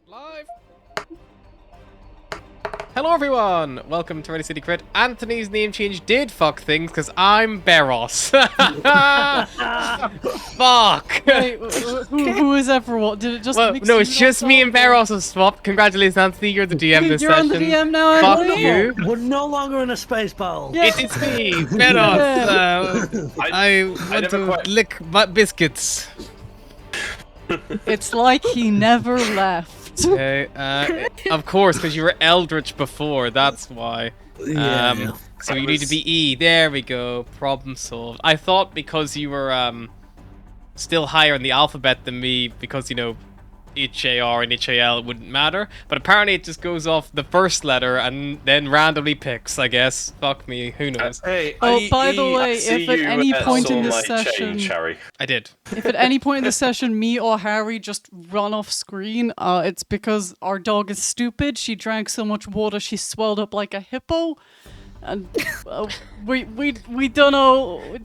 Live. Hello everyone! Welcome to Ready City Crit. Anthony's name change did fuck things because I'm Beros. Fuck! Wait, who is everyone? Did it just mix no, you it's just me and Beros have swapped. Congratulations, Anthony, you're the DM this You're session. on the DM now, Fuck you. We're no longer in a space battle. Yeah. It's me, Beros. I want to lick my biscuits. It's like he never left. Okay, of course, because you were Eldritch before, that's why. So you need to be E. There we go. Problem solved. I thought because you were still higher in the alphabet than me, because, you know, HAR and HAL, it wouldn't matter. But apparently it just goes off the first letter and then randomly picks, I guess. Fuck me, who knows? Hey, By the way, if at any point in this session... I did. If at any point in the session me or Harry just run off screen, it's because our dog is stupid. She drank so much water she swelled up like a hippo. And we don't know...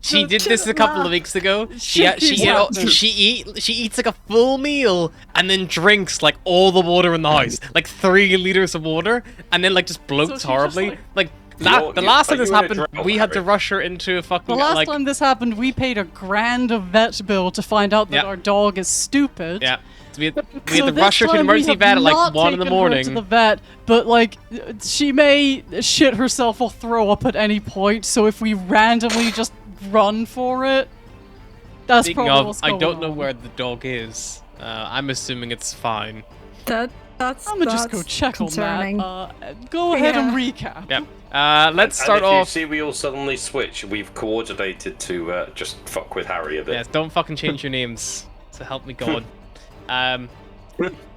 She did this a couple of weeks ago. She eats like a full meal and then drinks like all the water in the house, like 3 liters of water, and then like just bloats horribly. The last time this happened, we had to rush her into a fucking. The last time this happened, we paid $1,000 vet bill to find out that our dog is stupid. Yeah. So we had to rush her to the emergency vet at like 1 in the morning. To the vet, but like she may shit herself or throw up at any point. So if we randomly just run for it, that's Speaking probably of, what's going I don't know on. where the dog is. I'm assuming it's fine. I'm gonna just go check concerning. on that. Go ahead and recap. Yep. Let's start and if off. you see we all suddenly switch, we've coordinated to just fuck with Harry a bit. Yes, don't fucking change your names. So help me God.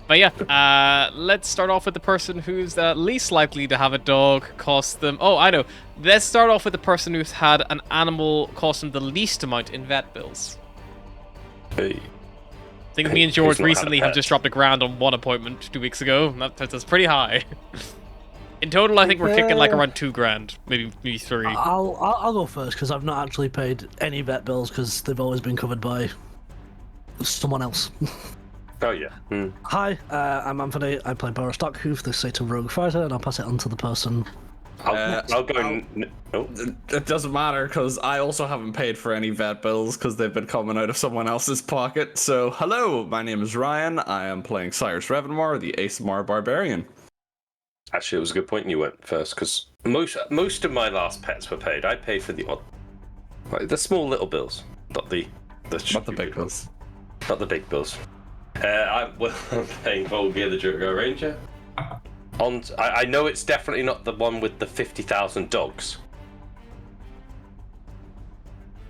But yeah, let's start off with the person who's least likely to have a dog cost them. Oh, I know. Let's start off with the person who's had an animal cost them the least amount in vet bills. Hey. I think me and George recently have just dropped $1,000 on one appointment 2 weeks ago. That's pretty high. In total, I think we're kicking like around $2,000, maybe 3. I'll go first because I've not actually paid any vet bills because they've always been covered by someone else. Oh yeah. Hi, I'm Anthony. I play Boris Stockhoof, the Satan Rogue Fighter, and I'll pass it on to the person. I'll go. It doesn't matter because I also haven't paid for any vet bills because they've been coming out of someone else's pocket. So, hello, my name is Ryan. I am playing Cyrus Revenmar, the Aesmar Barbarian. Actually, it was a good point you went first because most of my last pets were paid. I paid for the odd, like the small little bills, not the big bills. Not the big bills. I'm paying Volgear the Jurgo Ranger. I know it's definitely not the one with the 50,000 dogs.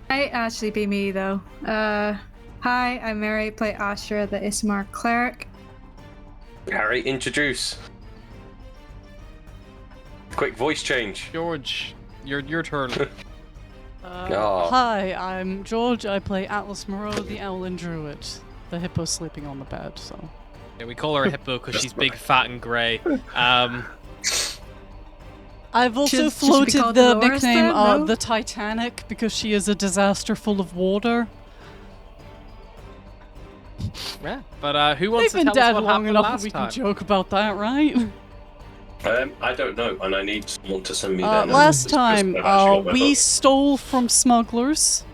Might actually be me though. Hi, I'm Mary. Play Astra, the Ismar cleric. Harry, introduce. Quick voice change. George, your turn. Hi, I'm George. I play Atlas Moreau, the Owlin Druid. The hippo sleeping on the bed, so. Yeah, we call her a hippo because she's big, fat, and grey. I've also floated the nickname the Titanic because she is a disaster full of water. Yeah, but who wants They've to been tell us dead what long happened enough last that we time? can joke about that, right? I don't know, and I need someone to send me their numbers. Last time, I've actually got my we book. stole from smugglers.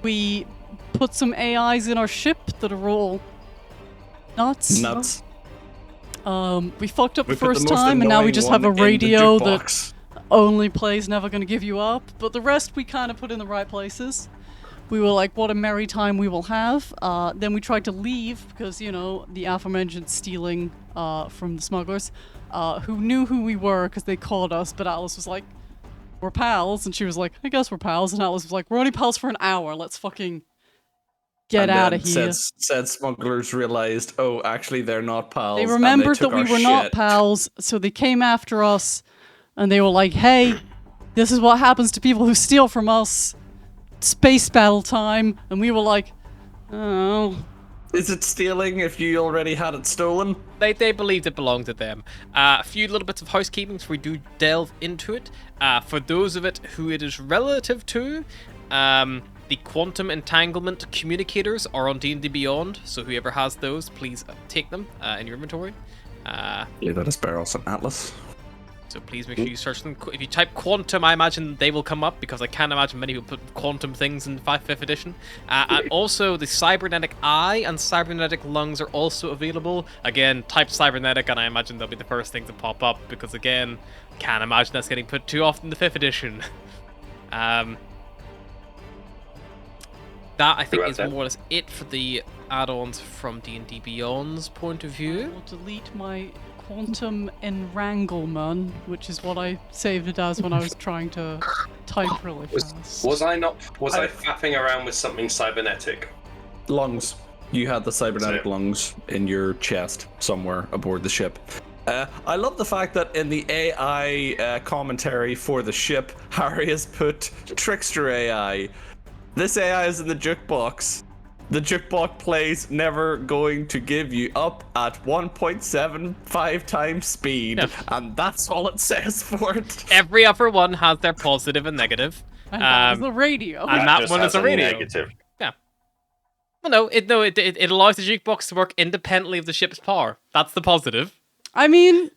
We put some AIs in our ship that are all nuts. We fucked up the first time, and now we just have a radio that only plays Never Gonna Give You Up. But the rest we kind of put in the right places. We were like, what a merry time we will have. Then we tried to leave because, you know, the aforementioned stealing from the smugglers, who knew who we were because they called us, but Atlas was like, we're pals. And she was like, I guess we're pals. And Atlas was like, we're only pals for an hour. Let's fucking get And out then of here. Said smugglers realized, oh, actually they're not pals. They and remembered took that we our were not shit. pals, so they came after us, and they were like, hey, this is what happens to people who steal from us. Space battle time. And we were like, oh. Is it stealing if you already had it stolen? They believed it belonged to them. A few little bits of housekeeping before we do delve into it. For those of it who it is relative to, the quantum entanglement communicators are on D&D Beyond, so whoever has those, please take them in your inventory. Leave that as barrels and Atlas. So please make sure you search them. If you type quantum, I imagine they will come up, because I can't imagine many people put quantum things in 5th edition. And also, the cybernetic eye and cybernetic lungs are also available. Again, type cybernetic, and I imagine they'll be the first thing to pop up, because again, can't imagine that's getting put too often in the 5th edition. That, I think, is more or less it for the add-ons from D&D Beyond's point of view. I'll delete my quantum enwranglement, which is what I saved it as when I was trying to type really fast. Was I faffing around with something cybernetic? Lungs. You had the cybernetic lungs in your chest somewhere aboard the ship. I love the fact that in the AI commentary for the ship, Harry has put Trickster AI. This AI is in the jukebox. The jukebox plays never going to give you up at 1.75 times speed. Yeah. And that's all it says for it. Every other one has their positive and negative. And that was the radio. And that just one has is a radio. Negative. Yeah. Well, it allows the jukebox to work independently of the ship's power. That's the positive. I mean,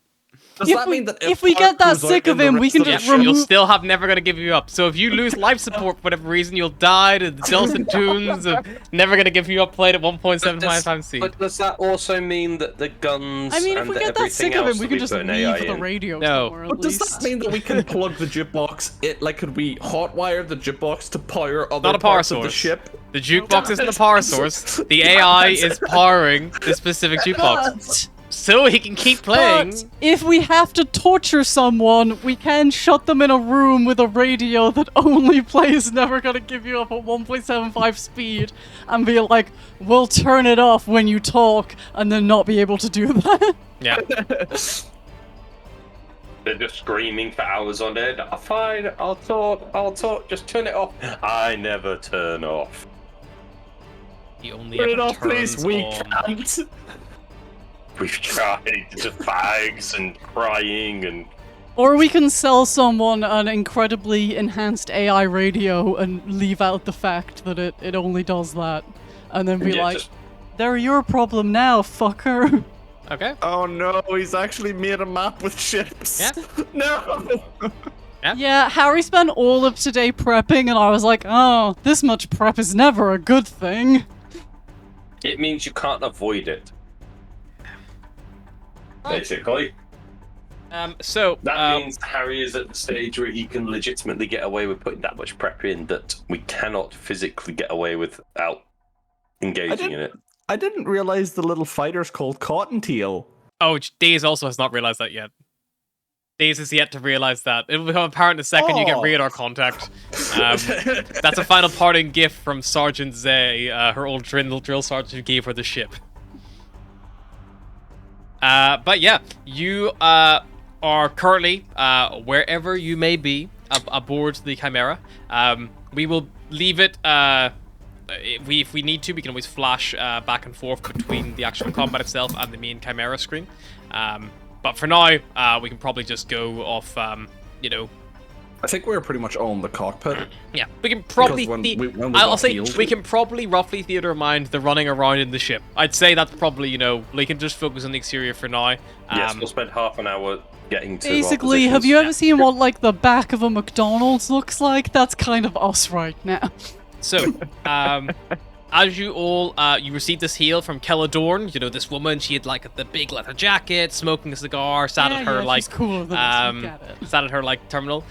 Does that mean that if we get that sick of him, we can just You'll remove... still have never gonna give you up. So if you lose life support for whatever reason, you'll die to the dulcet tunes of never gonna give you up played at 1.75 times speed. But does that also mean that the guns I mean, if and we get that everything sick of him, else we will can be just put an leave AI the in? radio No. somewhere at But does least. that mean that we can plug the jukebox? Could we hotwire the jukebox to power other Not a power parts of the source. ship? The jukebox isn't the power source. The AI is powering the specific jukebox. So he can keep playing. But if we have to torture someone, we can shut them in a room with a radio that only plays Never Gonna Give You Up at 1.75 speed and be like, we'll turn it off when you talk, and then not be able to do that. Yeah. They're just screaming for hours on end. Oh, fine, I'll talk, just turn it off. I never turn off. He only Turn ever it off, please. turns We on. can't. We've tried, just bags and crying and... Or we can sell someone an incredibly enhanced AI radio and leave out the fact that it only does that. And then be Yeah, like, just- they're your problem now, fucker. Okay. Oh no, he's actually made a map with ships. Yeah. No. Yeah, Harry spent all of today prepping, and I was like, oh, this much prep is never a good thing. It means you can't avoid it. Basically. So That means Harry is at the stage where he can legitimately get away with putting that much prep in that we cannot physically get away without engaging in it. I didn't realize the little fighter's called Cottontail. Oh, Daze also has not realized that yet. Daze is yet to realize that. It will become apparent the second you get radar contact. That's a final parting gift from Sergeant Zay, her old drill sergeant who gave her the ship. But yeah, you are currently, wherever you may be, aboard the Chimera. We will leave it, if we need to, we can always flash back and forth between the actual combat itself and the main Chimera screen. But for now, we can probably just go off, I think we were pretty much on the cockpit. yeah, we can probably. Because when we I'll got say healed- we can probably roughly theater of mind the running around in the ship. I'd say that's probably we can just focus on the exterior for now. Yes, we'll spend half an hour getting to our Basically, have positions. you ever seen what, like, the back of a McDonald's looks like? That's kind of us right now. So, as you all, you received this hail from Kelladorn. This woman. She had like the big leather jacket, smoking a cigar, sat at her she's cooler than us, we get it. sat at her like terminal.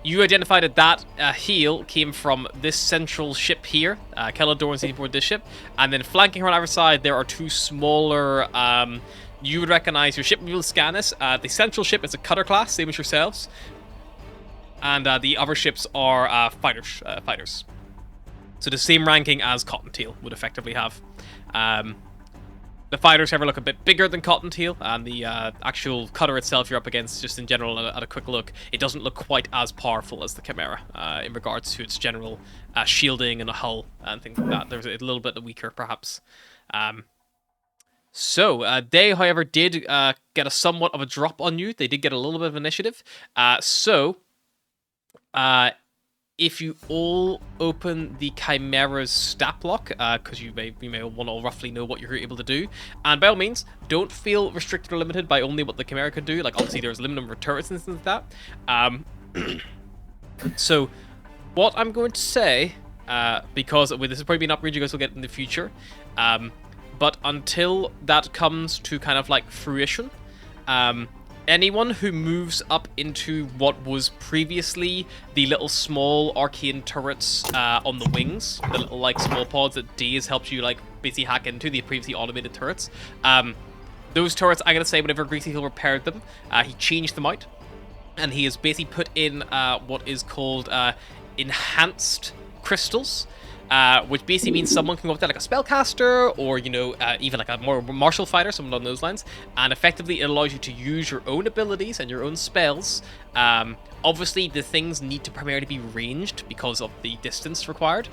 You identified that hail came from this central ship here. Kelladorn's aboard this ship, and then flanking her on either side, there are two smaller. You would recognize your ship. We will scan this. The central ship is a cutter class, same as yourselves, and the other ships are fighters. So the same ranking as Cottontail would effectively have. The fighters, however, look a bit bigger than Cottontail, and the actual cutter itself you're up against, just in general, at a quick look, it doesn't look quite as powerful as the Chimera in regards to its general shielding and a hull and things like that. There's a little bit weaker, perhaps. They, however, did get a somewhat of a drop on you. They did get a little bit of initiative. If you all open the Chimera's stat block, because you may want to roughly know what you're able to do, and by all means, don't feel restricted or limited by only what the Chimera can do. Like, obviously, there's a limited number of turrets and things like that. So, what I'm going to say, because this is probably an upgrade you guys will get in the future, but until that comes to kind of like fruition, anyone who moves up into what was previously the little small arcane turrets on the wings, the little like small pods that D has helped you like basically hack into, the previously automated turrets. Those turrets, I'm gonna say, whenever Greasy Hill repaired them, he changed them out, and he has basically put in what is called enhanced crystals. Which basically means someone can go up there like a spellcaster, or, you know, even like a more martial fighter, someone on those lines, and effectively it allows you to use your own abilities and your own spells. Obviously, the things need to primarily be ranged because of the distance required.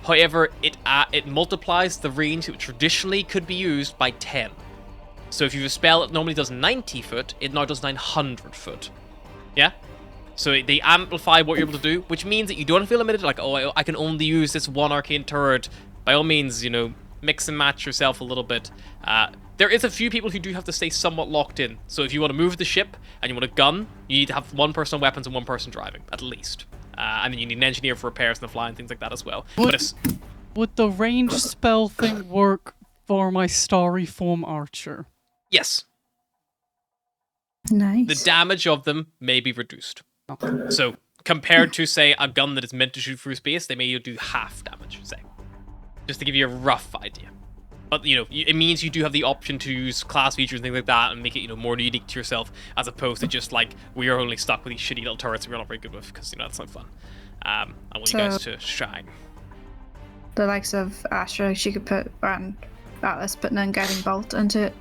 However, it multiplies the range that traditionally could be used by 10. So if you have a spell that normally does 90 foot, it now does 900 foot. Yeah? So they amplify what you're able to do, which means that you don't feel limited, like, oh, I can only use this one arcane turret. By all means, you know, mix and match yourself a little bit. There is a few people who do have to stay somewhat locked in. So if you want to move the ship and you want a gun, you need to have one person on weapons and one person driving, at least. And then you need an engineer for repairs and the fly and things like that as well. Would the range spell thing work for my Starry Form Archer? Yes. Nice. The damage of them may be reduced. So, compared to, say, a gun that is meant to shoot through space, they may do half damage, say. Just to give you a rough idea. But, you know, it means you do have the option to use class features and things like that and make it, you know, more unique to yourself, as opposed to just, like, we are only stuck with these shitty little turrets we're not very good with, because, you know, that's not fun. I want you guys to shine. The likes of Astra, she could put, and Atlas putting an Guiding Bolt into it.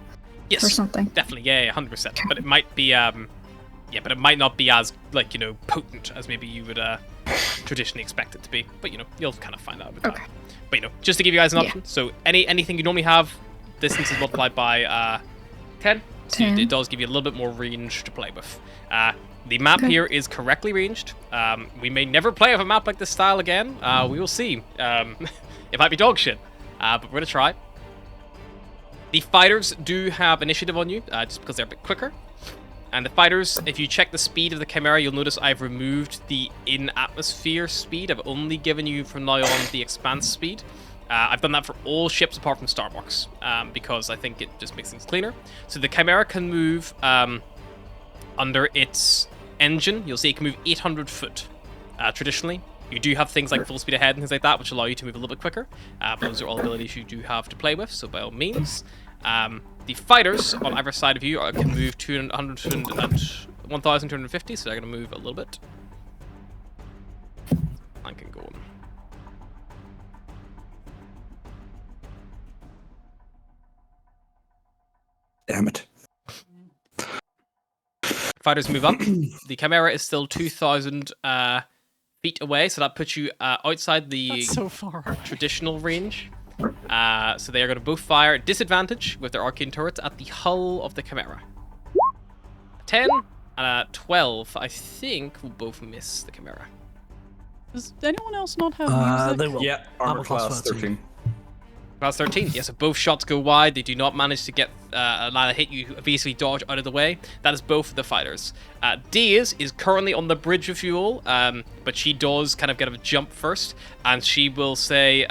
Yes, or something. Definitely, yeah, 100%. But it might be, yeah, but it might not be as, like, you know, potent as maybe you would traditionally expect it to be. But, you know, you'll kind of find out with that. But, you know, just to give you guys an option. So anything you normally have, distance is multiplied by 10. So it does give you a little bit more range to play with. The map here is correctly ranged. We may never play with a map like this style again. We will see. It might be dog shit, but we're going to try. The fighters do have initiative on you, just because they're a bit quicker. And the fighters, if you check the speed of the Chimera, you'll notice I've removed the in-atmosphere speed. I've only given you from now on the Expanse speed. I've done that for all ships apart from Starbucks, because I think it just makes things cleaner. So the Chimera can move under its engine. You'll see it can move 800 foot traditionally. You do have things like full speed ahead and things like that, which allow you to move a little bit quicker. But those are all abilities you do have to play with, so by all means. The fighters on either side of you can move 1,250, so they're going to move a little bit. I can go on. Damn it. Fighters move up. The Chimera is still 2,000 feet away, so that puts you outside the so far traditional range. So they are going to both fire at disadvantage with their arcane turrets at the hull of the Chimera. 10 and 12, I think, will both miss the Chimera. Does anyone else not have music? They will. Yeah, armor class 13. Class 13, yes, so both shots go wide. They do not manage to get a line of hit. You basically dodge out of the way. That is both of the fighters. Diaz is currently on the bridge with you all, but she does kind of get a jump first, and she will say,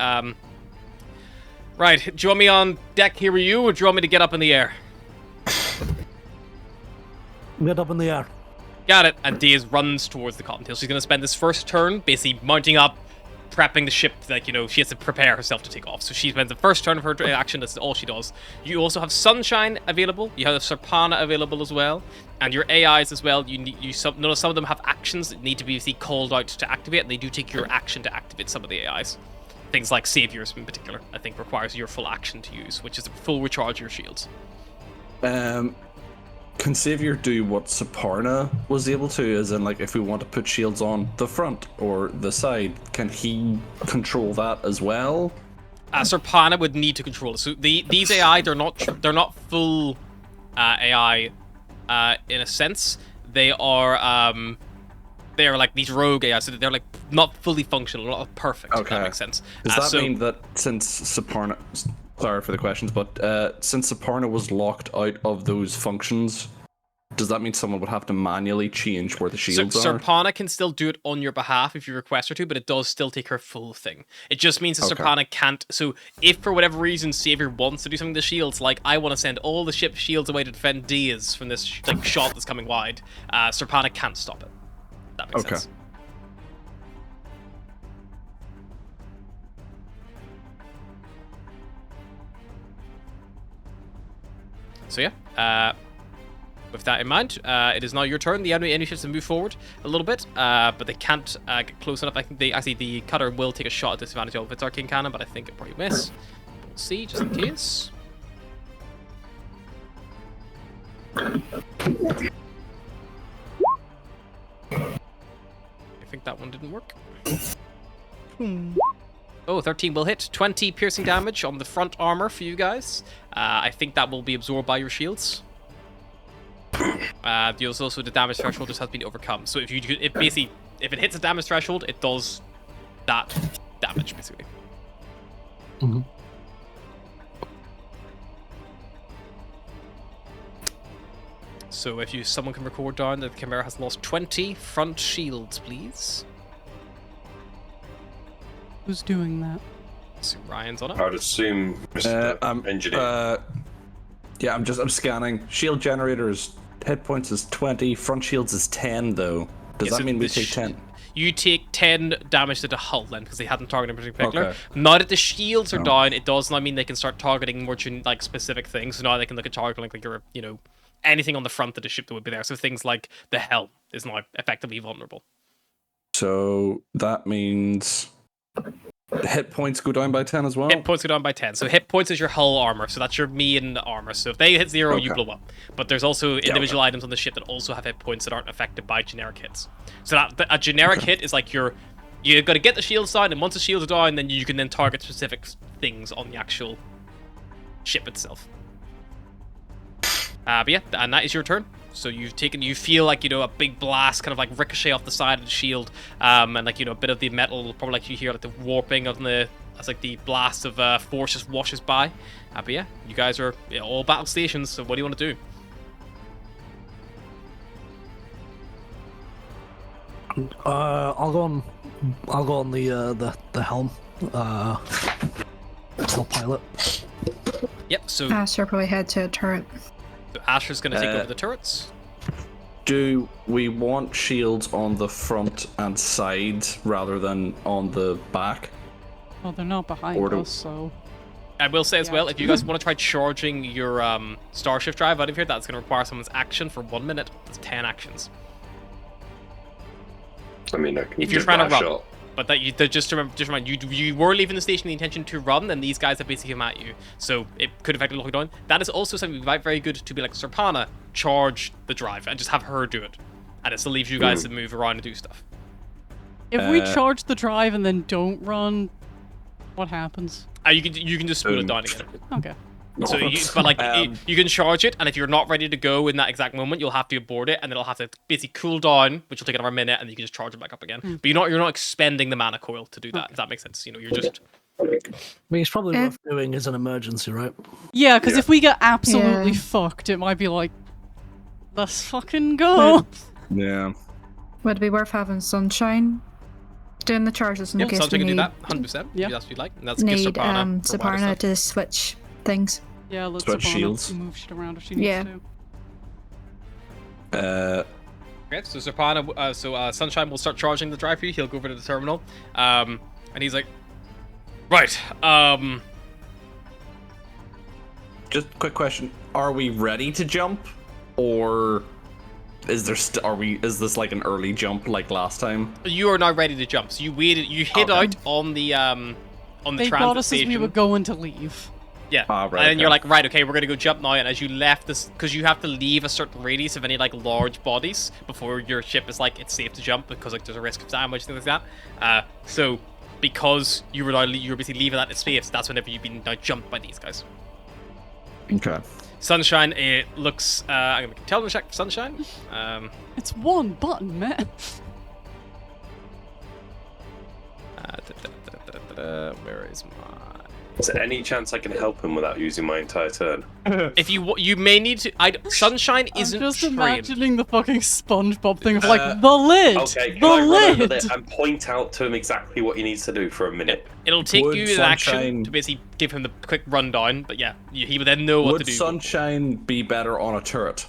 right, do you want me on deck here with you, or do you want me to get up in the air? Get up in the air. Got it. And Diaz runs towards the Cottontail. She's going to spend this first turn basically mounting up, prepping the ship, like, you know, she has to prepare herself to take off. So she spends the first turn of her action, that's all she does. You also have Sunshine available, you have Serpana available as well, and your AIs as well. Notice some of them have actions that need to be called out to activate, and they do take your action to activate some of the AIs. Things like Saviors in particular, I think, requires your full action to use, which is a full recharge of your shields. Can Savior do what Saparna was able to, as in, like, if we want to put shields on the front or the side, can he control that as well? Serpana would need to control it. So these AI, they're not full AI in a sense. They are like these rogue AI, so they're like not fully functional, not perfect. Okay. If that makes sense. Does that mean that since Saparna, sorry for the questions, but since Saparna was locked out of those functions, does that mean someone would have to manually change where the shields are? Serpana can still do it on your behalf if you request her to, but it does still take her full thing. It just means that Serpana can't. So if for whatever reason Savior wants to do something to shields, like I want to send all the ship's shields away to defend Diaz from this like shot that's coming wide, Serpana can't stop it. That makes sense. So yeah, with that in mind, it is now your turn. The enemy ships have moved forward a little bit, but they can't get close enough. I think the cutter will take a shot at disadvantage of its arcane cannon, but I think it'll probably miss. We'll see, just in case. I think that one didn't work. Oh, 13 will hit. 20 piercing damage on the front armor for you guys. I think that will be absorbed by your shields. Also, the damage threshold just has been overcome. So if it hits a damage threshold, it does that damage basically. Mm-hmm. So if someone can record down that the Chimera has lost 20 front shields, please. Who's doing that? So Ryan's on it. I would assume Mr. Engineer. Yeah, I'm scanning. Shield generators, hit points is 20, front shields is 10 though. Does that mean we take 10? You take 10 damage to the hull then, because they hadn't targeted in particular. Okay. Now that the shields are down, it does not mean they can start targeting more like specific things. So now they can look at targeting like your, anything on the front of the ship that would be there. So things like the helm is now effectively vulnerable. So that means the hit points go down by 10 as well? Hit points go down by 10. So hit points is your hull armor. So that's your main armor. So if they hit 0, you blow up. But there's also individual items on the ship that also have hit points that aren't affected by generic hits. So that a generic hit is like you've got to get the shields down, and once the shields are down, then you can then target specific things on the actual ship itself. But yeah, and that is your turn. So you feel like, a big blast kind of like ricochet off the side of the shield, and like, a bit of the metal, probably like you hear like the warping of as like the blast of force just washes by. But yeah, you guys are all battle stations, so what do you want to do? I'll go on the helm. Still pilot. Yep, so Asher probably head to a turret. So Asher's going to take over the turrets. Do we want shields on the front and sides rather than on the back? Well, they're not behind us, so... I will say as well, if you guys want to try charging your Starshift drive out of here, that's going to require someone's action for 1 minute. That's 10 actions. I mean, I can if you're trying to run. Shot. But just remember, you were leaving the station with the intention to run, and these guys have basically come at you. So it could effectively lock it down. That is also something very good to be like Serpana, charge the drive, and just have her do it. And it still leaves you guys to move around and do stuff. If we charge the drive and then don't run, what happens? You can just spool it down again. Okay. So you can charge it, and if you're not ready to go in that exact moment, you'll have to abort it, and it'll have to basically cool down, which will take another minute, and you can just charge it back up again. But you're not expending the mana coil to do that. If that makes sense, you're just. I mean, it's probably worth doing as an emergency, right? Yeah, because if we get absolutely fucked, it might be like, let's fucking go. Yeah. Would it be worth having Sunshine doing the charges in case Sunshine we can need? do that, 100%. Yeah, that's what you'd like. And that's need Serpana to switch things. Yeah, let's switch shields. Move shit around if she needs to. Okay, so Serpana, Sunshine will start charging the drive for you. He'll go over to the terminal, and he's like, right, just a quick question: are we ready to jump, or is this like an early jump like last time? You are now ready to jump. So you waited. You hid out on the on the They transit got us station. as we were going to leave. Yeah, Ah, right, and then okay. you're like, right, okay, we're gonna go jump now. And as you left this, because you have to leave a certain radius of any like large bodies before your ship is like it's safe to jump because like there's a risk of damage, things like that. So because you were basically leaving that space, that's whenever you've been now jumped by these guys. Okay. Sunshine, it looks. I'm gonna tell them to check for Sunshine. It's one button, man. Where is my? Is there any chance I can help him without using my entire turn? If you may need to. Sunshine isn't I'm just trained. imagining the fucking SpongeBob thing of like the lid, Okay, the can I run over lid. there and point out to him exactly what he needs to do for a minute? It'll take Would you an action Sunshine- to basically give him the quick rundown, but yeah, he would then know what to Would do. Sunshine be better on a turret?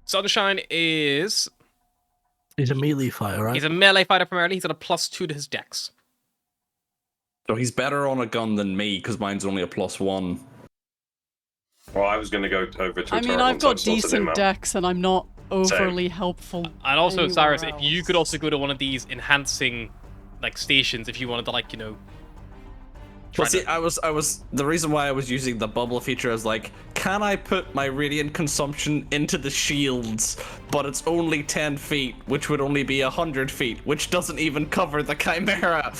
Sunshine is. He's a melee fighter, right? He's a melee fighter primarily. He's got a +2 to his dex. So he's better on a gun than me because mine's only a +1. Well, I was going to go over to a I mean, turret I've once I've got sorted him decent out. dex, and I'm not overly helpful. And also, anywhere Cyrus, if you else. could also go to one of these enhancing, like stations, if you wanted to, like Well, try see, I was the reason why I was using the bubble feature is like, can I put my radiant consumption into the shields, but it's only 10 feet, which would only be 100 feet, which doesn't even cover the Chimera.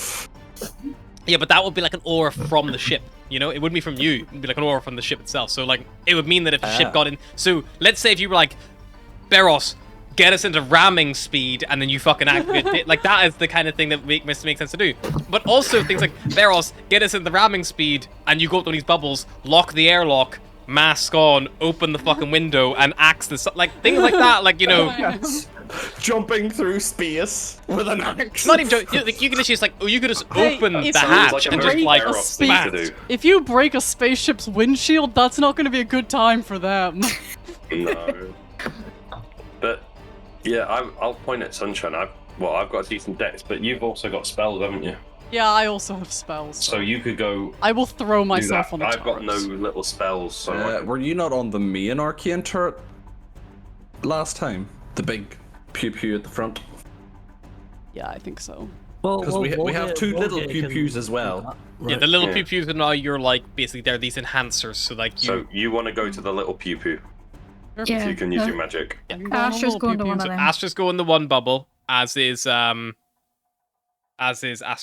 Yeah, but that would be like an aura from the ship. You know, it wouldn't be from you. It'd be like an aura from the ship itself. So like, it would mean that if the ship got in. So let's say if you were like, Beros, get us into ramming speed, and then you fucking activate it. Like that is the kind of thing that makes sense to do. But also things like Beros, get us into ramming speed, and you go up to these bubbles, lock the airlock, mask on, open the fucking window, and axe the like things like that. Like Jumping through space with an axe. not even you can literally just like you could just open if the you hatch like a and very just like Beros thing smash. to do. If you break a spaceship's windshield, that's not going to be a good time for them. No. But yeah, I'll point at Sunshine. I've got a decent dex, but you've also got spells, haven't you? Yeah, I also have spells. So you could go I will throw do myself that. on the I've got no turrets. little spells, so I can- Were you not on the main Arcane turret last time? The big pew pew at the front? Yeah, I think so. Well, Because we have two little Volgate pew can pews do as well. that, Yeah, right. the little Yeah. pew pews are now you're like basically they're these enhancers. So like you. So you want to go to the little pew pew Yeah. if you can use your magic. I can go on a Astra's little going to pew-pew. one of So them. Astra's go in the one bubble, as is Astra.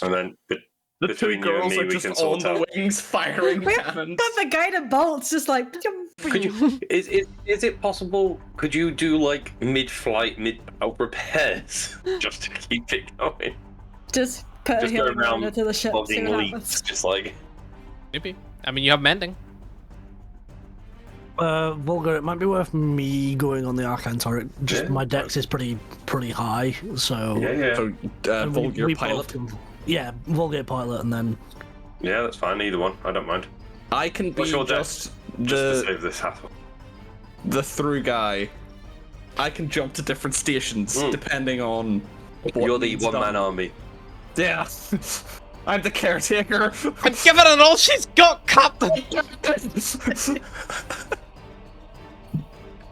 And then The between two you and girls me, are we just can on sort the out. wings firing cannons. But the guided bolts just like. Could you? Is it possible? Could you do like mid-flight, repairs just to keep it going? Just put a Just go healing around word into the ship. See Plugging what leaks, happens. just like. Maybe. I mean, you have mending. Volga, it might be worth me going on the Arcane turret. Just Yeah. my dex is pretty high, so Yeah. So, and we Volgir both pilot. can- yeah, Volgate pilot, and then Yeah, that's fine. Either one. I don't mind. I can be What's your just Just to the save this hassle. through guy. I can jump to different stations depending on. What You're the needs one-man done. army. Yeah. I'm the caretaker. I'm giving it all she's got, Captain.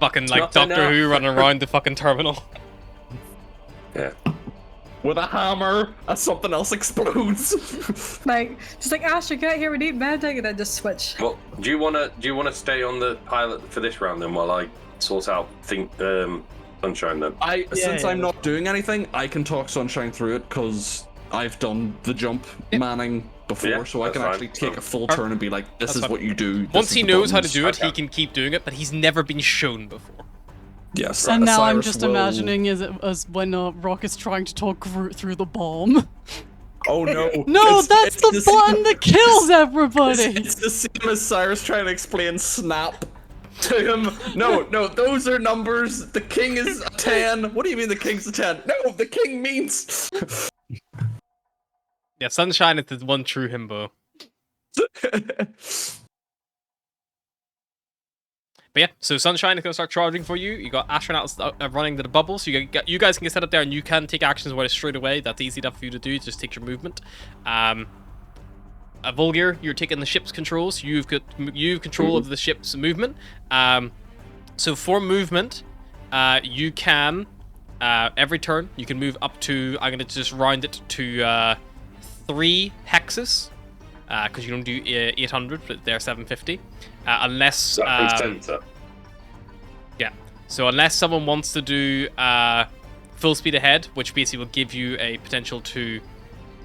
Fucking like not Doctor enough. Who running around the fucking terminal. Yeah. With a hammer, as something else explodes. Like, just like Astra, get here, we need medic, and then just switch. Well, do you wanna stay on the pilot for this round then while I sort out Sunshine then? Since yeah. I'm not doing anything, I can talk Sunshine through it because I've done the jump manning before, Yeah, so I that's can fine. actually take a full turn and be like, "This That's is fine. what you do." Once this he is the knows how to buttons." do it, he Okay. can keep doing it, but he's never been shown before. Yes. And now I'm Cyrus just will- imagining as when Rock is trying to talk Groot through the bomb. Oh no! No, It's- that's it's the button same- that kills everybody. It's the same as Cyrus trying to explain snap to him. No, those are numbers. The king is a 10. What do you mean the king's a 10? No, the king means. Yeah, Sunshine is the one true himbo. But yeah, so Sunshine is going to start charging for you. You got astronauts running to the bubble, so you guys can get set up there and you can take actions right straight away. That's easy enough for you to do. Just take your movement. Volgir, you're taking the ship's controls. You've control of the ship's movement. So for movement, you can every turn you can move up to. I'm going to just round it to 3 hexes, because you don't do 800, but they're 750. Unless center. yeah. So unless someone wants to do full speed ahead, which basically will give you a potential to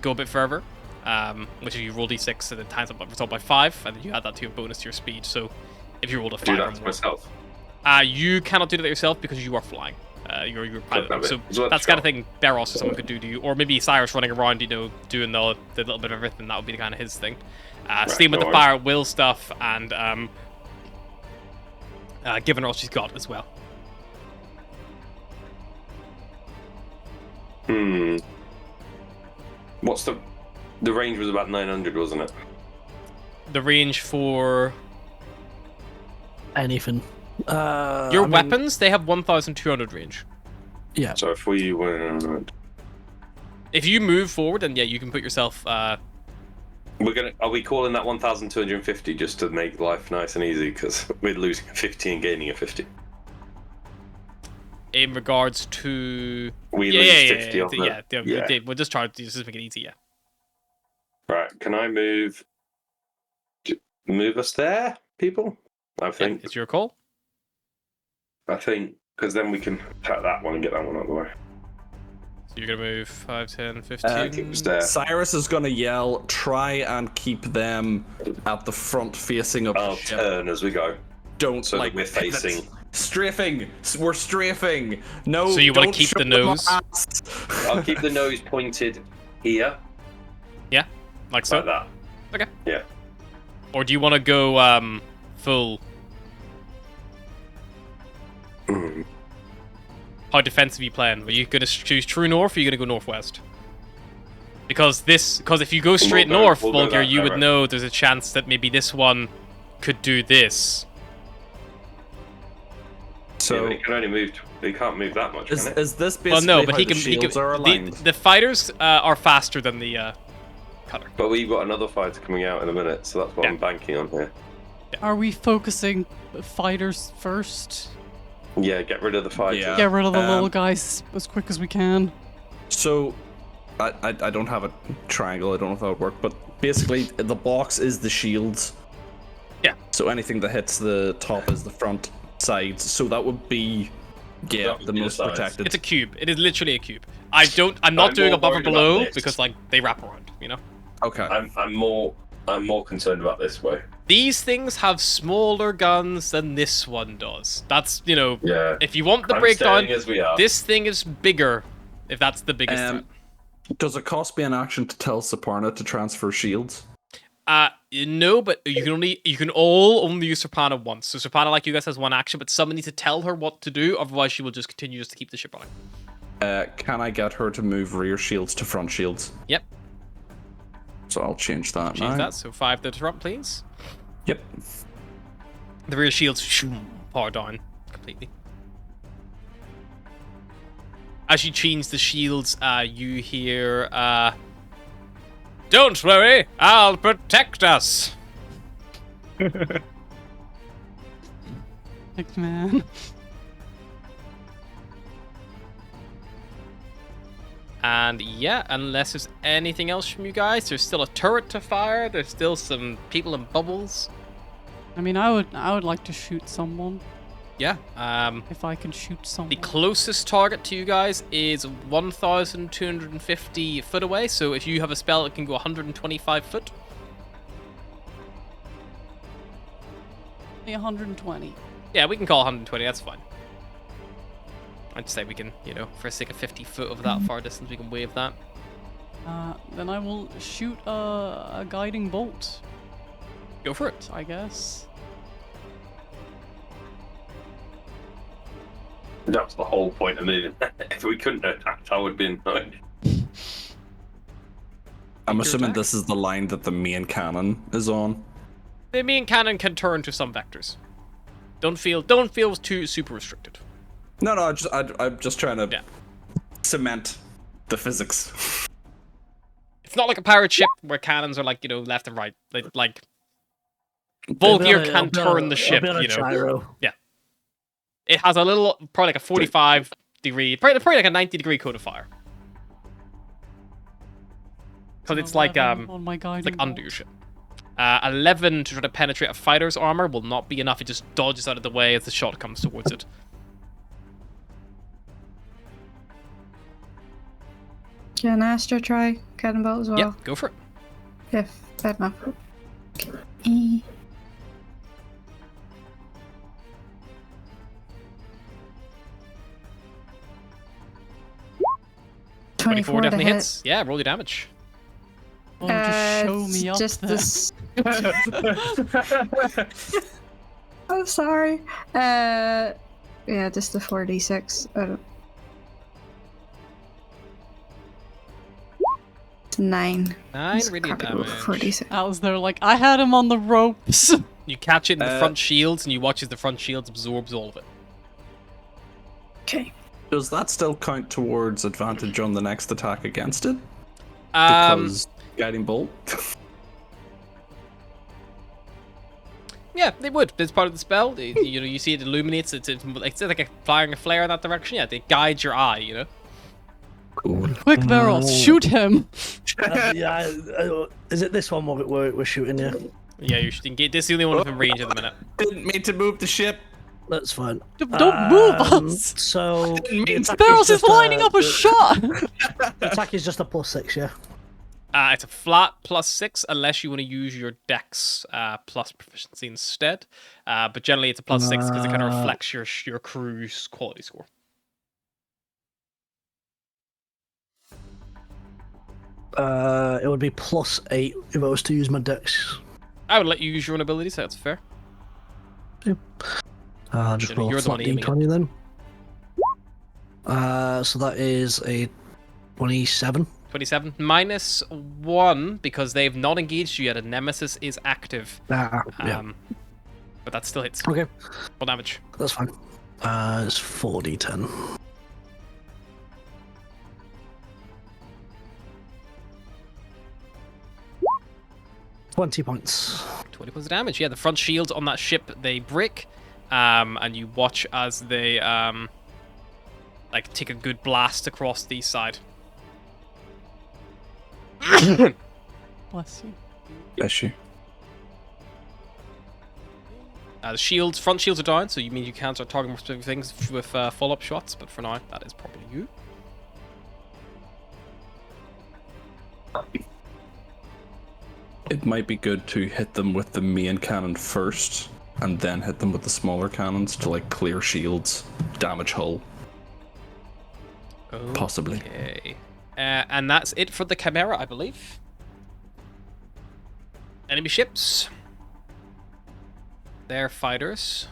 go a bit further, which is you roll d6 and then times up result by 5, and then you add that to your bonus to your speed. So if you rolled a 5 Do or that to more, myself. you cannot do that yourself because you are flying. You're pilot. So Well, that's the kind of thing Beros or someone could do to you, or maybe Cyrus running around, doing the little bit of everything. That would be the kind of his thing. Same with no the worries. fire at will stuff, and giving her all she's got as well. What's the range was about 900, wasn't it? The range for Anything. your weapons, they have 1,200 range. Yeah. So if we went, If you move forward, then yeah, you can put yourself. are we calling that 1,250 just to make life nice and easy? Because we're losing a 50 and gaining a 50. In regards to We lose 50 on yeah, that. yeah. We'll just try to just make it easy. Yeah. Right, can I move us there, people? I think. It's your call. Because then we can attack that one and get that one out of the way. So you're gonna move 5, 10, 15. Keep us there. Cyrus is gonna yell, try and keep them at the front facing of I'll the ship. turn as we go. Don't So like that we're pivot. facing. Strafing. We're strafing. No. So you wanna don't keep show the them nose? our ass. I'll keep the nose pointed here, Yeah, like so. like that. Okay. Yeah. Or do you want to go full? How defensive are you playing? Are you gonna choose true north, or are you gonna go northwest? Because if you go straight We'll go north, that Volger, you would direct. know there's a chance that maybe this one could do this. So So he can only move. He can't move that much. is Can this basically Well, no, but how he the can. shields are The, aligned? the fighters are faster than the cutter. But we've got another fighter coming out in a minute, so that's what Yeah. I'm banking on here. Are we focusing fighters first? Yeah, get rid of the fighter. Yeah. Get rid of the little guys as quick as we can. So, I don't have a triangle. I don't know if that would work, but basically the box is the shields. Yeah. So anything that hits the top is the front sides. So that would be That would the be the most sides. protected. It's a cube. It is literally a cube. I'm not I'm doing more above and worried about below this. because like they wrap around. Okay. I'm more concerned about this way. These things have smaller guns than this one does. That's Yeah. if you want the I'm breakdown, staying as we are. this thing is bigger. If that's the biggest threat. Does it cost me an action to tell Saparna to transfer shields? No, but you can all only use Serpana once. So Serpana, like you guys, has one action, but someone needs to tell her what to do, otherwise she will just continue just to keep the ship running. Can I get her to move rear shields to front shields? Yep. So I'll change that Change now. that. So 5 to the front, please. Yep. The rear shields power down completely. As you change the shields, you hear, "Don't worry, I'll protect us." Like, man. And yeah, unless there's anything else from you guys, there's still a turret to fire. There's still some people in bubbles. I mean, I would like to shoot someone Yeah. if I can shoot someone. The closest target to you guys is 1,250 foot away. So if you have a spell, it can go 125 foot. 120. Yeah, we can call 120. That's fine. I'd say we can, for the sake of 50 foot of that far distance, we can wave that. Then I will shoot a guiding bolt, Go for it. I guess. That's the whole point of moving. If we couldn't attack, I would be annoyed. I'm assuming attack? this is the line that the main cannon is on. The main cannon can turn to some vectors. Don't feel too super restricted. No, I'm just trying to Yeah. cement the physics. It's not like a pirate ship where cannons are like, left and right. Like Volgear can turn the ship, Gyro. It has a little, probably like a 45 degree, probably like a 90-degree cone of fire. because it's like on my guiding under bolt. your ship. 11 to try to penetrate a fighter's armor will not be enough. It just dodges out of the way as the shot comes towards it. Can Astra try cannonball as well? Yep, go for it. If bad enough. E. Twenty-four definitely to hits. Yeah, roll your damage. Oh, just show it's me up just there. this. I'm sorry. Yeah, just the 4d6. It's 9. 9 Just really copy damage. 4d6. I was there like, I had him on the ropes. You catch it in the front shields, and you watch as the front shields absorbs all of it. Okay. Does that still count towards advantage on the next attack against it? Um, Because guiding bolt. Yeah, they would. It's part of the spell. You see it illuminates. It's like a firing a flare in that direction. Yeah, they guide your eye. You know. Cool. Quick, Meryl, shoot him. Is it this one we're shooting here? Yeah, you're shooting. This is the only one within range at the minute. Didn't mean to move the ship. That's fine. Don't move us. So Sparrows is lining up a shot. The attack is just a +6, yeah. It's a flat +6 unless you want to use your Dex plus proficiency instead. But generally it's a +6 because it kind of reflects your crew's quality score. It would be +8 if I was to use my Dex. I would let you use your own abilities. So that's fair. Just roll You're a the one flat aiming d20 then. So that is a 27. 27 -1 because they've not engaged you yet. A nemesis is active. Yeah. But that still hits. Okay, Full damage. that's fine. It's 4d10. £20. 20 points of damage. Yeah, the front shields on that ship, they break. And you watch as they like take a good blast across the side. Bless you. Bless you. The shields, front shields are down, so you mean you can start targeting more specific things with follow-up shots, but for now, that is probably you. It might be good to hit them with the main cannon first, and then hit them with the smaller cannons to like clear shields, damage hull. Possibly. Okay. And that's it for the Chimera, I believe. Enemy ships. They're fighters.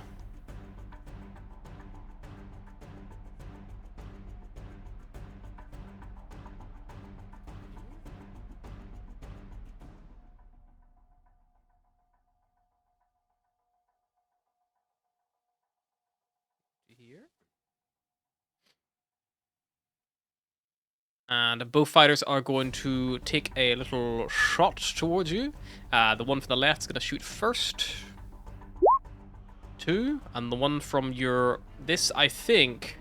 Here. And both fighters are going to take a little shot towards you. The one from the left is going to shoot first. 2. And the one from your... This, I think...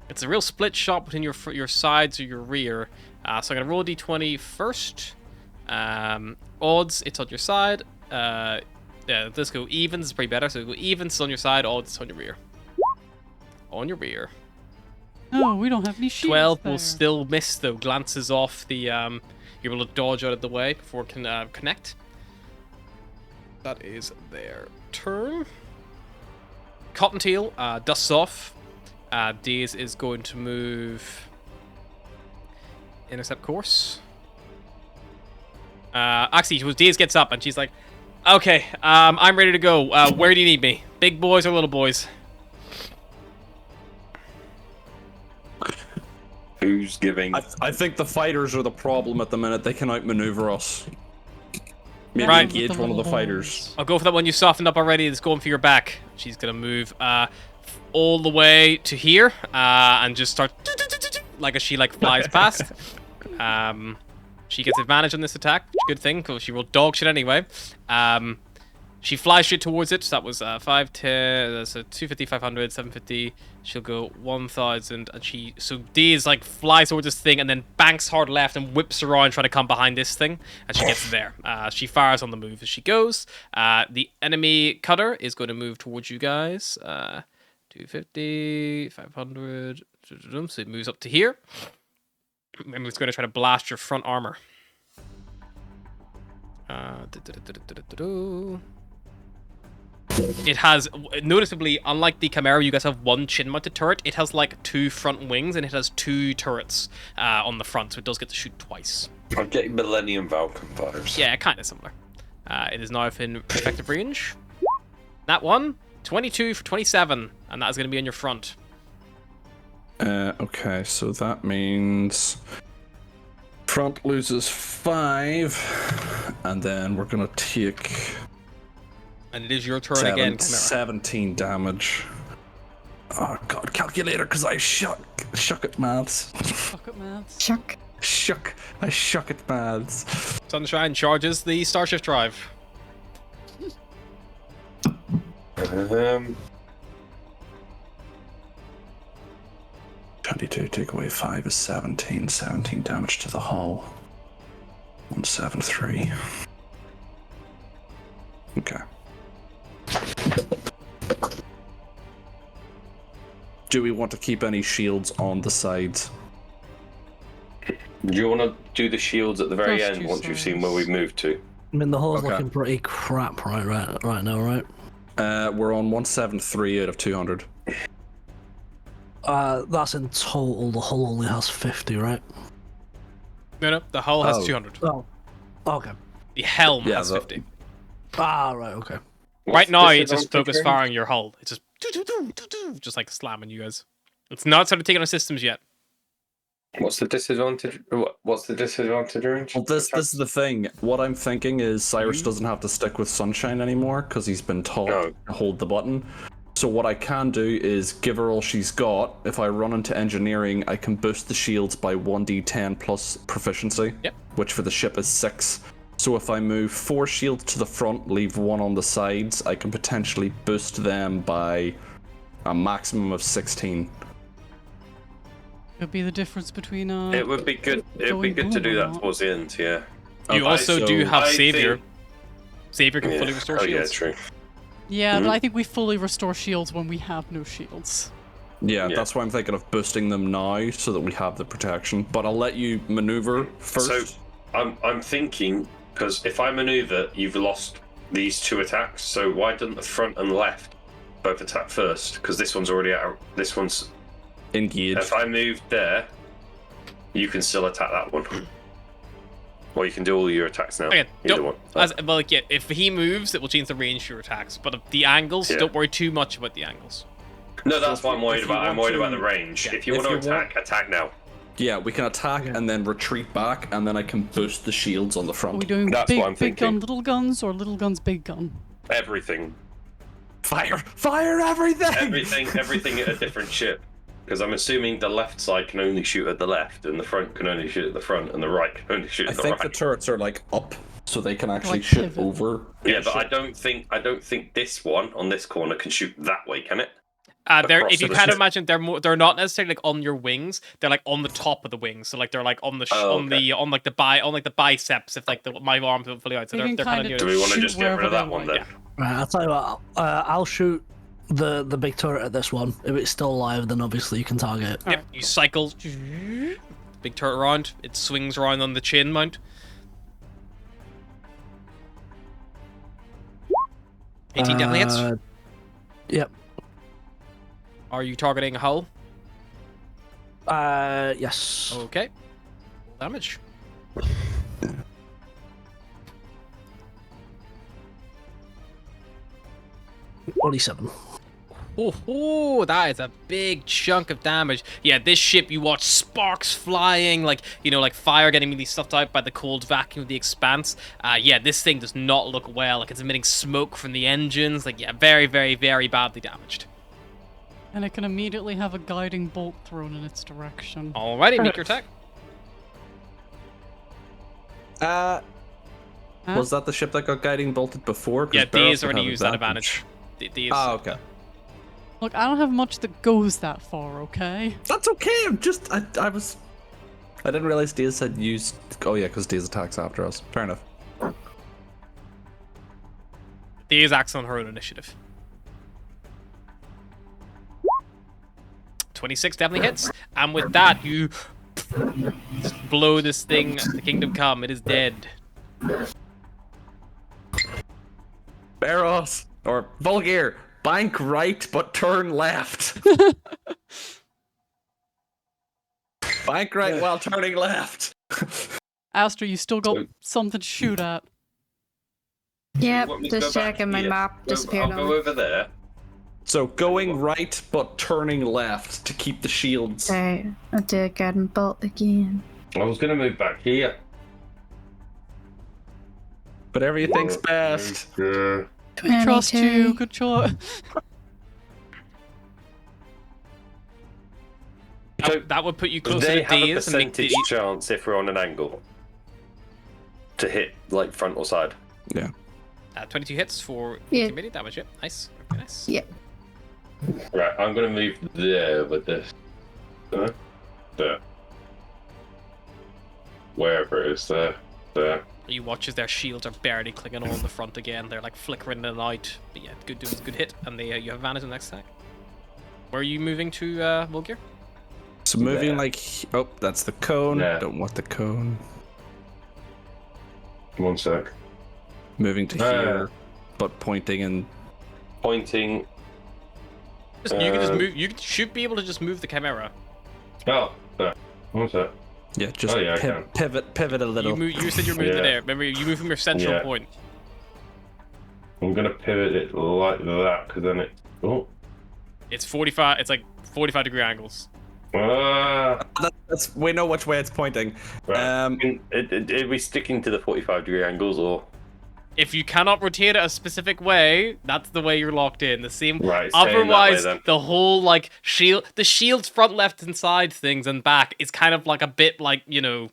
It's a real split shot between your sides or your rear. So I'm going to roll a d20 first. Odds, it's on your side. Yeah, let's go evens. It's pretty better. So go evens on your side, odds on your rear. On your rear. No, we don't have any shields 12 there. will still miss, though. Glances off the... You're able to dodge out of the way before it can connect. That is their turn. Cottontail dusts off. Daze is going to move... Intercept course. Actually, Daze gets up and she's like, okay, I'm ready to go. Where do you need me? Big boys or little boys? Who's giving? I think the fighters are the problem at the minute. They can outmaneuver us. Maybe Right. engage one of the fighters. I'll go for that one you softened up already. It's going for your back. She's going to move all the way to here and just start like as she flies past. She gets advantage on this attack. Good thing, because she rolled dog shit anyway. She flies straight towards it. So that was 5, 10, that's a 250, 500, 750. She'll go 1,000, and so D is like flies towards this thing and then banks hard left and whips around trying to come behind this thing, and she gets there. She fires on the move as she goes. The enemy cutter is going to move towards you guys. 250, 500, so it moves up to here. And it's going to try to blast your front armor. It has, noticeably, unlike the Chimera, you guys have one chin-mounted turret. It has like 2 front wings, and it has 2 turrets on the front, so it does get to shoot twice. I'm getting Millennium Falcon vibes. Yeah, kind of similar. It is now within effective range. That one, 22 for 27, and that is going to be on your front. Okay, so that means front loses 5, and then we're gonna take. And it is your turn again, Chimera. 17 damage. Oh god, calculator, because I shuck at maths. Fuck it, maths. I shuck at maths. Sunshine charges the Starshift drive. 22 take away 5 is 17. 17 damage to the hull. 173. Okay. Do we want to keep any shields on the sides? Do you want to do the shields at the very Just end two once you've seen sides. where we've moved to? I mean, the hull's Okay. looking pretty crap right now, right? We're on 173 out of 200. That's in total. The hull only has 50, right? No, the hull has Oh. 200. Oh, okay. The helm Yeah, has the- 50. Ah, right, okay. Right now, it's just disadvantage focus range? firing your hull. It's just just like slamming you guys. It's not started taking on systems yet. What's the disadvantage? What's the disadvantage range? Well, this is the thing. What I'm thinking is Cyrus doesn't have to stick with Sunshine anymore because he's been taught No. to hold the button. So what I can do is give her all she's got. If I run into engineering, I can boost the shields by 1d10 plus proficiency, Yep. which for the ship is 6. So if I move 4 shields to the front, leave 1 on the sides, I can potentially boost them by a maximum of 16. Could be the difference between It would be good. It would be good to do that towards the end. Yeah. You also do have I Savior. think- Savior can Yeah. fully restore Oh yeah, shields. true. Yeah, but I think we fully restore shields when we have no shields. Yeah, Yeah. that's why I'm thinking of boosting them now so that we have the protection. But I'll let you maneuver first. So I'm thinking, because if I maneuver, you've lost these 2 attacks. So why doesn't the front and left both attack first? Because this one's already out. This one's. Engage. If I move there, you can still attack that one. Or you can do all your attacks now. Okay, Either one. if he moves, it will change the range of your attacks. But the angles, Yeah. don't worry too much about the angles. No, that's what I'm worried if you about. I'm want worried about to- the range. Yeah. If you If want to you want- attack now. Yeah, we can attack and then retreat back, and then I can boost the shields on the Are front. we doing That's what I'm big gun, thinking. little guns, or little guns, big gun? Everything. Fire everything! Everything at a different ship. Because I'm assuming the left side can only shoot at the left, and the front can only shoot at the front, and the right can only shoot I at the think right. the turrets are like up, so they can actually Like shoot pivot. over. Yeah, but I don't think this one on this corner can shoot that way, can it? They're, Across if you the kind of ship. imagine, they're not necessarily like on your wings. They're like on the top of the wings. So like they're like on the Oh, on okay. the biceps. If like my arms are fully out, so They they're can kind of kinda near. Do we want to Shoot just get rid wherever of that they one want, then? Right, I'll tell you what. I'll shoot the big turret at this one. If it's still alive, then obviously you can target it. Yep, you cycle. Big turret around. It swings around on the chin mount. 18 definitely hits. Yep. Are you targeting a hull? Yes. Okay. Damage. Oh, 47. Oh, that is a big chunk of damage. Yeah, this ship, you watch sparks flying, like, you know, like fire getting really stuffed out by the cold vacuum of the Expanse. Yeah, this thing does not look well. Like, it's emitting smoke from the engines. Like, yeah, very, very, very badly damaged. And it can immediately have a guiding bolt thrown in its direction. Alrighty, make your attack. Was that the ship that got guiding bolted before? 'Cause Yeah, Barrows D's would already have used that advantage. D is, Ah, okay. Look, I don't have much that goes that far, okay? That's okay. I'm just I didn't realize Diaz had used. Oh yeah, because Diaz attacks after us. Fair enough. D is acts on her own initiative. 26 definitely hits, and with that you blow this thing. The Kingdom Come. It is dead. Barrows or Vulgir, bank right but turn left. Bank right while turning left. Astra, you still got So- something to shoot at. Yep, You want me to just go back checking my here? map disappeared I'll on go me. over there. So going right but turning left to keep the shields. Okay, I did get him bolt again. I was going to move back here. But whatever you think's best. Yeah. Trust 22. you, good choice. So That would put you closer they to have a D's and make percentage D. chance if we're on an angle to hit like front or side. Yeah. 22 hits for Yeah. immediate damage. Yep, nice. Very nice. Yep. Right, I'm going to move there with this. There. Wherever it is, there. There. You watch as their shields are barely clinging on the front again. They're like flickering in and out. But yeah, good doing good hit, and they you have advantage on the next attack. Where are you moving to, Vulgir? So moving There. like oh, that's the cone. Yeah. Don't want the cone. 1 sec. Moving to here, but pointing and Pointing. You can just Uh, move. You should be able to just move the Chimera. Oh, there. 1 sec. yeah, just Oh, yeah, I can. pivot a little. You said you're moving Yeah. there. Remember, you move from your central Yeah. point. I'm going to pivot it like that, because then it. Oh. It's 45. It's like 45-degree angles. Ah. That's we know which way it's pointing. Right. Are we sticking to the 45-degree angles, or? If you cannot rotate it a specific way, that's the way you're locked in. The same. Right, staying that way Otherwise, then. the whole like the shield's front, left, and side things and back is kind of like a bit like hammed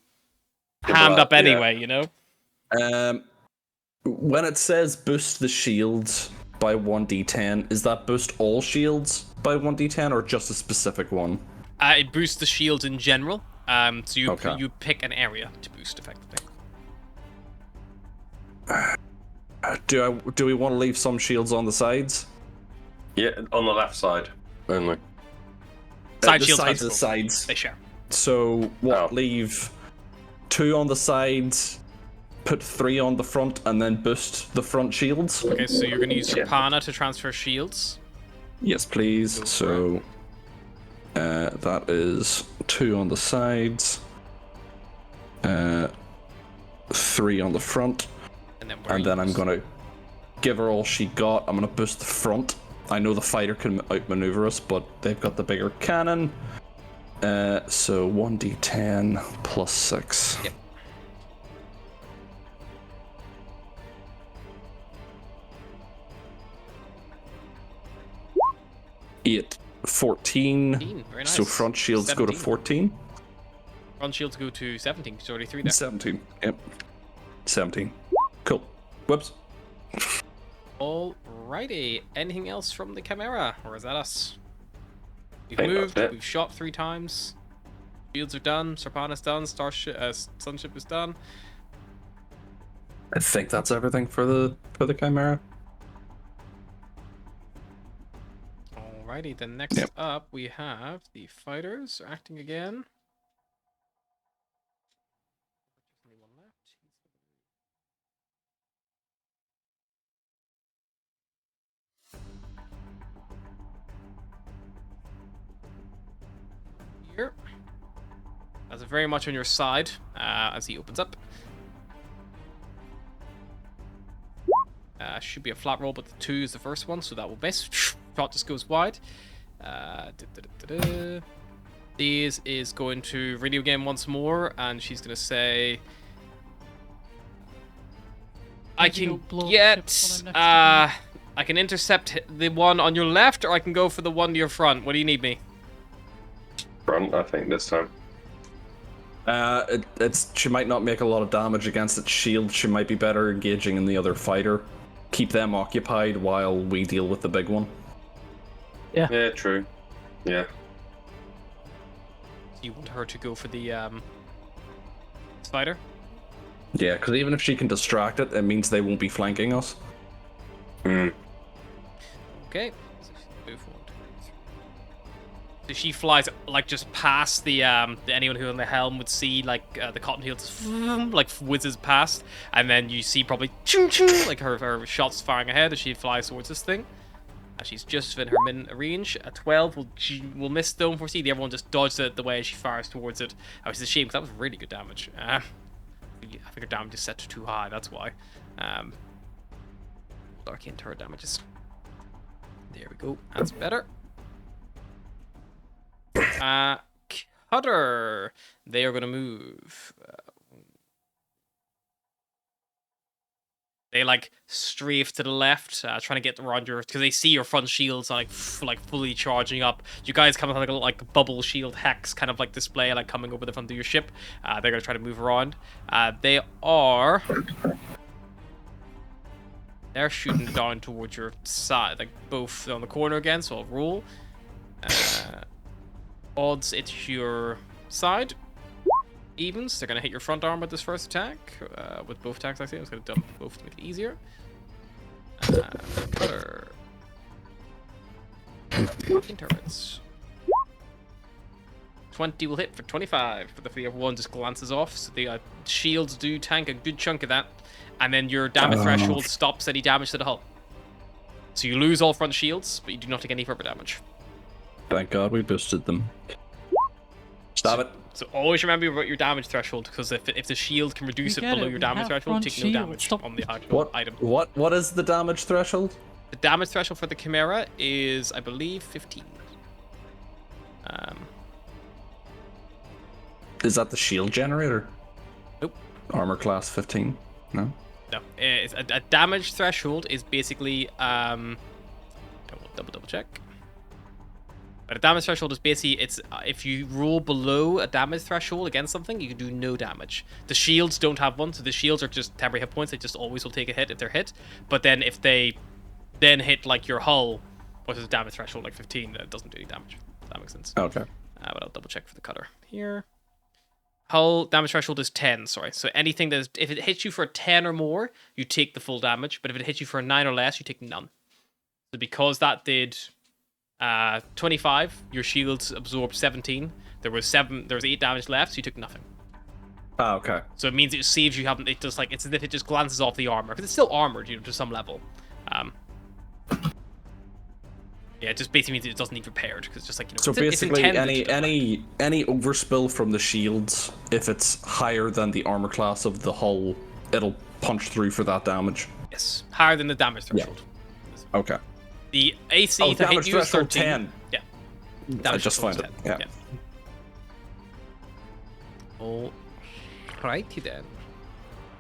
up yeah. anyway. You know. When it says boost the shields by 1d10, is that boost all shields by 1d10 or just a specific one? It boosts the shields in general. So you Okay. you pick an area to boost effectively. Do we want to leave some shields on the sides? Yeah, on the left side only. Side the shields, sides, the principle. sides. They share. So what? Oh. Leave 2 on the sides, put 3 on the front, and then boost the front shields. Okay, so you're gonna use your Yeah. Pana to transfer shields. Yes, please. So that is 2 on the sides, 3 on the front, And then I'm gonna give her all she got. I'm gonna boost the front. I know the fighter can outmaneuver us, but they've got the bigger cannon. So 1d10 plus 6. Yep. Eight, 14. 14, very So nice. front shields go to 17. 14. Front shields go to 17. It's already 3 there. 17. Yep. 17. Cool. Whoops. Alrighty. Anything else from the Chimera, or is that us? We've Think that's moved. it. We've shot 3 times. Shields are done. Sarpana's done. Sunship is done. I think that's everything for the Chimera. Alrighty. Then next Yep. up we have the fighters acting again. Only one left. Here. That's very much on your side as he opens up. Should be a flat roll, but the 2 is the first one, so that will miss. Shot just goes wide. These is going to radio game once more, and she's going to say, I Radio can blow get, ship when I'm next to I can intercept the one on your left, or I can go for the one to your front. What do you need me? Front, I think, this time. She might not make a lot of damage against its shield. She might be better engaging in the other fighter. Keep them occupied while we deal with the big one. Yeah, true. Yeah. You want her to go for the spider? Yeah, because even if she can distract it, it means they won't be flanking us. Hmm. Okay. Move forward. So she flies like just past the anyone who on the helm would see, like the cottontail just like whizzes past, and then you see probably ching ching like her shots firing ahead as she flies towards this thing. She's just within her min range. A 12 will miss Stone Foresee. The everyone just dodges it the way she fires towards it. Which is a shame because that was really good damage. I think her damage is set to too high. That's why. Arcane turret damages. There we go. That's better. Cutter. They are going to move. They like strafe to the left, trying to get around your, because they see your front shields are like fully charging up. You guys come with like a bubble shield hex kind of like display, like coming over the front of your ship. They're gonna try to move around. They're shooting down towards your side, like both on the corner again. So I'll roll. Odds it's your side. Evens, they're going to hit your front arm with this first attack. With both attacks, actually. I was going to dump both to make it easier. Cutter. 14 turrets. 20 will hit for 25, but the other one just glances off. So the shields do tank a good chunk of that. And then your damage threshold stops any damage to the hull. So you lose all front shields, but you do not take any further damage. Thank God we boosted them. Stop it. So always remember about your damage threshold, because if the shield can reduce it below your damage threshold, you take no damage on the actual item. What is the damage threshold? The damage threshold for the Chimera is, I believe, 15. Is that the shield generator? Nope. Armor class 15? No? No. It's a damage threshold is basically, I will double check. But a damage threshold is basically, it's if you roll below a damage threshold against something, you can do no damage. The shields don't have one, so the shields are just temporary hit points. They just always will take a hit if they're hit. But then if they then hit like your hull, which is a damage threshold like 15, that doesn't do any damage. If that makes sense. Okay. But I'll double check for the cutter here. Hull damage threshold is 10, sorry. So anything that is, if it hits you for a 10 or more, you take the full damage. But if it hits you for a 9 or less, you take none. So because that did 25, your shields absorbed 17. There was 8 damage left, so you took nothing. Oh, okay. So it means it saves you having, it just like, it's as if it just glances off the armor, because it's still armored, to some level. Yeah, it just basically means it doesn't need repaired, because just like, so basically any overspill from the shields, if it's higher than the armor class of the hull, it'll punch through for that damage. Yes, higher than the damage threshold. Yeah. Okay. The AC to hit you is 13. 10. Yeah. I just find it. Yeah. Alrighty then.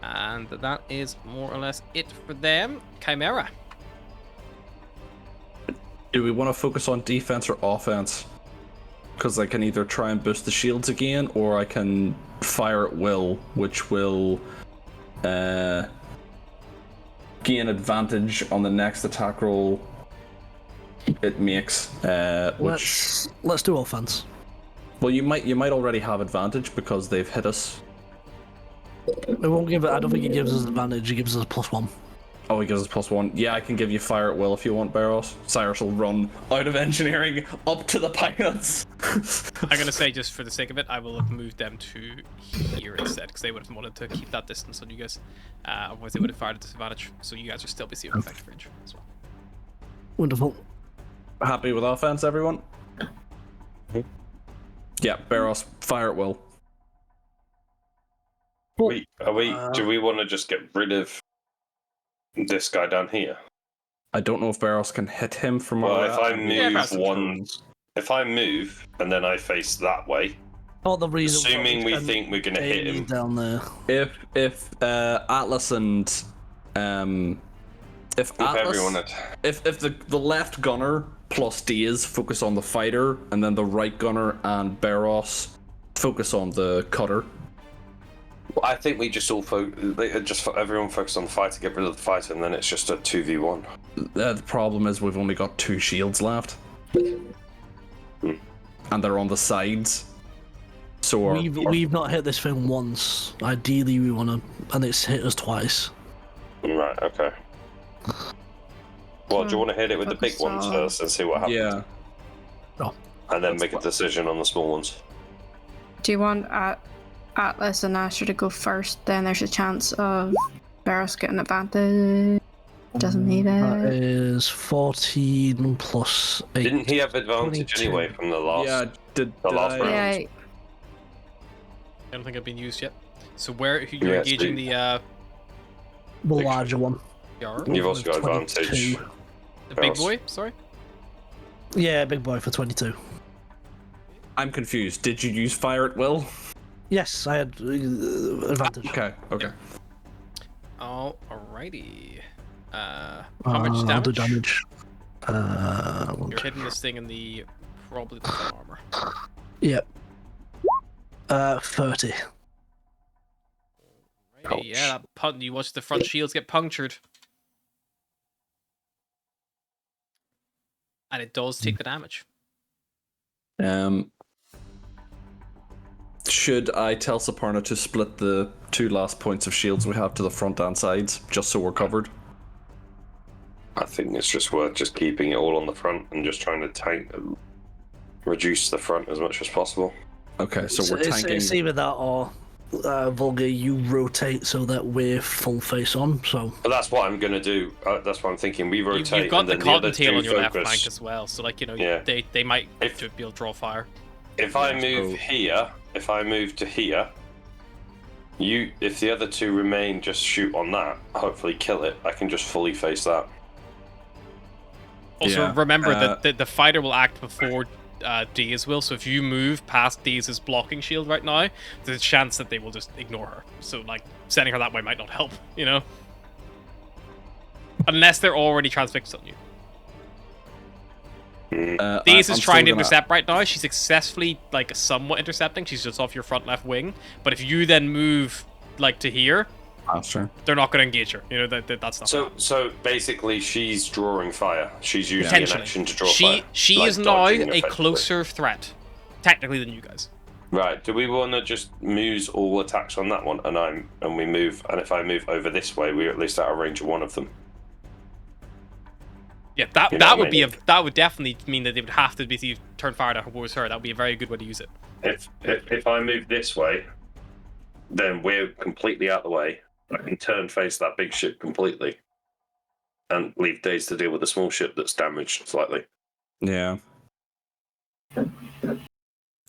And that is more or less it for them. Chimera. Do we want to focus on defense or offense? Because I can either try and boost the shields again, or I can fire at will, which will gain advantage on the next attack roll it makes. Which let's do offense. Well, you might already have advantage because they've hit us. It won't give it. I don't think it gives us advantage. It gives us a +1. Oh, he gives us +1. Yeah, I can give you fire at will if you want, Barros. Cyrus will run out of engineering up to the pilots. I'm gonna say, just for the sake of it, I will have moved them to here instead, because they would have wanted to keep that distance on you guys. Otherwise, they would have fired at disadvantage. So you guys are still busy with effective range as well. Wonderful. Happy with offense, everyone? Yeah, Barros, fire at will. Do we want to just get rid of this guy down here? I don't know if Barros can hit him from where if I move and then I face that way, the reason assuming we think we're gonna hit him down there. If Atlas and if the left gunner plus Daze focus on the fighter, and then the right gunner and Barros focus on the cutter, Well, I think we just all everyone focus on the fighter, get rid of the fighter, and then it's just a 2v1. The problem is we've only got 2 shields left. And they're on the sides. So we've not hit this thing once. Ideally, we want to, and it's hit us twice. Right. Okay. Well, do you want to hit it with the big ones first and see what happens? Yeah. Oh. And then make a decision on the small ones. Do you want Atlas and Asher to go first? Then there's a chance of Barros getting advantage. Doesn't need That it. is 14 plus 8. Didn't he have advantage 22. anyway from the last? Yeah, did last I? round. Yeah. I don't think I've been used yet. So where you're Yeah, engaging Steve. The larger one. Yar? You've also got 22. advantage. The big boy? Sorry? Yeah, big boy for 22. I'm confused. Did you use fire at will? Yes, I had advantage. Okay. Oh, alrighty. How much I'll do damage? damage. You're hitting this thing in the probably the full armor. Yep. 30. Right, yeah, you watch the front shields get punctured. And it does take the damage. Should I tell Saparna to split the 2 last points of shields we have to the front and sides, just so we're covered? I think it's just worth just keeping it all on the front and just trying to reduce the front as much as possible. Okay, so we're tanking. It's either that or Volga, you rotate so that we're full face on. So. But that's what I'm gonna do. That's what I'm thinking. We rotate. You've got and the then cottontail the on other your left focus. flank as well, so like Yeah. they might be If- able to draw fire. If I move here, if I move to here, if the other 2 remain, just shoot on that. Hopefully kill it. I can just fully face that. Also, Yeah, remember that the fighter will act before Daze will, so if you move past Daze's blocking shield right now, there's a chance that they will just ignore her. So, like, sending her that way might not help, you know? Unless they're already transfixed on you. Daze is trying to intercept right now. She's successfully, like, somewhat intercepting. She's just off your front left wing. But if you then move, like, to here, Faster. they're not going to engage her. You know, that's not. So basically, she's drawing fire. She's using an Potentially. action to draw fire. She Like is now dodging, a effectively. closer threat, technically, than you guys. Right. Do we want to just move all attacks on that one, and we move, and if I move over this way, we're at least out of range of one of them. Yeah, You know that what I would mean? that would definitely mean that they would have to be turn fire towards her. That would be a very good way to use it. If I move this way, then we're completely out the way. I can turn face that big ship completely, and leave Daze to deal with the small ship that's damaged slightly. Yeah.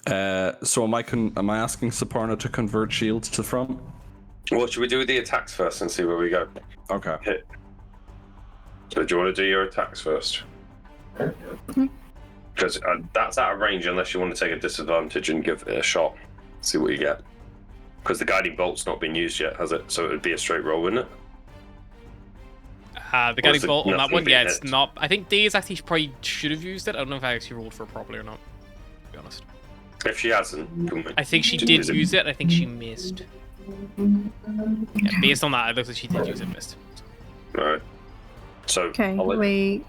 So am I asking Saparna to convert shields to front? What should we do with the attacks first and see where we go? Okay. Hit. So do you want to do your attacks first? Because that's out of range unless you want to take a disadvantage and give it a shot. See what you get. Because the guiding bolt's not been used yet, has it? So it would be a straight roll, wouldn't it? The guiding it bolt on that nothing one, being yeah, it's hit? not. I think Daze actually probably should have used it. I don't know if I actually rolled for it properly or not, to be honest. If she hasn't, can we? I think she Didn't did use it. use it. I think she missed. Yeah, based on that, it looks like she did use it, missed. Alright. So, Okay, I'll let- we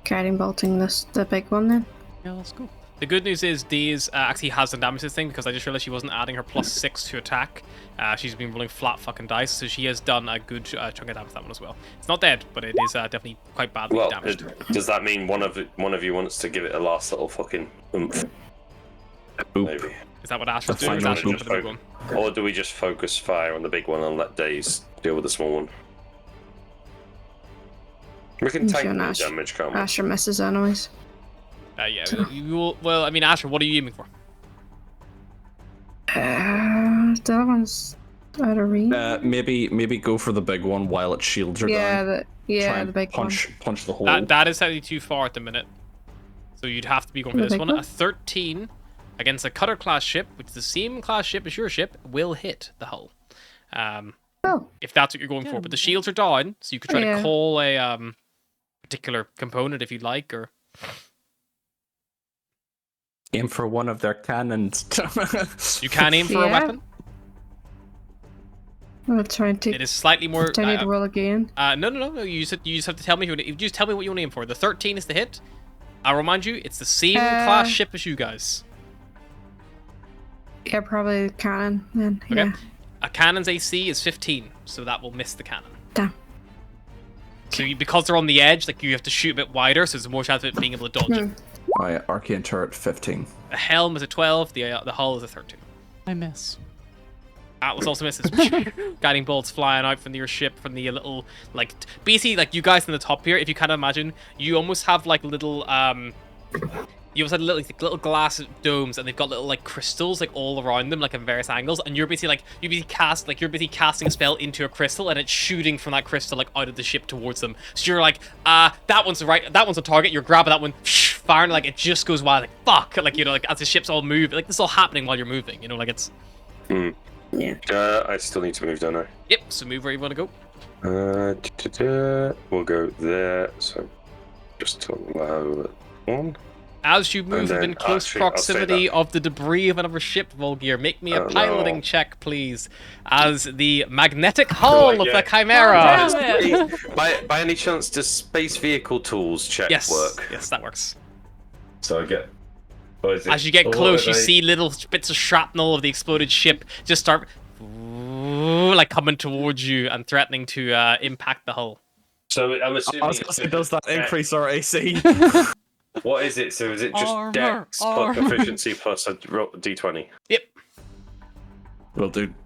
guiding bolting the big one then. Yeah, that's cool. The good news is Daze actually hasn't damaged this thing because I just realized she wasn't adding her +6 to attack. She's been rolling flat fucking dice, so she has done a good chunk of damage to that one as well. It's not dead, but it is definitely quite badly well, damaged. does that mean one of you wants to give it a last little fucking oomph? Maybe. Is that what Ash is The doing? Or is final Ash going for the big one? Or do we just focus fire on the big one and let Daze deal with the small one? We can Sure, tank the Nash. damage, can't we? Asher misses anyways. Yeah. You will, well, I mean, Asher, what are you aiming for? That one's out of range. Maybe go for the big one while its shields are Yeah, down. Try the and big one. punch the hole. That is slightly too far at the minute. So you'd have to be going for The this big one. one? A 13 against a cutter class ship, which is the same class ship as your ship, will hit the hull. Oh, If that's what you're going for. But the shields are down, so you could try to Yeah. call a particular component if you'd like, or Aim for one of their cannons. You can aim for a Yeah. weapon. I'll try and take. It is slightly more. Do I need to roll again? No. You just have to tell me. You just tell me what you want to aim for. The 13 is the hit. I'll remind you, it's the same class ship as you guys. Yeah, probably cannon then. Okay. Yeah. A cannon's AC is 15, so that will miss the cannon. Damn. So because they're on the edge, like you have to shoot a bit wider, so there's more chance of it being able to dodge it. Oh yeah, arcane turret 15. The helm is a 12. The hull is a 13. I miss. Atlas also misses. Guiding bolts flying out from your ship, from the little, like, basically, like, you guys in the top here, if you kind of imagine, you almost have, like, little, you almost have little glass domes, and they've got little, like, crystals, like, all around them, like, at various angles, and you're basically, like, you're basically casting a spell into a crystal, and it's shooting from that crystal, like, out of the ship towards them. So you're like, that one's a target, you're grabbing that one, firing, like, it just goes wild, like, fuck, like, you know, like, as the ships all move, like, this is all happening while you're moving, you know, like, it's... Yeah. I still need to move, don't I? Yep, so move where you want to go. We'll go there, so just to allow one. As you move then, within close actually, I'll say proximity that. of the debris of another ship, Volgear, make me a Oh, piloting no. check, please. As the magnetic hull of the get- Chimera. Damn it. By any chance, does space vehicle tools check Yes, work? yes, that works. So I get. What is it? As you get What close, are you they? see little bits of shrapnel of the exploded ship just start like coming towards you and threatening to impact the hull. So I'm I assuming. was gonna say, does that increase our AC? What is it? So is it just Armor, Dex armor. plus efficiency plus a D20? Yep.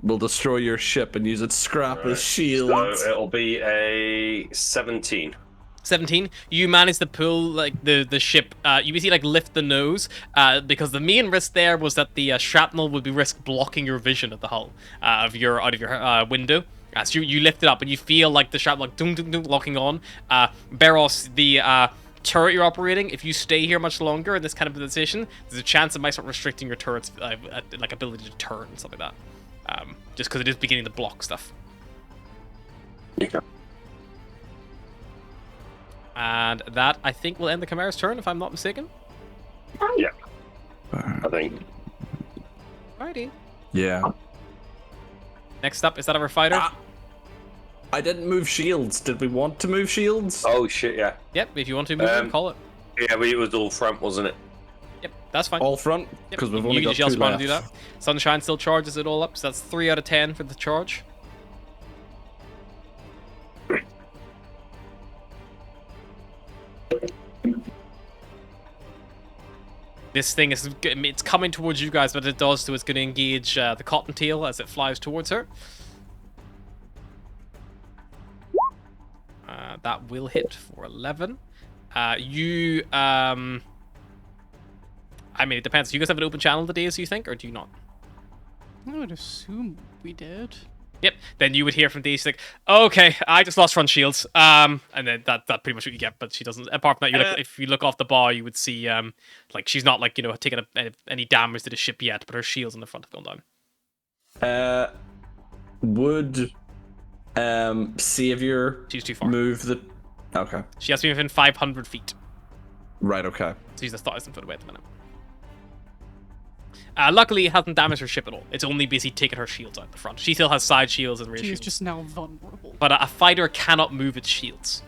We'll destroy your ship and use its scrap as shields. So it'll be a 17. 17, you manage to pull like the ship. You basically like lift the nose because the main risk there was that the shrapnel would be risk blocking your vision of the hull out of your window. So you lift it up and you feel like the shrapnel like dum dum dum locking on. Beros, the turret you're operating, if you stay here much longer in this kind of position, there's a chance it might start restricting your turret's like ability to turn and stuff like that. Just because it is beginning to block stuff. Yeah. And that, I think, will end the Chimera's turn, if I'm not mistaken. Yeah. I think. Alrighty. Yeah. Next up, is that our fighter? I didn't move shields. Did we want to move shields? Oh shit! Yeah. Yep, if you want to move them, call it. Yeah, but it was all front, wasn't it? Yep, that's fine. All front? Yep, Because we've you only can got just 2 want left. to do that. Sunshine still charges it all up, so that's 3 out of 10 for the charge. This thing is, it's coming towards you guys, but it does, so it's going to engage the Cottontail as it flies towards her. That will hit for 11. I mean, it depends. Do you guys have an open channel today, as you think, or do you not? I would assume we did. Yep. Then you would hear from Daisy like, "Okay, I just lost front shields." And then that pretty much what you get. But she doesn't. Apart from that, you look, if you look off the bar, you would see like she's not like taking any damage to the ship yet, but her shields on the front have gone down. Would Savior She's too far. move the? Okay. She has to be within 500 feet. Right. Okay. So she's 1,000 foot away at the minute. Luckily, it hasn't damaged her ship at all. It's only basically taken her shields out the front. She still has side shields and rear She is shields. just now vulnerable. But a fighter cannot move its shields.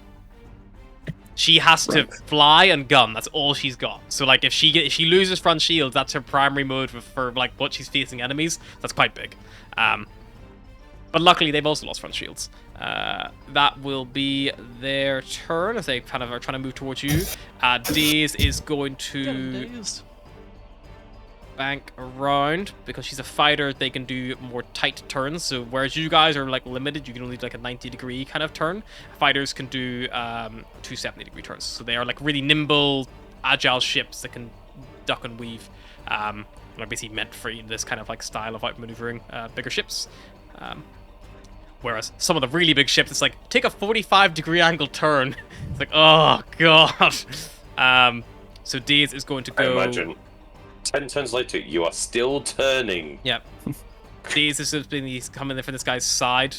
She has to fly and gun. That's all she's got. So like, if she loses front shields, that's her primary mode for like what she's facing enemies. That's quite big. But luckily, they've also lost front shields. That will be their turn as they kind of are trying to move towards you. Daze is going to Dazed. bank around because she's a fighter. They can do more tight turns. So whereas you guys are like limited, you can only do like a 90-degree kind of turn. Fighters can do 2 70-degree turns. So they are like really nimble, agile ships that can duck and weave. Like basically meant for this kind of like style of outmaneuvering bigger ships. Whereas some of the really big ships, it's like take a 45-degree angle turn. It's like, oh god. So Daze is going to go. I imagine 10 turns later, you are still turning. Yep. Daze is he's coming in from this guy's side.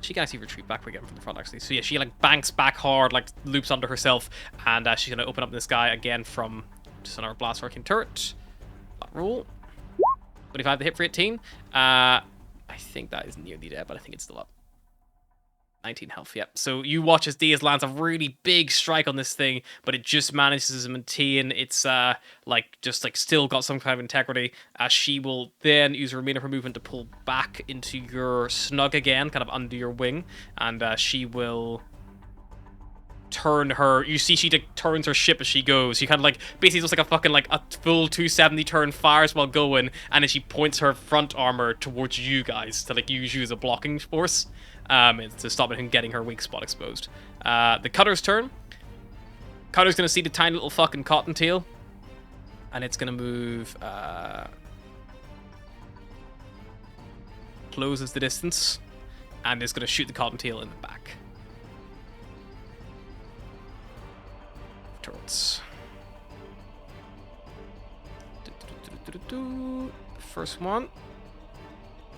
She can actually retreat back again from the front, actually. So yeah, she like banks back hard, like loops under herself, and she's gonna open up this guy again from Just on our blast working turret. That roll. 25 to hit for 18. I think that is nearly dead, but I think it's still up. 19 health, yep. So you watch as Diaz lands a really big strike on this thing, but it just manages to maintain its, still got some kind of integrity, as she will then use the remainder of her movement to pull back into your snug again, kind of under your wing, and she will turn her, you see she turns her ship as she goes. She kind of like, basically just like a fucking, like, a full 270 turn, fires while going, and then she points her front armor towards you guys to, like, use you as a blocking force. To stop it from getting her weak spot exposed. The Cutter's turn. Cutter's gonna see the tiny little fucking cottontail, and it's gonna move. Closes the distance, and is gonna shoot the cottontail in the back. Turrets. First one.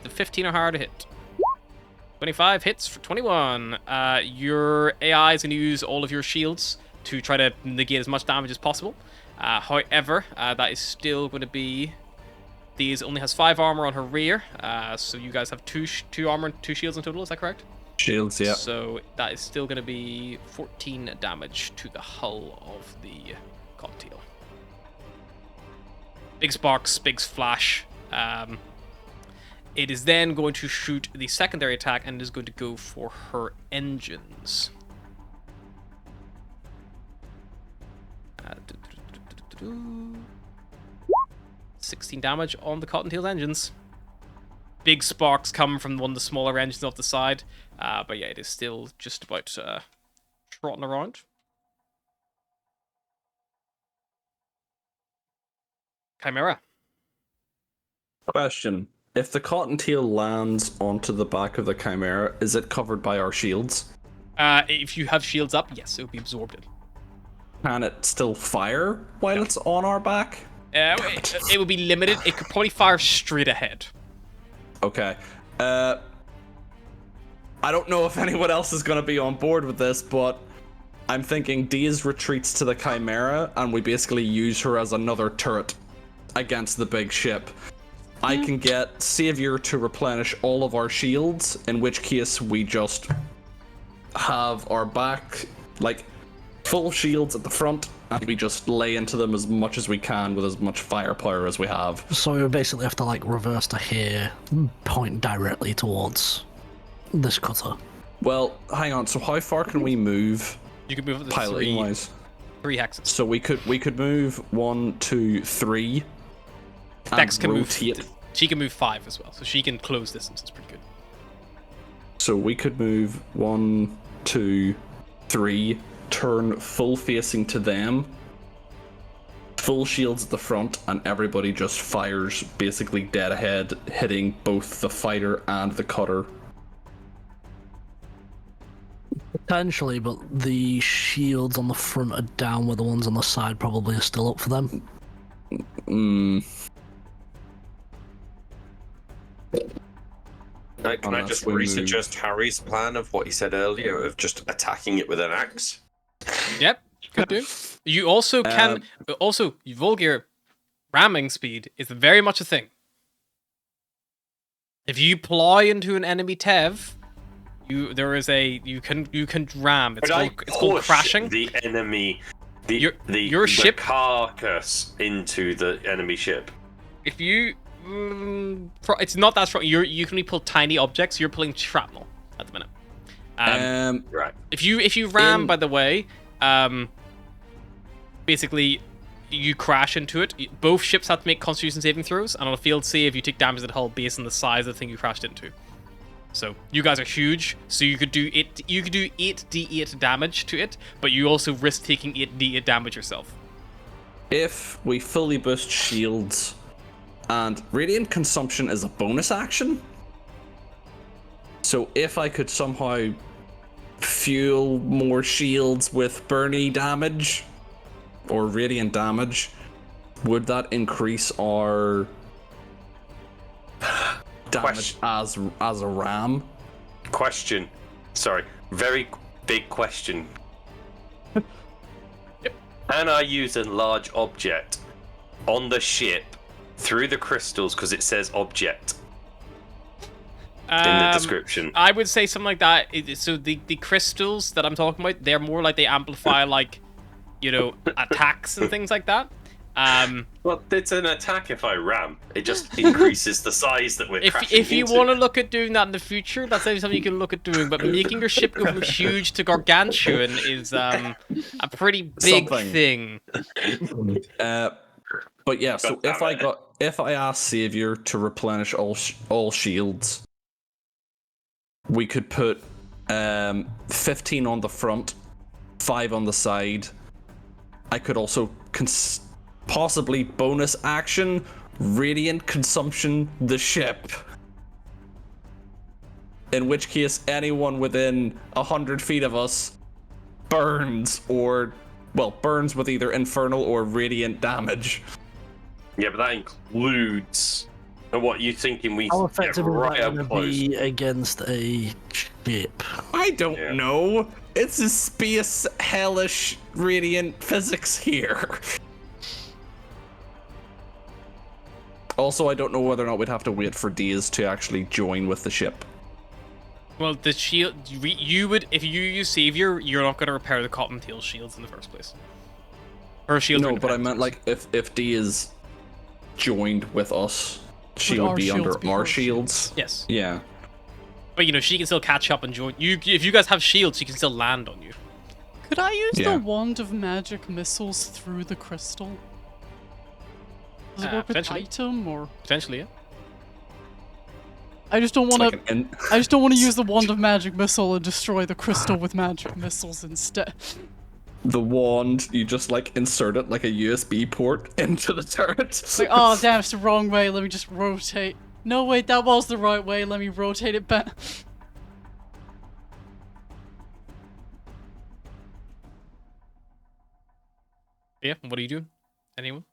The 15 are hard to hit. 25 hits for 21. Your AI is going to use all of your shields to try to negate as much damage as possible. However, that is still going to be... These only has 5 armor on her rear, so you guys have 2 armor and 2 shields in total, is that correct? Shields, yeah. So that is still going to be 14 damage to the hull of the cottontail. Big sparks, big flash. It is then going to shoot the secondary attack and is going to go for her engines. 16 damage on the Cottontail's engines. Big sparks come from one of the smaller engines off the side. But yeah, it is still just about trotting around. Chimera. Question. If the Cottontail lands onto the back of the Chimera, is it covered by our shields? If you have shields up, yes, it will be absorbed in. Can it still fire while it's on our back? It will be limited. It could probably fire straight ahead. Okay. I don't know if anyone else is going to be on board with this, but I'm thinking Diaz retreats to the Chimera, and we basically use her as another turret against the big ship. I can get Savior to replenish all of our shields, in which case we just have our back, like, full shields at the front, and we just lay into them as much as we can with as much firepower as we have. So we basically have to, like, reverse to here, point directly towards this cutter. Well, hang on, so how far can we move? You can move up to piloting wise? 3 hexes. So we could move 1, 2, 3. Dex can rotate. move. She can move 5 as well, so she can close distance. It's pretty good. So we could move 1, 2, 3, turn full facing to them, full shields at the front, and everybody just fires basically dead ahead, hitting both the fighter and the cutter. Potentially, but the shields on the front are down, where the ones on the side probably are still up for them. Can I just resuggest Harry's plan of what he said earlier of just attacking it with an axe? Yep, could do. You also can... also, Volgear ramming speed is very much a thing. If you plow into an enemy Tev, you can ram. It's called crashing. The enemy, your ship carcass into the enemy ship. If you, it's not that strong. You can only pull tiny objects. You're pulling shrapnel at the minute. Right. If you ram, by the way, basically you crash into it. Both ships have to make Constitution saving throws, and on a field save, you take damage to the hull based on the size of the thing you crashed into. So you guys are huge, so you could do 8d8 damage to it, but you also risk taking 8d8 damage yourself. If we fully boost shields, and Radiant Consumption is a bonus action, so if I could somehow fuel more shields with Burnie damage or Radiant damage, would that increase our damage as a ram? Question. Sorry. Very big question. Yep. Can I use a large object on the ship through the crystals because it says object in the description? I would say something like that. So the crystals that I'm talking about, they're more like they amplify like, you know, attacks and things like that. Well, it's an attack if I ram. It just increases the size that we're crashing if you into. want to look at doing that in the future, that's something you can look at doing. But making your ship go from huge to gargantuan is a pretty big thing. But yeah, so if I ask Savior to replenish all shields, we could put 15 on the front, 5 on the side. I could also possibly bonus action radiant consumption the ship. In which case, anyone within 100 feet of us burns with either infernal or radiant damage. Yeah, but that includes. And what you thinking we How get effective right is that up going to close? be against a ship? I don't know. It's a space hellish radiant physics here. Also, I don't know whether or not we'd have to wait for days to actually join with the ship. Well, the shield, you would, if you use Savior, you're not going to repair the Cottontail shields in the first place. Her shields. No, but I meant like if Days joined with us, she Would would our be shields under be our her shields. Yes. Yeah. But you know, she can still catch up and join you. If you guys have shields, she can still land on you. Could I use Yeah. the wand of magic missiles through the crystal? Does it work with potentially. item or? Potentially, yeah. I just don't It's want like to. I just don't want to use the wand of magic missile and destroy the crystal with magic missiles instead. the wand, you just like insert it like a USB port into the turret. It's like, oh damn, it's the wrong way. Let me just rotate. No, wait, that was the right way. Let me rotate it back. Yeah. What are you doing? Anyone?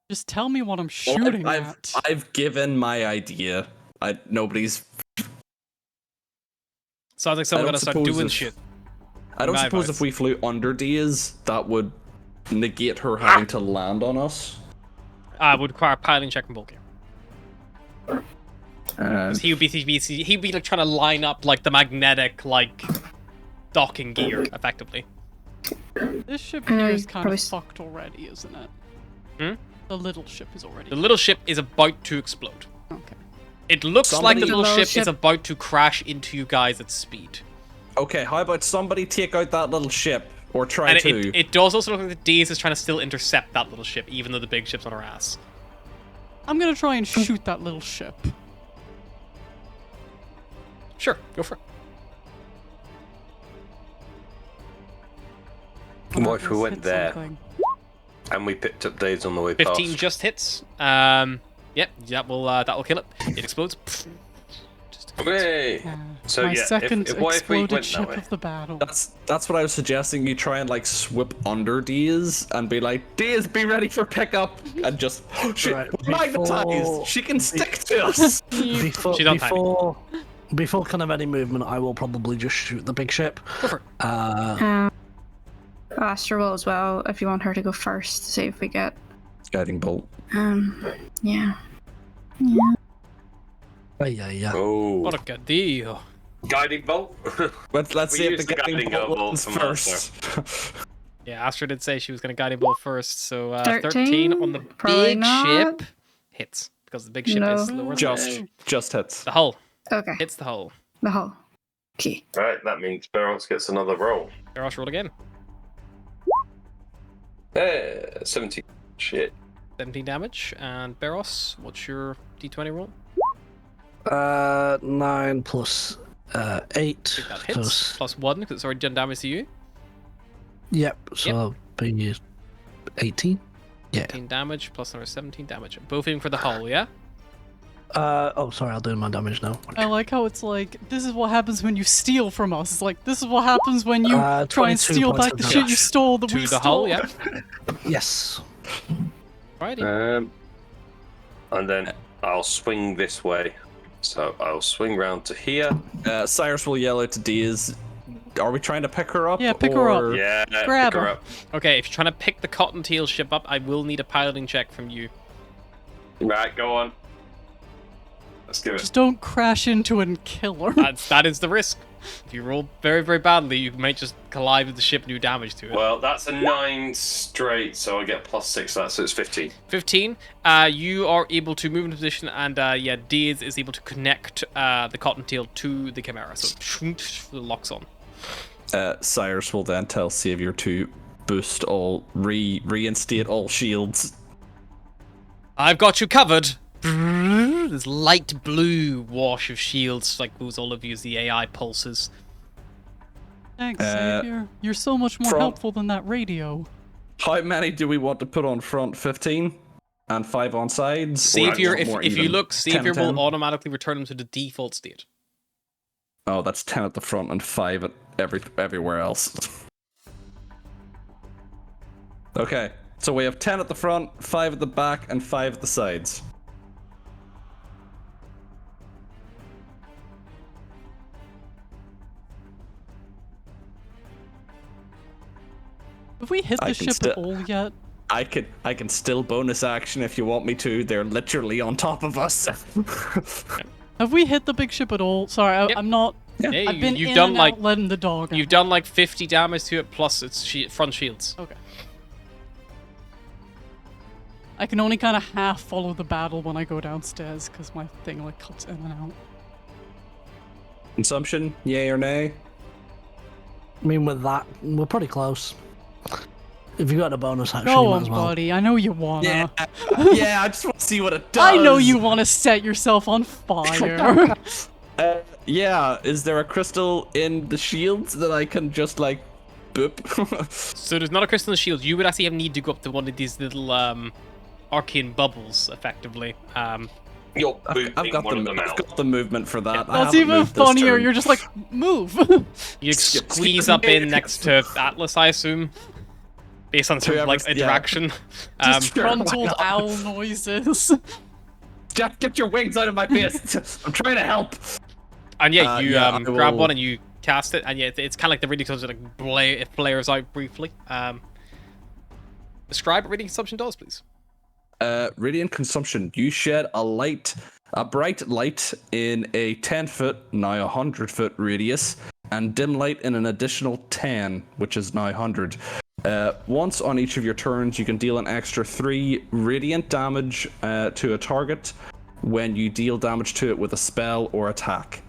Just tell me what I'm shooting I've at. I've given my idea. Nobody's. Sounds like someone don't gotta start suppose doing if- shit. I don't My suppose advice. if we flew under Days, that would negate her having to land on us. Would require piloting check from Bulky. Because he would be like trying to line up like the magnetic like docking gear effectively. This ship I know here you is kind probably of fucked already, isn't it? Hmm? The little ship is already. The little ship is about to explode. Okay. It looks like the Somebody- little ship is ship- about to crash into you guys at speed. Okay, how about somebody take out that little ship, or try And to? it does also look like the Daze is trying to still intercept that little ship, even though the big ship's on her ass. I'm gonna try and shoot that little ship. Sure, go for it. What if we Let's went hit there something. and we picked up Days on the way 15 past? just hits. Yep, that will kill it. It explodes. Just a Hey! Yeah. So My yeah, second what if we exploded went ship that way? of the battle. That's what I was suggesting. You try and like swoop under Days and be like, Days, be ready for pickup, and just shit, Right, magnetized. before- She can stick to us. Before, She's on timing. before kind of any movement, I will probably just shoot the big ship. Go for it. Astra will as well if you want her to go first to see if we get. Guiding bolt. Yeah. Yeah. Oh, What a good deal. guiding bolt. Let's We see if used the the guiding guiding bolt bolt lands from first. Yeah, Astra did say she was going to guiding bolt first, so 13? on the Probably big not. ship hits, because the big ship is No. lower than just hits. the hull. Okay. Hits the hull. The hull. Okay. Right, that means Beros gets another roll. Eros, roll again. 17. Shit. 17 damage. And Beros, what's your d20 roll? 9 plus 8. I think that hits. Plus 1, because it's already done damage to you. Yep. So Yep. I'll be 18. Yeah. 18 damage, plus another 17 damage. Both aiming for the hull, yeah? Oh, sorry. I'll do my damage now. I like how it's like, this is what happens when you steal from us. It's like, this is what happens when you try and 22 steal points back of the shit damage. you stole that To we the stole. hull, yeah? Yes. Righty. And then I'll swing this way. So I'll swing round to here. Cyrus will yell out to Daze, Are we trying to pick her up? Yeah, pick her up. or- Yeah, Grab pick her her. up. Okay, if you're trying to pick the Cottontail ship up, I will need a piloting check from you. Right, go on. Let's give it. Just don't crash into it and kill her. That is the risk. If you roll very, very badly, you might just collide with the ship and do damage to it. Well, that's a 9 straight, so I get +6 to that, so it's 15. 15. You are able to move into position, and yeah, Daze is able to connect the Cottontail to the Chimera, so it locks on. Cyrus will then tell Savior to boost all, reinstate all shields. I've got you covered. This light blue wash of shields like goes all over you as the AI pulses. Thanks, Xavier. You're so much more helpful than that radio. How many do we want to put on front? 15? And 5 on sides? Savior, Or more if you even? look, 10 Savior and 10? will automatically return them to the default state. Oh, that's 10 at the front and 5 at everywhere else. Okay, so we have 10 at the front, 5 at the back, and 5 at the sides. Have we hit I the can ship sti- at all yet? I can still bonus action if you want me to. They're literally on top of us. Have we hit the big ship at all? Sorry, Yep. I'm not. Yeah, I've been you've in done and like out letting the dog out. you've done like 50 damage to it plus its front shields. Okay. I can only kind of half follow the battle when I go downstairs because my thing like cuts in and out. Consumption, yay or nay? I mean, with that, we're pretty close. If you got a bonus action, Go you might on, as well. buddy. I know you wanna. Yeah, I just want to see what it does. I know you want to set yourself on fire. Yeah, is there a crystal in the shields that I can just like boop? So there's not a crystal in the shield. You would actually need to go up to one of these little arcane bubbles, effectively. You're I've booping got one of them I've out. got the movement for that. I That's haven't even moved this funnier. turn. You're just like, move. You Skip squeeze up in next to Atlas, I assume, based on sort of like Whoever's- yeah. interaction. Just sure, why Frontal not? owl noises. Jack, get your wings out of my face! I'm trying to help. And yeah, you yeah, I grab will- one and you cast it, and yeah, it's kind of like the reading consumption like it flares out briefly. Describe what reading consumption does, please. Radiant consumption. You shed a bright light in a 10-foot, now 100-foot radius, and dim light in an additional 10, which is now 100. Once on each of your turns, you can deal an extra 3 radiant damage to a target when you deal damage to it with a spell or attack.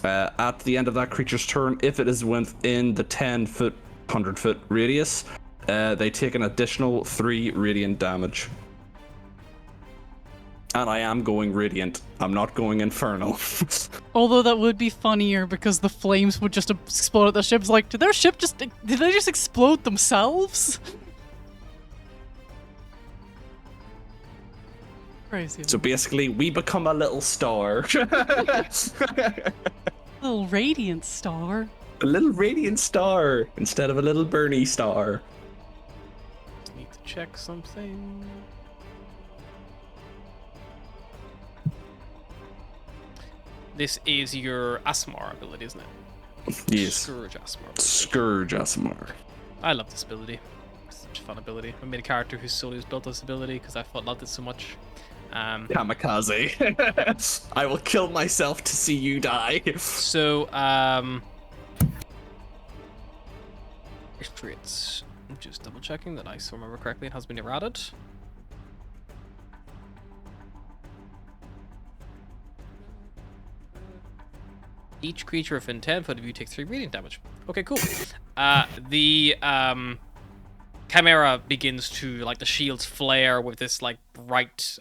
At the end of that creature's turn, if it is within the 10-foot, 100-foot radius, they take an additional 3 radiant damage. And I am going radiant. I'm not going infernal. Although that would be funnier because the flames would just explode at the ships. Like, did they just explode themselves? Crazy. So basically, we become a little star. Little radiant star. A little radiant star instead of a little Bernie star. Need to check something. This is your Asmar ability, isn't it? Yes. Scourge Asmar. Scourge Asimar. I love this ability. It's such a fun ability. I made a character whose solely was built this ability because I loved it so much. Kamikaze. I will kill myself to see you die. So, experience. I'm just double checking that I still remember correctly. It has been errated. Each creature within 10 foot of you takes 3 radiant damage. Okay, cool. The Chimera begins to, like, the shields flare with this, like, bright,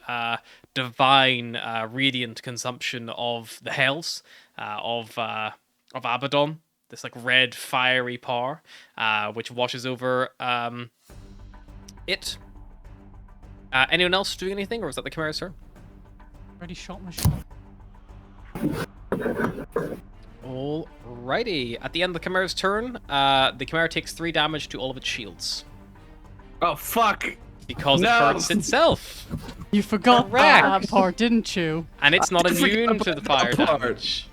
divine, radiant consumption of the hells, of Abaddon. This, like, red, fiery power, which washes over, it. Anyone else doing anything, or is that the Chimera's turn? Already shot my shot. Alrighty. At the end of the Chimera's turn, the Chimera takes 3 damage to all of its shields. Oh, fuck. Because No. it hurts itself. You forgot Correct. that part, didn't you? And it's not I forgot immune to about the fire that part. damage.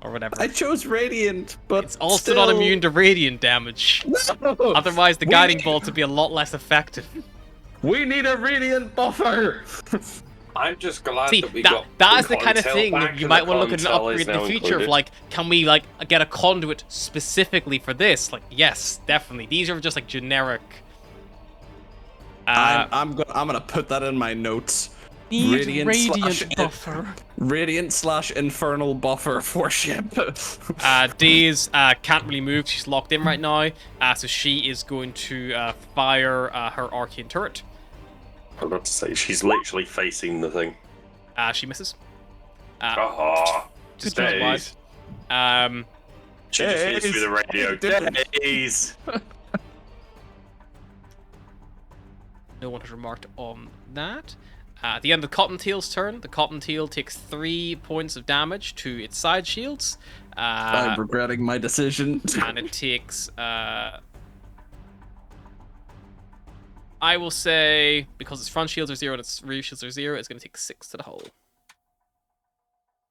or whatever. I chose radiant, but It's also still... not immune to radiant damage. No! Otherwise, the guiding bolt would be a lot less effective. We need a radiant buffer. I'm just glad See, that we that is the kind of Contel thing back that you and might the want to look at an Contel is upgrade in the now future of, included. like, can we, like, get a conduit specifically for this? Like, yes, definitely. These are just, like, generic... I'm gonna put that in my notes. Need Radiant buffer. Radiant/infernal buffer for ship. Daze can't really move. She's locked in right now. So she is going to fire her arcane turret. I'm about to say, she's literally facing the thing. She misses. Aha! Just Good wide. job. She just hears through the radio. Days! No one has remarked on that. At the end of the Cottontail's turn, the Cottontail takes 3 points of damage to its side shields. I'm regretting my decision. And it takes... I will say, because its front shields are 0 and its rear shields are 0, it's going to take 6 to the hull.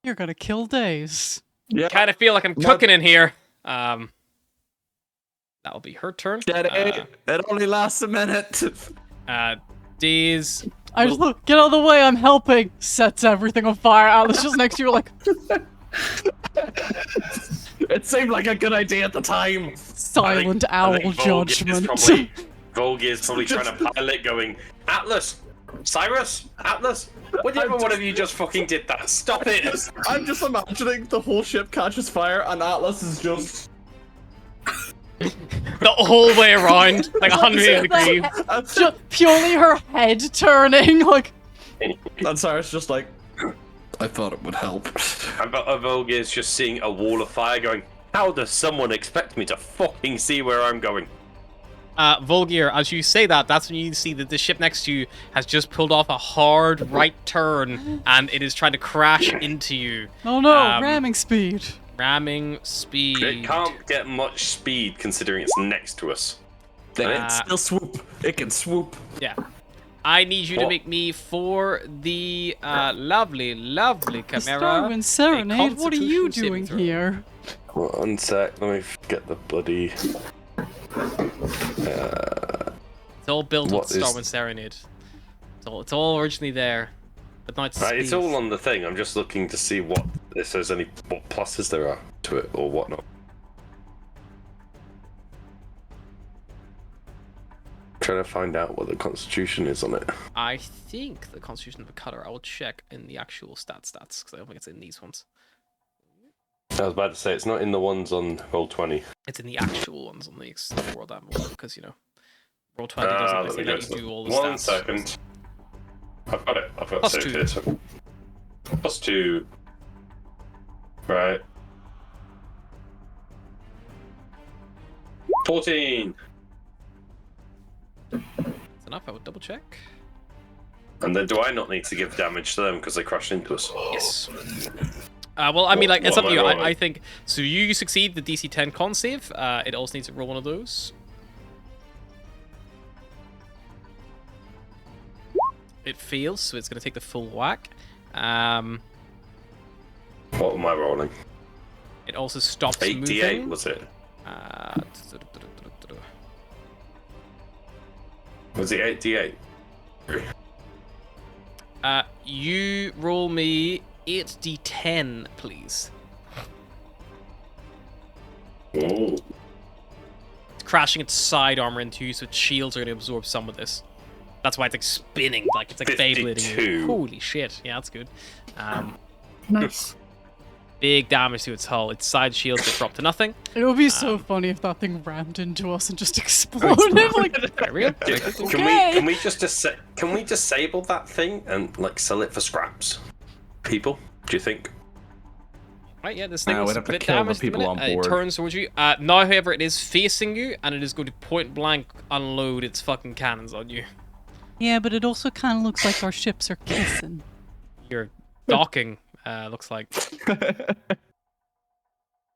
You're gonna kill Daze. Yeah. Kind of feel like I'm cooking in here. That'll be her turn. It only lasts a minute. Daze... I just look, get out of the way, I'm helping. Sets everything on fire. Alice just next to you, like, It seemed like a good idea at the time. silent owl judgment. Volgir's probably trying to pilot, going, Atlas! Cyrus! Atlas! Whichever one of you just fucking did that, stop it! I'm just imagining the whole ship catches fire and Atlas is just... The whole way around, like 180 degrees. Just purely her head turning, like. And Cyrus just like, I thought it would help. And Volgir's just seeing a wall of fire going, how does someone expect me to fucking see where I'm going? Volgir, as you say that, that's when you see that the ship next to you has just pulled off a hard right turn, and it is trying to crash into you. Oh no, ramming speed. Ramming speed. It can't get much speed considering it's next to us. Then it still swoop. It can swoop. Yeah. I need you to What? make me for the lovely, lovely Chimera. Starwind Serenade, a what are you Constitution saving doing throw. here? 1 sec, let me get the bloody... It's all built on What is- Starwind Serenade. It's all originally there. But now it's Right, it's speed. all on the thing, I'm just looking to see what, if there's any, what pluses there are to it, or whatnot. Trying to find out what the constitution is on it. I think the Constitution of a Cutter, I will check in the actual stats, because I don't think it's in these ones. I was about to say, it's not in the ones on Roll20. It's in the actual ones on the World Admiral, because, you know, Roll20 doesn't actually let you do all the stats. 1 second. I've got it. I've got Plus it saved 2. here. So. +2. Right. 14. That's enough, I would double check. And then do I not need to give damage to them because they crashed into us? Yes. Well, I mean, like, it's What up to you. am I rolling? I think, so you succeed the DC 10 con save. It also needs to roll one of those. It fails, so it's going to take the full whack. What am I rolling? It also stops 88 moving. was it? Uh, Was it 88? you roll me 8d10, please. Oh. It's crashing its side armor into you, so its shields are going to absorb some of this. That's why it's like spinning, like it's like Beyblading you. 52. Holy shit! Yeah, that's good. Nice. Big damage to its hull. Its side shields get dropped to nothing. It would be so funny if that thing rammed into us and just exploded. Like, Very real. Can we just disable that thing and like sell it for scraps? People, do you think? Right, yeah, this thing We'd was a have to bit kill the damaged. people on It board. turns towards you. Now, however, it is facing you, and it is going to point blank unload its fucking cannons on you. yeah, but it also kind of looks like our ships are kissing. You're docking. Looks like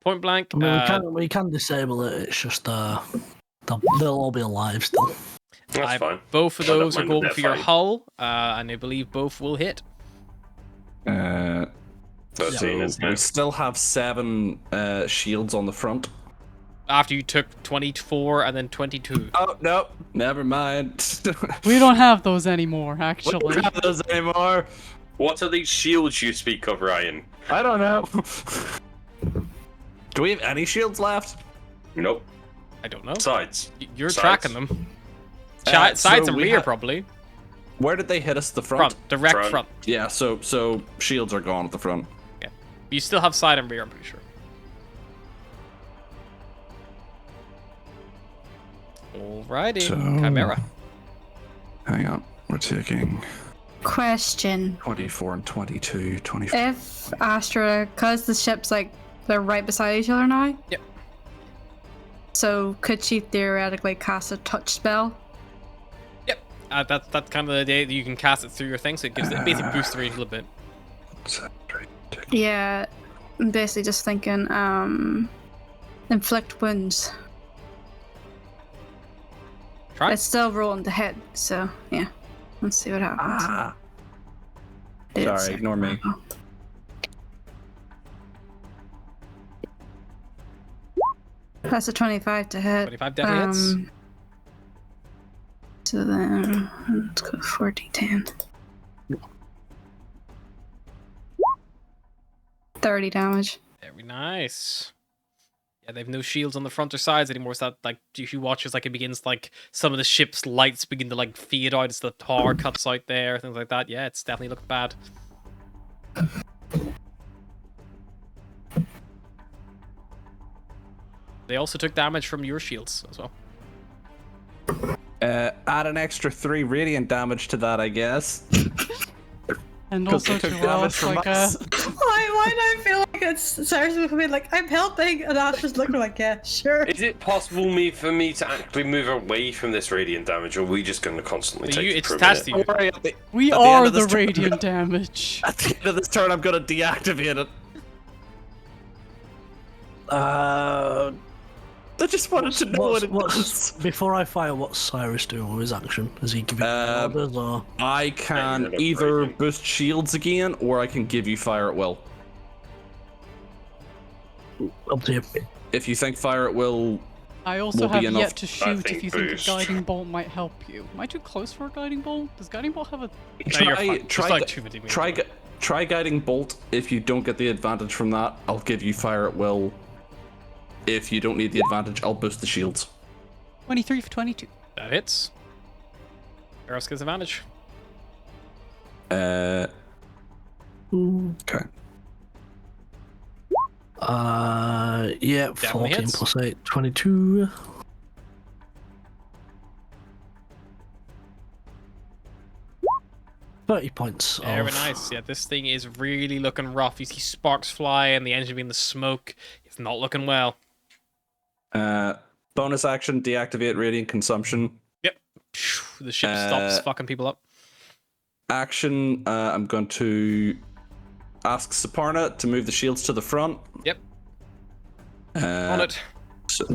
point blank. I mean, we can disable it. It's just they'll all be alive still. That's fine. Both of I don't those are mind going that for your fight. hull, and I believe both will hit. That 13, So isn't we it? still have 7 shields on the front. After you took 24 and then 22. Oh, no. Never mind. We don't have those anymore, We actually. don't have those anymore. What are these shields you speak of, Ryan? I don't know. Do we have any shields left? Nope. I don't know. Sides. You're Sides. tracking them. Sides So and we rear, ha- probably. Where did they hit us? The front? Front. Direct Front. front. Yeah, so shields are gone at the front. Yeah. You still have side and rear, I'm pretty sure. Alrighty. So- Chimera. Hang on. We're taking Question. 24 and 22, 24. If Astra, because the ships, like, they're right beside each other now. Yep. So could she theoretically cast a touch spell? Yep. That's kind of the idea that you can cast it through your thing, so it gives it basically boosts the range a little bit. Yeah. I'm basically just thinking, inflict wounds. Try. It's still rolling the hit, so yeah. Let's see what happens. Ah. It's- Sorry, ignore me. That's a 25 to hit. 25 definitely hits. So then, let's go 4d10. 30 damage. Very nice. Yeah, they have no shields on the front or sides anymore, so that, like, if you watch as, like, it begins, like, some of the ship's lights begin to, like, fade out as the tar cuts out there, things like that. Yeah, it's definitely looked bad. They also took damage from your shields as well. Add an extra 3 radiant damage to that, I guess. And 'Cause also they took to damage us, from like, us. Why do I feel like it's Sarah's looking at me like I'm helping, and Ash just looking like, yeah, sure. Is it possible for me to actually move away from this radiant damage, or are we just going to constantly So take you, it it's for a attached minute? to you. Don't worry, at the we at the end are of the this turn, radiant damage. At the end of this turn, I'm gonna deactivate it. I just wanted to know what it does. Before I fire, what's Cyrus doing with his action? Is he giving orders or? I can Negative either rating. boost shields again, or I can give you fire at will. Up to you. If you think fire at will, I also will be have enough. yet to shoot think if you think a boost. guiding bolt might help you. Am I too close for a guiding bolt? Does guiding bolt have a... No, you're fine. Just try, like gu- 2 minutes. try guiding bolt. If you don't get the advantage from that, I'll give you fire at will. If you don't need the advantage, I'll boost the shields. 23 for 22. That hits. Eros gets advantage. Okay. Yeah, Definitely 14 hits. plus 8, 22. £30 Very of... nice. Yeah, this thing is really looking rough. You see sparks fly and the engine being the smoke. It's not looking well. Bonus action: deactivate radiant consumption. Yep. The ship stops fucking people up. Action: I'm going to ask Saparna to move the shields to the front. Yep. On Uh, it. so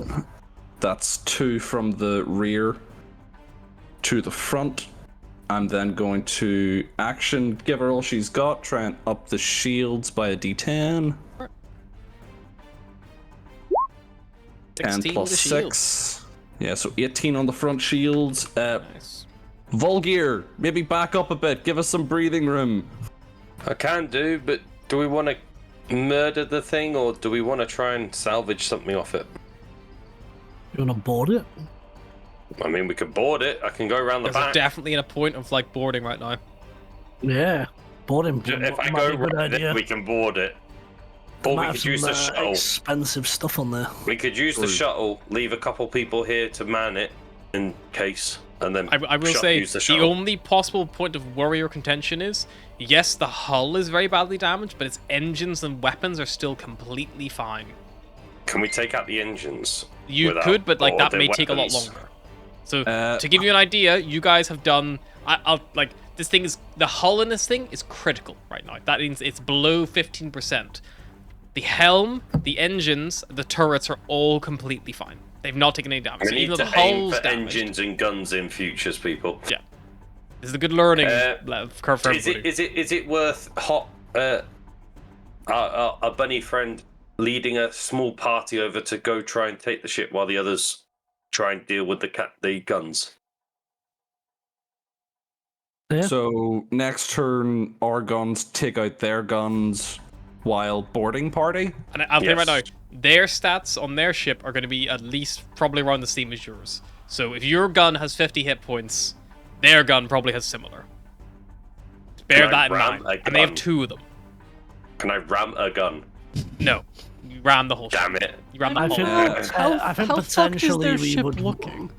that's 2 from the rear to the front. I'm then going to action, give her all she's got, try and up the shields by a d10. 10 16 plus with the shields. 6. Yeah, so 18 on the front shields. Nice. Volgear, maybe back up a bit, give us some breathing room. I can do, but do we want to murder the thing, or do we want to try and salvage something off it? You want to board it? I mean, we could board it. I can go around the There's back. definitely in a point of like boarding right now. Yeah, board him. If I Might go be a good around idea. it, we can board it. Or we Might could have use some, the shuttle. expensive stuff on there. We could use the True. shuttle, leave a couple people here to man it in case, and then I will say use the the shuttle. only possible point of worry or contention is, yes, the hull is very badly damaged, but its engines and weapons are still completely fine. Can we take out the engines? You without could, but like all that their may take a lot weapons? longer. So Uh, to give you an idea, you guys have done. I'll like this thing is the hull in this thing is critical right now. That means it's below 15%. The helm, the engines, the turrets are all completely fine. They've not taken any damage. We So need even though to the aim hull's for damaged, engines and guns in futures, people. yeah, this is a good learning Uh, curve for Is everybody. it worth hot A bunny friend leading a small party over to go try and take the ship while the others try and deal with the guns. Yeah. So next turn, our guns take out their guns while boarding party. And I'll tell you right now, Yes. their stats on their ship are going to be at least probably around the same as yours. So if your gun has 50 hit points, their gun probably has similar. Bear Can I that in ram mind. a And they have gun? 2 of them. Can I ram a gun? No, you ram the whole ship. Damn it. You ram the I whole think, ship. I think how fucked is potentially their we ship would. looking?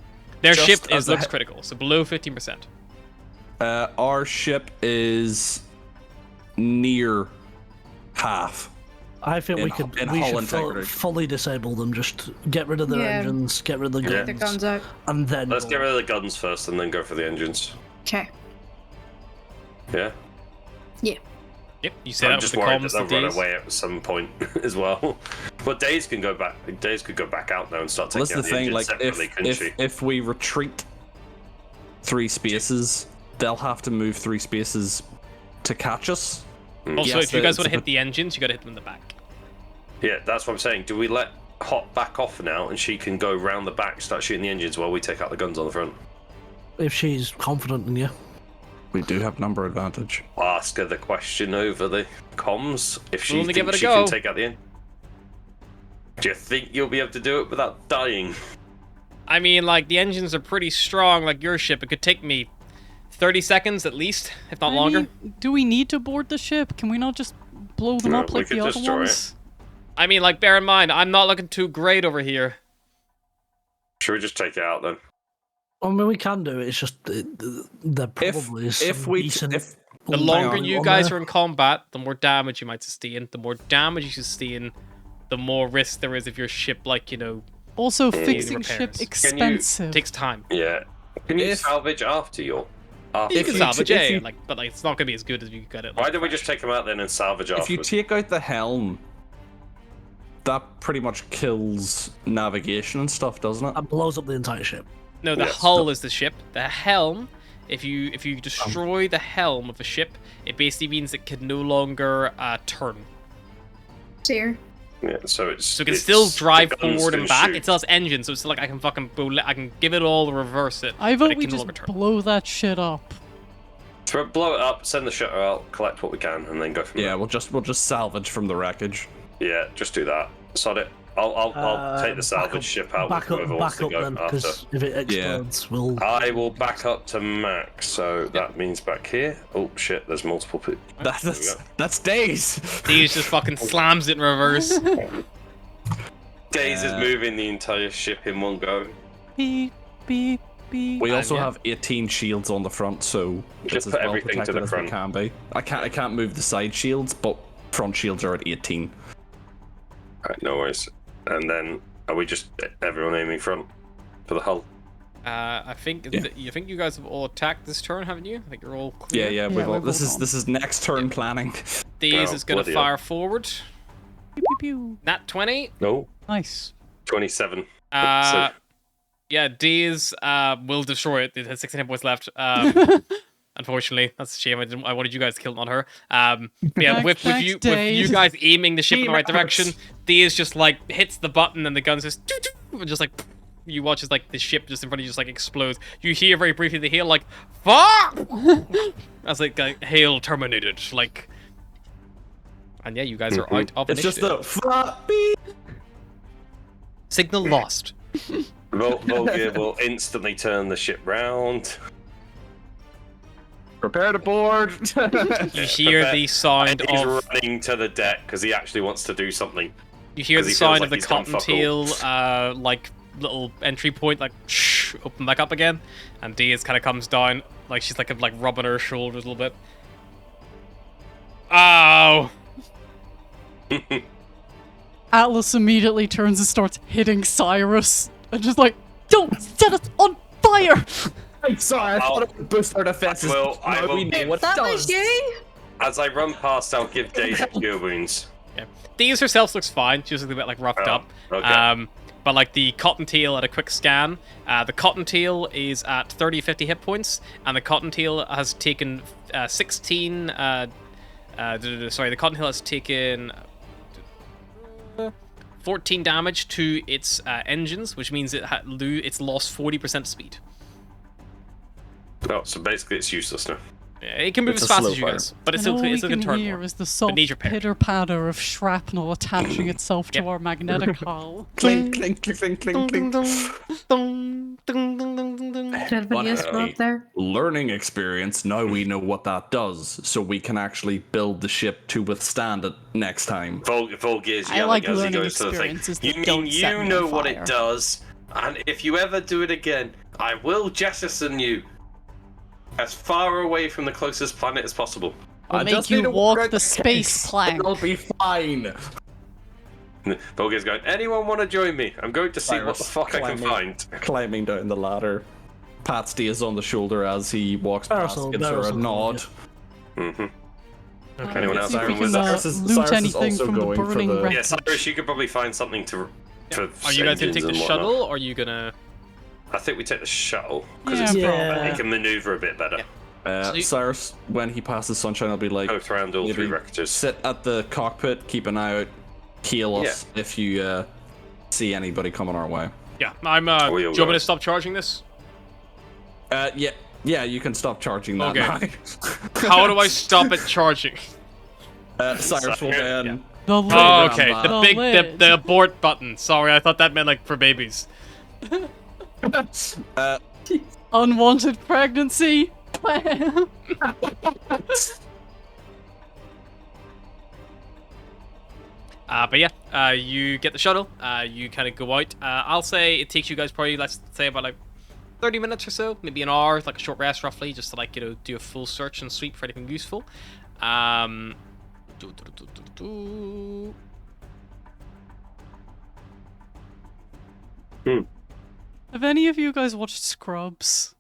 Their Just ship as looks a- critical, so below 15%. Our ship is near half. I think in- we could. in We hull should integrity. fully disable them. Just get rid of their Yeah. engines, get rid of the Yeah. guns, The guns out. and then. Let's get rid of the guns first and then go for the engines. Okay. Yeah. Yep, you say that I'm with just the worried that comms they'll to run Days. away at some point as well. But Days can go back. Days could go back out now and start Well, taking that's out the the thing. engines Like, separately, couldn't she? if we retreat 3 spaces, they'll have to move 3 spaces to catch us. Also, Yes, if you guys it's want a to hit bit- the engines, you got to hit them in the back. Yeah, that's what I'm saying. Do we let Hot back off now and she can go round the back, start shooting the engines while we take out the guns on the front? If she's confident in you. We do have number advantage. Ask her the question over the comms if she We'll only give thinks it a she go. can take out the end. Do you think you'll be able to do it without dying? I mean, like, the engines are pretty strong, like your ship. It could take me 30 seconds at least, if not I longer. mean, do we need to board the ship? Can we not just blow them No, up we like could the other destroy it. ones? I mean, like, bear in mind, I'm not looking too great over here. Should we just take it out then? I mean, we can do it. It's just there probably is If some we decent. if The Hang longer on, you on guys there. are in combat, the more damage you might sustain. The more damage you sustain, the more risk there is of your ship, like, you know, Also, Need fixing ship repairs. expensive. takes time. Yeah. Can you If- salvage after your? After You If can you salvage, t- if yeah, you- like, but like, it's not gonna be as good as you get it. Like, Why don't we just take them out then and salvage if you afterwards? take out the helm, that pretty much kills navigation and stuff, doesn't it? That blows up the entire ship. No, the Yes. hull is the ship. The helm, if you destroy the helm of a ship, it basically means it can no longer turn. Seer. Yeah, so it's So it can still drive the guns forward and can back. shoot. It still has engines, so it's like I can fucking I can give it all, reverse it. I but vote it we can no just longer turn. blow that shit up. Blow it up, send the shutter out, collect what we can, and then go from Yeah, there. we'll just salvage from the wreckage. Yeah, just do that. Sod it. I'll take the salvage back up, ship out Back with up, whoever wants back to up go then, after. because if it explodes, we'll. I will back up to max, so that means back here. Oh shit, there's multiple people. That's days. These just fucking slams it in reverse. Days is moving the entire ship in one go. Beep, beep, beep. We also yeah. have 18 shields on the front, so Just it's as put well everything to protected the as front. we can be. I can't move the side shields, but front shields are at 18. Alright, no worries. And then are we just everyone aiming front for the hull? I think Yeah. you think you guys have all attacked this turn, haven't you? I think you're all Yeah, clear. yeah. we're This both is on. this is next turn planning. These Oh, is gonna bloody fire hell. forward. Pew, pew, pew. Nat 20. No. Nice. 27. Yeah, D's will destroy it. It has 16 hit points left. Unfortunately, that's a shame. I wanted you guys to kill, not her. But yeah, with Thanks, you Dave. guys aiming the ship in the right Team direction, efforts. D's just like hits the button and the gun just and just like you watch as like the ship just in front of you just like explodes. You hear very briefly the hail like fuck as like hail terminated like. And yeah, you guys are out of It's just initiative. the flap beep. Signal lost. Volga will instantly turn the ship round. Prepare to board. You hear the sound He's of running to the deck because he actually wants to do something. you hear 'cause the he feels sound like of the he's done cottontail like little entry point like shh, open back up again, and Diaz kind of comes down like she's like rubbing her shoulders a little bit. Ow! Atlas immediately turns and starts hitting Cyrus. And just like, don't set us on fire! I'm sorry, I thought it would boost our defenses. I Now will we know give- what it That does. was you? As I run past, I'll give Daisy cure wounds. Yeah. Diaz herself looks fine. She's a bit like roughed Oh, up. okay. But like the cottontail at a quick scan, the cottontail is at 30-50 hit points, and the cottontail has taken 16 Sorry, the Cotton Hill has taken 14 damage to its engines, which means it's lost 40% speed. Oh, so basically it's useless now. Yeah, it can move It's as a fast slow as you fire. guys, but it's And still all we it's still can gonna turn hear more. is the soft need your pair. pitter-patter of shrapnel attaching itself to Yep. our magnetic hull. Clink, clink, clink, clink, clink. Did anybody else go up there? Learning experience. Now we know what that does, so we can actually build the ship to withstand it next time. Volgear's I yelling like as he learning goes to the thing. experiences You that mean don't set you me know on what fire." it does, and if you ever do it again, I will jettison you as far away from the closest planet as possible. We'll I make just you need to walk work the out space kinks, plank. It'll be fine. Volgear's going, anyone want to join me? I'm going to see what the Cyrus fuck I can climbing. find. Climbing down the ladder. Pat stays on the shoulder as he walks Cyrus past, will- gives her Cyrus a will nod. Mm-hmm. Okay, Anyone let's else see if we going with can that? Cyrus loot is anything also from the going for burning the- wreckage. Yeah, Cyrus, you could probably find something to. For Are you guys gonna engines take the and whatnot. shuttle, or are you gonna? I think we take the shuttle Yeah, because Yeah. it can maneuver a bit better. So you- Cyrus, when he passes Sunshine, will be like, Both around all three maybe wreckages. sit at the cockpit, keep an eye out, heal us if you see anybody coming our way. Yeah, I'm. We Do all you want me go. to stop charging this? Yeah, you can stop charging that Okay. How do I stop it charging? now. Cyrus will then. The lid. Oh, okay. that. The big, lid. the abort button. Sorry, I thought that meant like for babies. Unwanted pregnancy. But yeah, you get the shuttle. You kind of go out. I'll say it takes you guys probably, let's say, about like 30 minutes or so, maybe an hour, like a short rest roughly, just to like, you know, do a full search and sweep for anything useful. Have any of you guys watched Scrubs?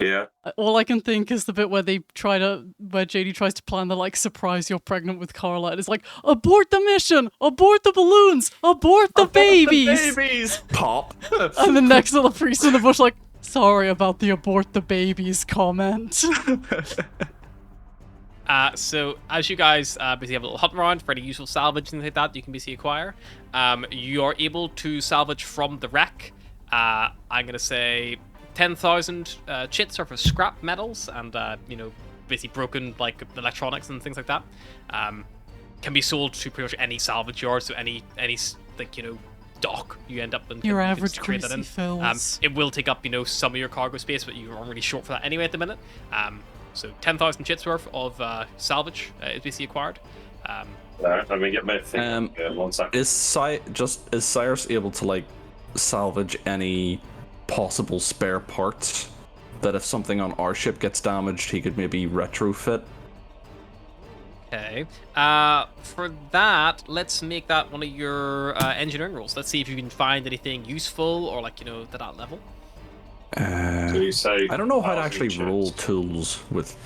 Yeah. All I can think is the bit where where JD tries to plan the like surprise you're pregnant with Carla, and it's like, abort the mission, abort the balloons, abort the babies. Babies! Pop! And then next to the priest in the bush, like, sorry about the abort the babies comment. So as you guys basically have a little hunt around for any useful salvage and things like that you can basically acquire, you are able to salvage from the wreck. I'm gonna say 10,000 chits are for scrap metals and you know, basically broken like electronics and things like that. Can be sold to pretty much any salvage yard, so any like, you know, dock you end up in. Your you can average trade that greasy in. fills. It will take up, you know, some of your cargo space, but you're already short for that anyway at the minute. So 10,000 chits worth of salvage is basically acquired. Alright, let me get my thing. 1 second. Is Cyrus able to like salvage any possible spare parts that if something on our ship gets damaged, he could maybe retrofit? Okay. For that, let's make that one of your engineering rolls. Let's see if you can find anything useful or like, you know, to that level. So you say I don't know how to 1,000 actually chits. roll tools with.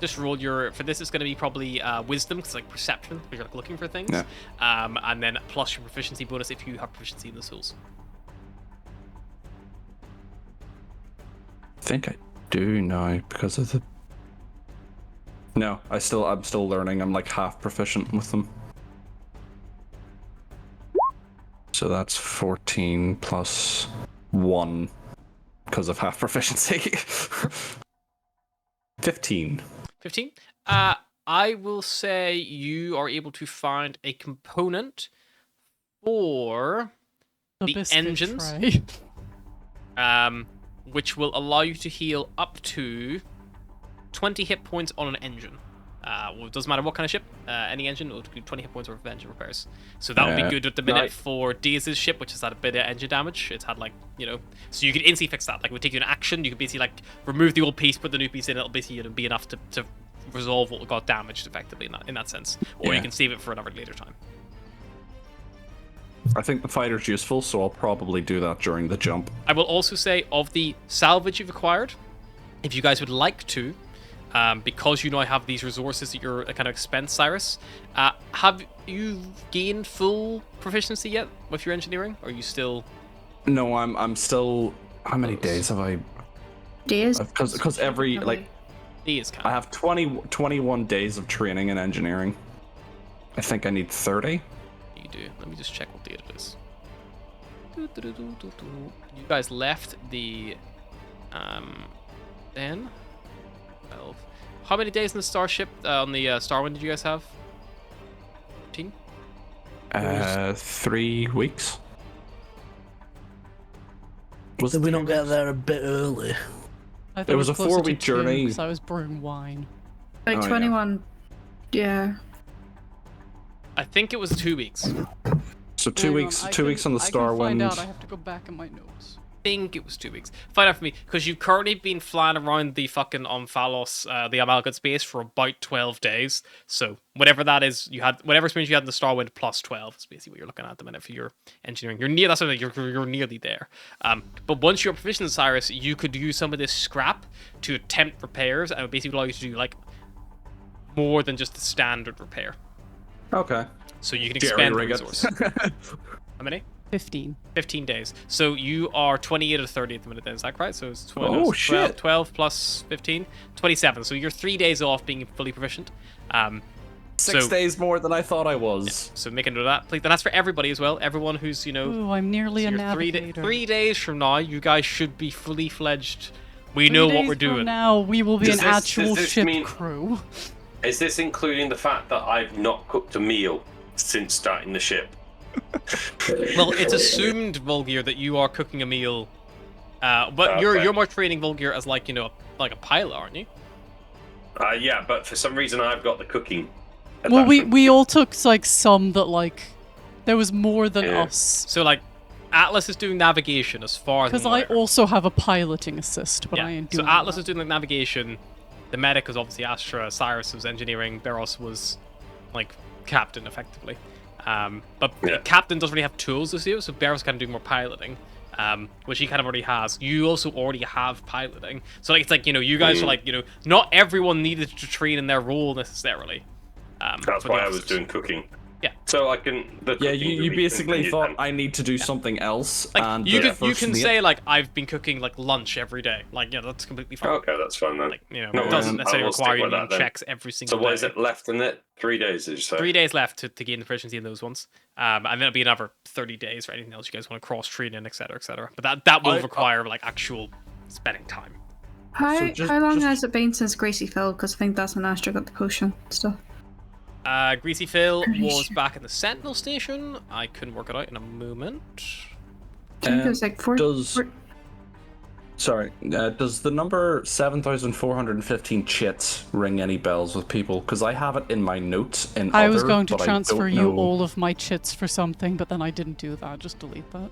Just roll your, for this it's going to be probably wisdom, because like perception, because you're like looking for things. Yeah. And then plus your proficiency bonus if you have proficiency in the tools. I think I do now because of the. No, I'm still learning. I'm like half proficient with them. So that's 14 plus 1 because of half proficiency. 15. 15. I will say you are able to find a component for the biscuit engines. tray. Which will allow you to heal up to 20 hit points on an engine. Well, it doesn't matter what kind of ship, any engine will do 20 hit points worth of engine repairs. So that would be good at the minute Right. for Daze's ship, which has had a bit of engine damage. It's had like, you know, so you could instantly fix that. Like it would take you an action, you could basically like remove the old piece, put the new piece in, it'll basically, you know, be enough to resolve what got damaged effectively in that sense. Or you Yeah. can save it for another later time. I think the fighter's useful, so I'll probably do that during the jump. I will also say, of the salvage you've acquired, if you guys would like to, because you now have these resources at your kind of expense, Cyrus, have you gained full proficiency yet with your engineering? Or are you still... No, I'm still. How many days have I? Days? Because every like D is I have 21 days of training in engineering. I think I need 30. You do. Let me just check what date it is. You guys left the 10, 12. How many days in the Starship on the Starwind did you guys have? 15? 3 weeks. Did we not get there a bit early? I thought It was a closer to 4-week 2 journey. because I was brewing wine. Like Oh, yeah. 21. Yeah. I think it was 2 weeks. So 2 Hang weeks. on, 2 weeks on the I can find out. I Starwind. have to go back in my notes. Think it was 2 weeks. Find out for me, because you've currently been flying around the fucking Omphalos, the Amalgam space for about 12 days. So whatever that is, you had whatever experience you had in the Starwind plus 12 is basically what you're looking at the minute for your engineering. You're near that's something you're nearly there. But once you're proficient in Cyrus, you could use some of this scrap to attempt repairs, and it would basically allow you to do like more than just the standard repair. Okay. So you can expand the Jerry-rig it. resource. How many? 15. 15 days. So you are 28 or 30 at the minute then, is that correct? So it's 12, Oh, 12, shit. 12 plus 15, 27. So you're 3 days off being fully proficient. 6 days more than I thought I was. So make a note of that. Please, and that's for everybody as well. Everyone who's, you know... Ooh, I'm nearly so a you're navigator. 3 days from now, you guys should be fully fledged. We know what we're doing. Now we will be Does an this- actual does this ship mean- crew. Is this including the fact that I've not cooked a meal since starting the ship? Well, it's assumed, Volgir, that you are cooking a meal. But Okay. you're more training Volgir as like, you know, like a pilot, aren't you? Yeah, but for some reason I've got the cooking. Well, attachment. we all took like some that like there was more than Yeah. us. So, like, Atlas is doing navigation as far as Because I'm I aware. also have a piloting assist, but I ain't So doing Atlas that. is doing like navigation. The medic is obviously Astra. Cyrus was engineering. Beros was like captain, effectively. But Yeah. captain doesn't really have tools to do, so Beros kind of doing more piloting, which he kind of already has. You also already have piloting, so like it's like, you know, you guys are like, you know, not everyone needed to train in their role necessarily. That's for the why I was officers. doing cooking. Yeah. So I can. The Yeah, cooking will you be basically continued thought then. I need to do something else, Like and you the can first mate- say like I've been cooking like lunch every day. Like, yeah, that's completely fine. Okay, that's fine then. Like, you know, No it doesn't worries. necessarily I will stick require you with doing that then. checks every single So day. what is it left in it? 3 days, did you say? 3 days left to gain the proficiency in those ones. And then it'll be another 30 days for anything else you guys want to cross train in, etc., etc. But that will require like actual spending time. How, So just- how long just- has it been since Gracie fell? Because I think that's when Astra got the potion stuff. Greasy Phil Pretty was sure. back in the Sentinel station. I couldn't work it out in a moment. I think it was like does the number 7,415 chits ring any bells with people? Because I have it in my notes in I was other, going to but I transfer don't you know- all of my chits for something, but then I didn't do that. Just delete that.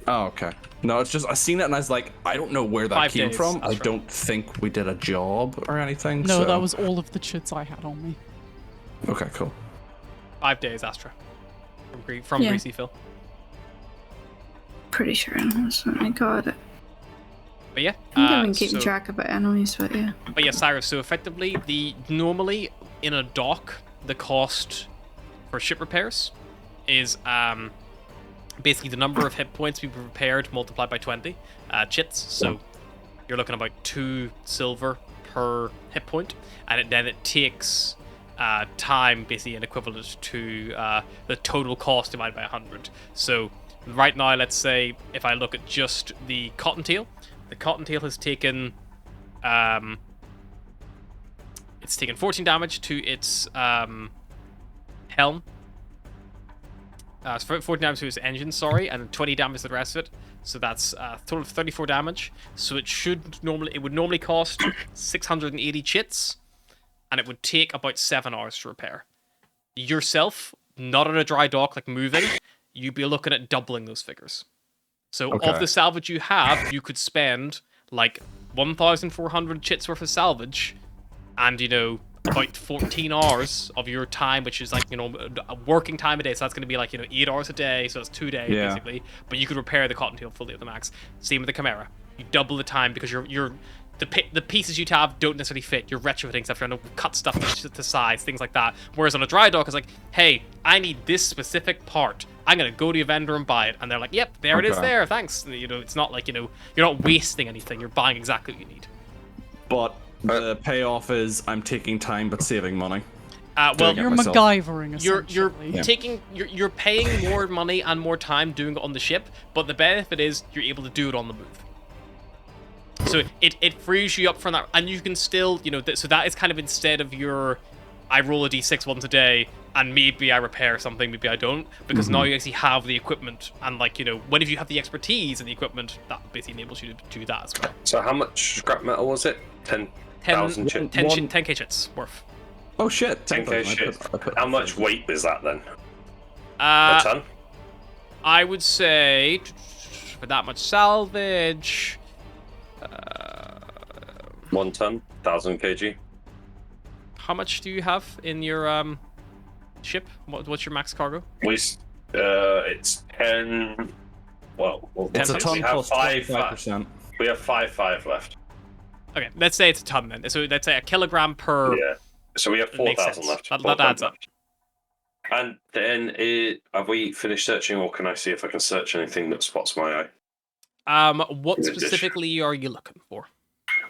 Oh, okay. No, it's just I seen it and I was like, I don't know where that 5 came days, from. that's I right. don't think we did a job or anything. No, so- that was all of the chits I had on me. Okay, cool. 5 days, Astra. From Yeah. Greasy Phil. pretty sure that's when I got it. But yeah. I think I've been keeping so- track of it anyways, but yeah. But yeah, Cyrus, so effectively, normally in a dock, the cost for ship repairs is basically the number of hit points we've repaired multiplied by 20 chits. So you're looking about 2 silver per hit point, and then it takes time, basically an equivalent to the total cost divided by 100. So right now, let's say if I look at just the Cottontail, the Cottontail has taken it's taken 14 damage to its helm. So 14 damage to its engine, sorry, and 20 damage to the rest of it. So that's a total of 34 damage. So it would normally cost 680 chits, and it would take about 7 hours to repair. Yourself, not on a dry dock, like moving, you'd be looking at doubling those figures. So Okay. of the salvage you have, you could spend like 1,400 chits worth of salvage, and, you know, about 14 hours of your time, which is like, you know, a working time a day. So that's going to be like, you know, 8 hours a day. So that's 2 days, Yeah. basically. But you could repair the Cottontail fully at the max. Same with the Chimera. You double the time because the pieces you have don't necessarily fit. You're retrofitting stuff, trying to cut stuff to size, things like that. Whereas on a dry dock, it's like, hey, I need this specific part. I'm gonna go to a vendor and buy it, and they're like, yep, there it is, Okay. there, thanks. You know, it's not like, you know, you're not wasting anything. You're buying exactly what you need. But The payoff is I'm taking time but saving money. Well, You're myself. MacGyvering, you're essentially. taking you're paying more money and more time doing it on the ship, but the benefit is you're able to do it on the move. So it frees you up from that, and you can still, you know, so that is kind of instead of your, I roll a d6 once a day, and maybe I repair something, maybe I don't, because now you actually have the equipment, and like, you know, when if you have the expertise and the equipment, that basically enables you to do that as well. So how much scrap metal was it? 10,000 chips. 10k chits worth. Oh shit! 10k shit. How much weight is that then? A Uh, ton? I would say for that much salvage. 1 ton? 1,000 kg? How much do you have in your ship? What's your max cargo? It's 10. Well, It's a 10 ton we have plus 25%. We have 5 left. Okay, let's say it's a ton then. So let's say a kilogram per. Yeah. So we have It makes 4,000 sense. left. That 4,000 adds up. left. And then, have we finished searching, or can I see if I can search anything that spots my eye? What In addition. specifically are you looking for?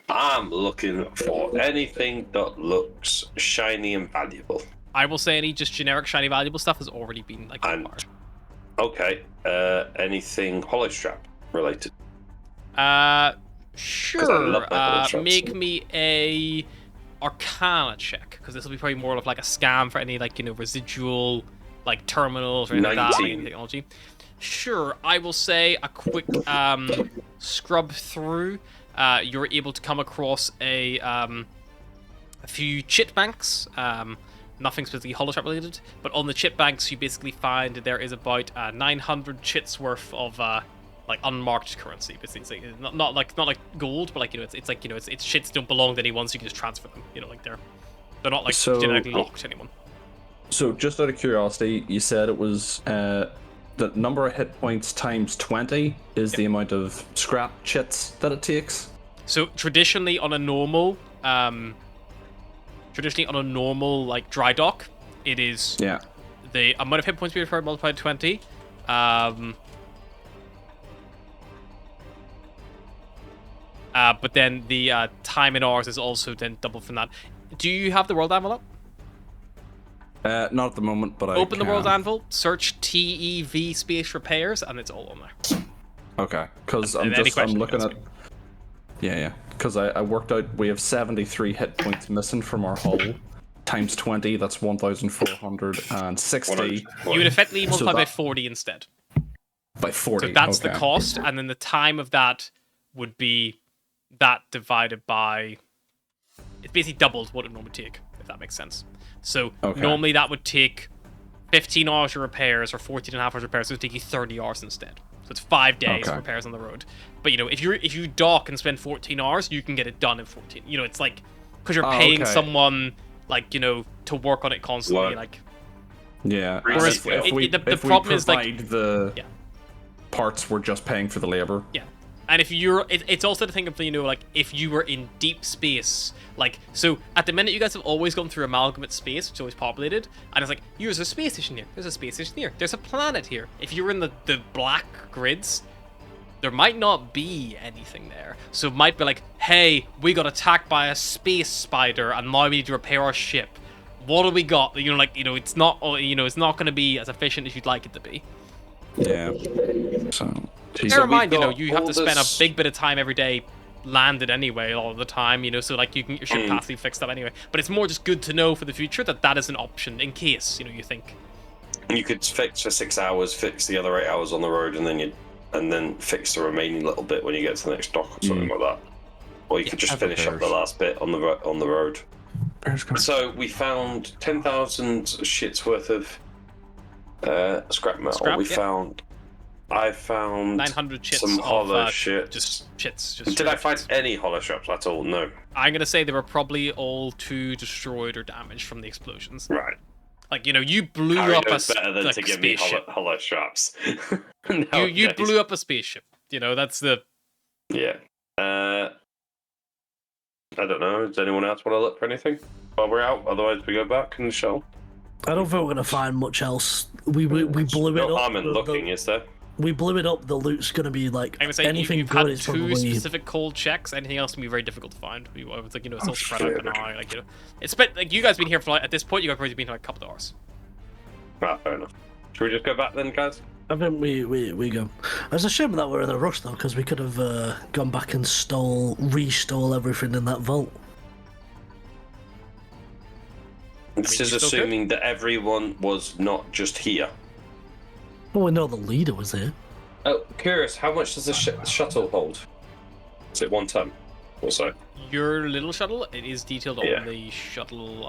I'm looking for anything that looks shiny and valuable. I will say any just generic shiny valuable stuff has already been like And acquired. okay, anything hollow strap related? Sure. love my hollow straps. Make me a Arcana check, because this will be probably more of like a scam for any like, you know, residual like terminals or anything like that, 19. any technology. Sure, I will say a quick scrub through. You're able to come across a few chit banks. Nothing specifically holostrap related, but on the chit banks you basically find there is about 900 chits worth of like unmarked currency. Basically, it's like, not like gold, but like, you know, it's like, you know, it's chits don't belong to anyone, so you can just transfer them. You know, like they're not like So- genetically locked to anyone. So, just out of curiosity, you said it was the number of hit points times 20 is the amount of scrap chits that it takes. So traditionally on a normal like dry dock, it is Yeah. the amount of hit points we refer multiplied 20. But then the time in hours is also then double from that. Do you have the world anvil up? Not at the moment, but Open the world can. anvil, search TEV space repairs, and it's all on there. Okay, because I'm Any looking questions, at. ask me. Yeah. Because I worked out we have 73 hit points missing from our hull. Times 20, that's 1,460 You would effectively So multiply by that- 40 instead. by 40. So that's the okay. cost, and then the time of that would be that divided by. It's basically doubled what it normally take, if that makes sense. So Okay. normally that would take 15 hours of repairs or 14 and a half hours of repairs, so it would take you 30 hours instead. So it's 5 days of Okay. repairs on the road. But you know, if you dock and spend 14 hours, you can get it done in 14. You know, it's like because you're Oh, paying okay. someone like, you know, to work on it constantly, What? like. Yeah. Whereas if we, the if problem we is, like- provide the Yeah. parts, we're just paying for the labor. Yeah. And if you're, it's also to think of, you know, like, if you were in deep space, like, so at the minute you guys have always gone through amalgamate space, which is always populated, and it's like, there's a space station here, there's a space station here, there's a planet here. If you were in the black grids, there might not be anything there. So it might be like, hey, we got attacked by a space spider, and now we need to repair our ship. What do we got? You know, like, you know, it's not going to be as efficient as you'd like it to be. Yeah. So. Bear in mind, you know, got you have all to spend a this- big bit of time every day landed anyway all the time, you know, so like you can your ship has to be fixed up anyway. But it's more just good to know for the future that that is an option in case, you know, you think. You could fix for 6 hours, fix the other 8 hours on the road, and then fix the remaining little bit when you get to the next dock or something like that. Or you could just have finish up the repairs. last bit on the road. So we found 10,000 shits worth of scrap metal. Scrap, I found 900 chits some of hollow shit. just chits. Just Did straight I up find chits. any hollow straps at all? No. I'm gonna say they were probably all too destroyed or damaged from the explosions. Right. Like, you know, you blew Harry up a knows better than like, to give me spaceship. hollow straps. You Nowadays. blew up a spaceship. You know, that's the. Yeah. I don't know. Does anyone else want to look for anything while we're out? Otherwise, we go back in the show. I don't think we're gonna find much else. We blew it No up. harm in looking, is there? we blew it up, the loot's gonna be like I'm gonna say anything you've good had is two probably specific cold checks. Anything else can be very difficult to find. I was like, it's all spread out, and like, it's been like you guys been here for like, at this point, you guys probably been here like a couple of hours. Ah, fair enough. Should we just go back then, guys? I think we go. It's a shame that we're in a rush though, because we could have gone back and restole everything in that vault. This is assuming that everyone was not just here. Well, we know the leader was here. Oh, curious, how much does the shuttle hold? Is it 1 ton or so? Your little shuttle, it is detailed Yeah. on the shuttle.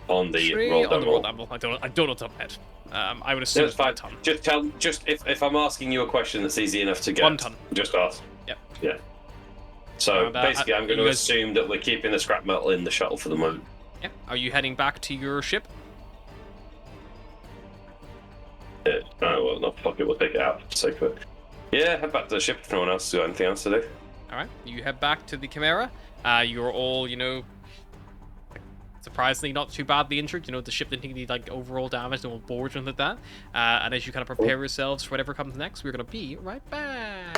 On the Tree, roll on the down roll wall. I don't know top of my head. I would assume That's it's 1 fine. ton. Just if I'm asking you a question that's easy enough to get. 1 ton. Just ask. Yep. Yeah. So And, basically, I'm going you to guys- assume that we're keeping the scrap metal in the shuttle for the moment. Yeah. Are you heading back to your ship? Yeah. Oh well, no, fuck it. We'll take it out for the sake of it. Yeah, head back to the ship if no one else has got anything else to do. All right. You head back to the Chimera. You're all, surprisingly not too badly injured. The ship didn't take any like overall damage, no boards or anything like that. And as you kind of prepare yourselves for whatever comes next, we're gonna be right back.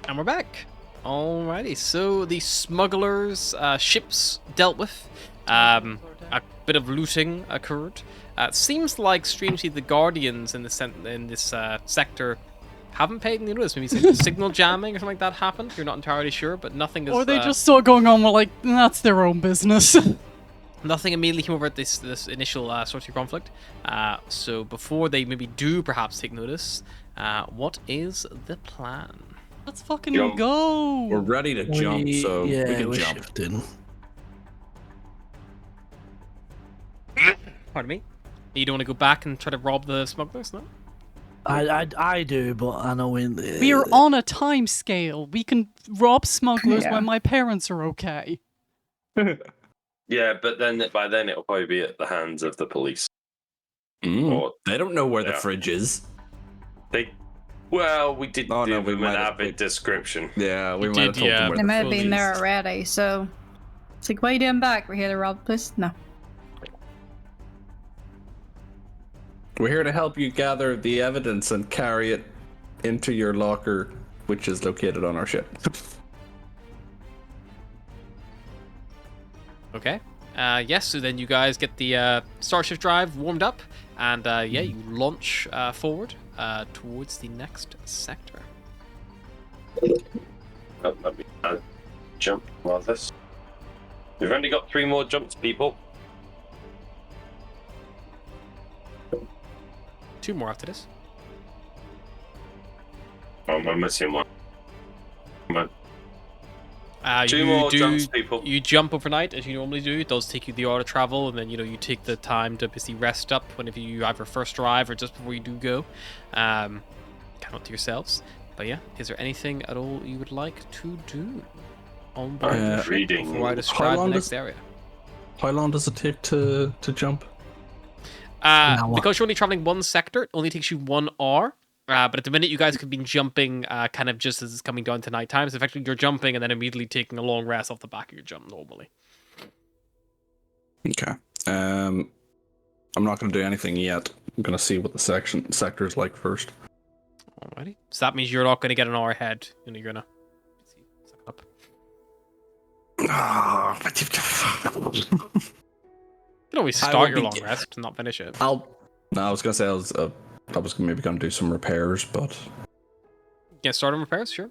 And we're back. Alrighty, so the smugglers' ships dealt with. A bit of looting occurred. Seems like, strangely, the Guardians in this sector haven't paid any notice. Maybe some signal jamming or something like that happened. You're not entirely sure, but nothing is... Or they just saw it going on, like, that's their own business. Nothing immediately came over at this initial sortie conflict. So before they maybe do perhaps take notice, what is the plan? Let's fucking go! We're ready to jump, so we can we're jump. shifting. Pardon me? You don't want to go back and try to rob the smugglers, no? I do, but I know We're on a time scale. We can rob smugglers when my parents are okay. Yeah, but then by then it'll probably be at the hands of the police. Or They don't know where the fridge is. we did Oh, give no, we them might an have- avid description. Yeah, we You might have did, told yeah. them where They the might have fridge been there is. already, so it's like, what are you doing back? We're here to rob the place? No. We're here to help you gather the evidence and carry it into your locker, which is located on our ship. Okay. Yes, so then you guys get the Starship drive warmed up, and you launch forward towards the next sector. Let me jump while this. We've only got 3 more jumps, people. 2 more after this. Oh, I'm missing one. Come on. 2 You more do- jumps, people. You jump overnight as you normally do. It does take you the hour to travel, and then you take the time to basically rest up whenever you either first arrive or just before you do go. Count to yourselves. But yeah, is there anything at all you would like to do on board the ship reading. before I describe the long next does- area? How long does it take to jump? hour. Because you're only traveling one sector, it only takes you 1 hour. But at the minute, you guys could be jumping kind of just as it's coming down to night time. So effectively, you're jumping and then immediately taking a long rest off the back of your jump normally. Okay. I'm not going to do anything yet. I'm going to see what the sector is like first. Alrighty. So that means you're not going to get an hour ahead. You're going to... suck it up. You can always I start will your be- long rest and not finish it. No, I was going to say I was maybe going to do some repairs, but Yeah, start on repairs, sure.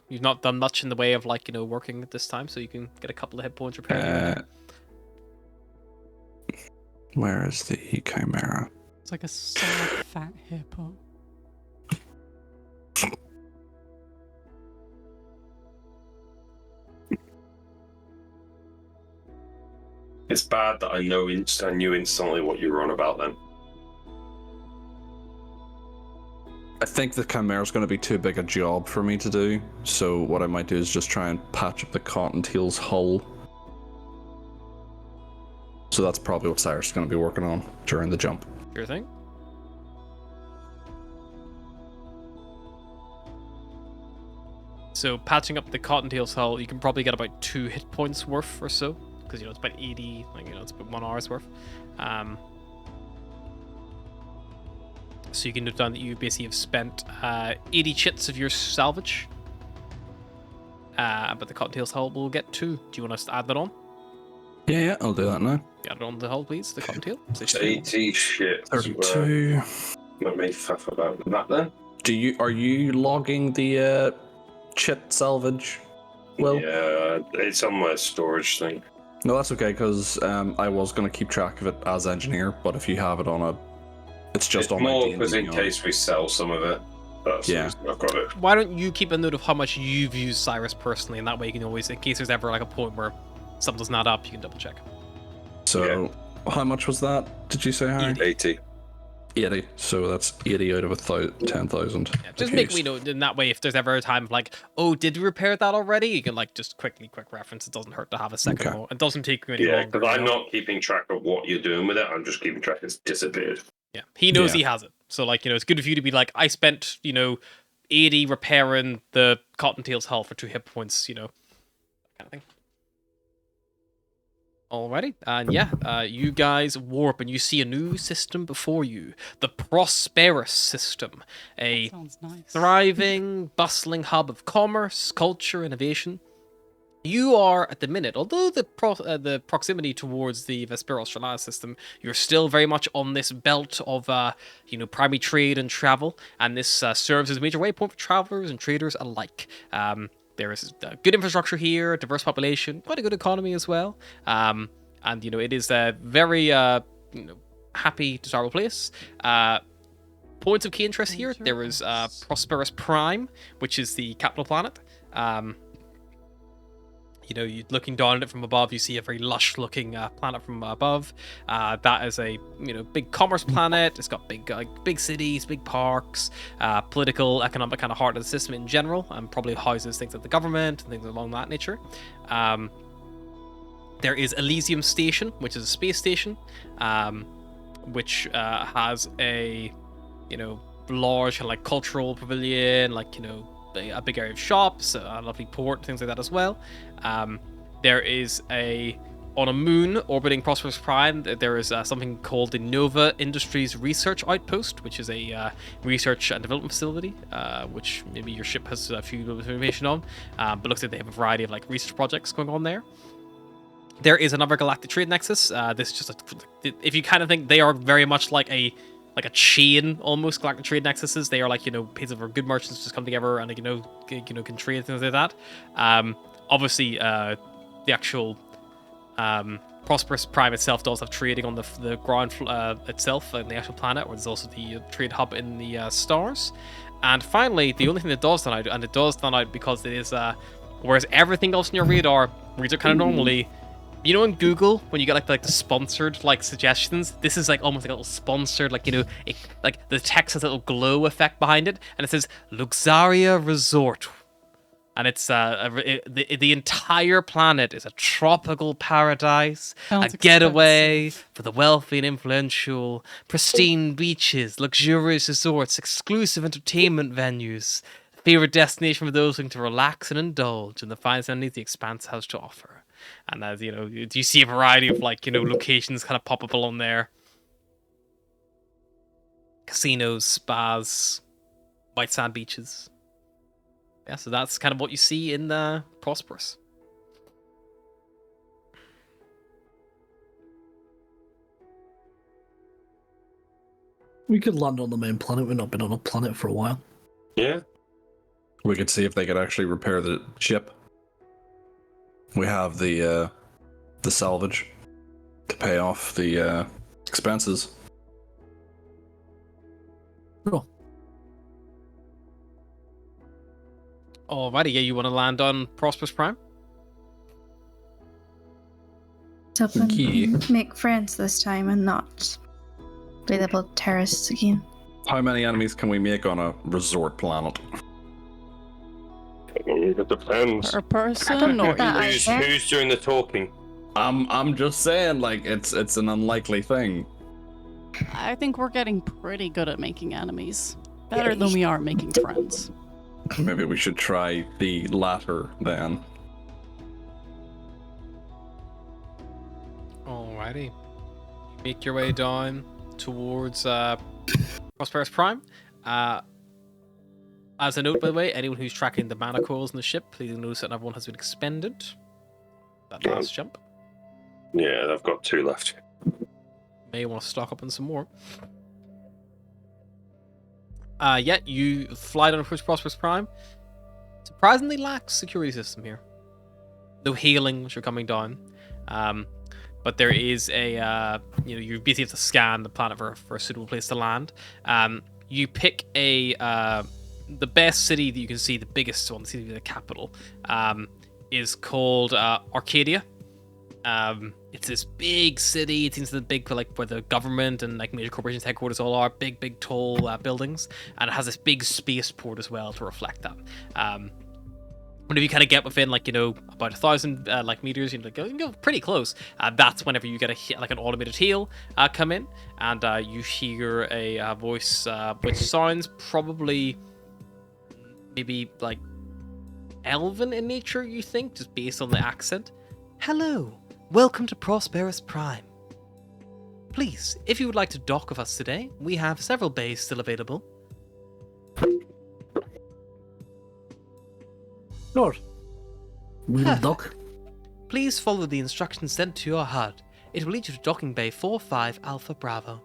You've not done much in the way of working at this time, so you can get a couple of hit points repaired. where is the Chimera? It's like a sad fat hippo. It's bad that I knew instantly what you were on about then. I think the Chimera's going to be too big a job for me to do, so what I might do is just try and patch up the Cottontail's hull. So that's probably what Cyrus is going to be working on during the jump. Sure thing. So patching up the Cottontail's hull, you can probably get about 2 hit points worth or so, because it's about 80, it's about 1 hour's worth. So you can note down that you basically have spent 80 chits of your salvage, but the Cottontail's hull will get 2. Do you want us to add that on? Yeah, I'll do that now. Add it on the hull, please. The Cottontail. 80 shit. 32. Let me faff about that then. Are you logging the chit salvage? Well, Yeah, it's on my storage thing. no, that's okay because I was going to keep track of it as engineer, but if you have it on it's just It's on my more D&D because in on. case we sell some of it. That's the Yeah. reason I've got it. Why don't you keep a note of how much you've used Cyrus personally, and that way you can always, in case there's ever a point where something doesn't add up, you can double check. So, how much was that? Did you say, Harry? 80. 80. So that's 80 out of 10,000. Yeah, just make me know, in that way, if there's ever a time did we repair that already? You can just quick reference. It doesn't hurt to have a second Okay. more. It doesn't take you any Yeah, longer. because I'm not keeping track of what you're doing with it. I'm just keeping track it's disappeared. Yeah, he knows Yeah. he has it. So it's good of you to be like, I spent 80 repairing the Cottontail's hull for 2 hit points. That kind of thing. Alrighty, and yeah, you guys warp and you see a new system before you. The Prosperous system. A Sounds nice. thriving, bustling hub of commerce, culture, innovation. You are, at the minute, although the proximity towards the Vesperos Shalala system, you're still very much on this belt of, primary trade and travel, and this serves as a major waypoint for travelers and traders alike. There is good infrastructure here, diverse population, quite a good economy as well, and, it is a very, happy, desirable place. Points of key interest here, there is Prosperous Prime, which is the capital planet. You're looking down at it from above, you see a very lush-looking planet from above. That is a, big commerce planet. It's got big cities, big parks, political, economic kind of heart of the system in general, and probably houses things like the government and things along that nature. There is Elysium Station, which is a space station, which has a, large kind of like cultural pavilion, a big area of shops, a lovely port, things like that as well. There is on a moon orbiting Prosperous Prime, there is something called the Nova Industries Research Outpost, which is a research and development facility, which maybe your ship has a few bit of information on, but looks like they have a variety of research projects going on there. There is another galactic trade nexus. This is just if you kind of think they are very much like a chain, almost, galactic trade nexuses. They are pieces of good merchants just come together and can trade, things like that. Obviously, the actual Prosperous Prime itself does have trading on the ground itself and the actual planet, where there's also the trade hub in the stars. And finally, the only thing that does stand out, and it does stand out because it is, whereas everything else on your radar reads out kind of normally. In Google, when you get the sponsored suggestions, this is almost like a little sponsored, the text has a little glow effect behind it, and it says Luxaria Resort, and it's the entire planet is a tropical paradise, Sounds a getaway for the wealthy and influential, pristine beaches, luxurious resorts, exclusive entertainment venues, favorite destination for those looking to relax and indulge in the finest amenities the Expanse has to offer. And as do you see a variety of locations kind of pop up along there? Casinos, spas, white sand beaches. Yeah, so that's kind of what you see in the Prosperous. We could land on the main planet. We've not been on a planet for a while. Yeah. We could see if they could actually repair the ship. We have the salvage to pay off the expenses. Cool. Alrighty, yeah, you want to land on Prosperous Prime? Key. Make friends this time and not be the little terrorists again. How many enemies can we make on a resort planet? It depends. Per person or Who's doing the talking? I'm just saying, it's an unlikely thing. I think we're getting pretty good at making enemies. Better than we are making friends. Maybe we should try the latter then. Alrighty. Make your way down towards Prosperous Prime. As a note, by the way, anyone who's tracking the mana coils in the ship, please notice that another one has been expended. That last jump. Yeah, I've got 2 left. May want to stock up on some more. Yeah, you fly down towards Prosperous Prime. Surprisingly lax security system here. No healing as you're coming down. But there is a, you basically have to scan the planet for a suitable place to land. You pick the best city that you can see, the biggest one, seems to be the capital, is called Arcadia. It's this big city. It seems to be big for where the government and major corporations headquarters all are. Big, tall buildings, and it has this big spaceport as well to reflect that. Whenever you kind of get within about 1,000 meters, you can go pretty close. That's whenever you get an automated heal come in, and you hear a voice which sounds probably maybe elven in nature. You think, just based on the accent. Hello. Welcome to Prosperous Prime. Please, if you would like to dock with us today, we have several bays still available. Sure. We'll dock. Please follow the instructions sent to your HUD. It will lead you to docking bay 45 Alpha Bravo.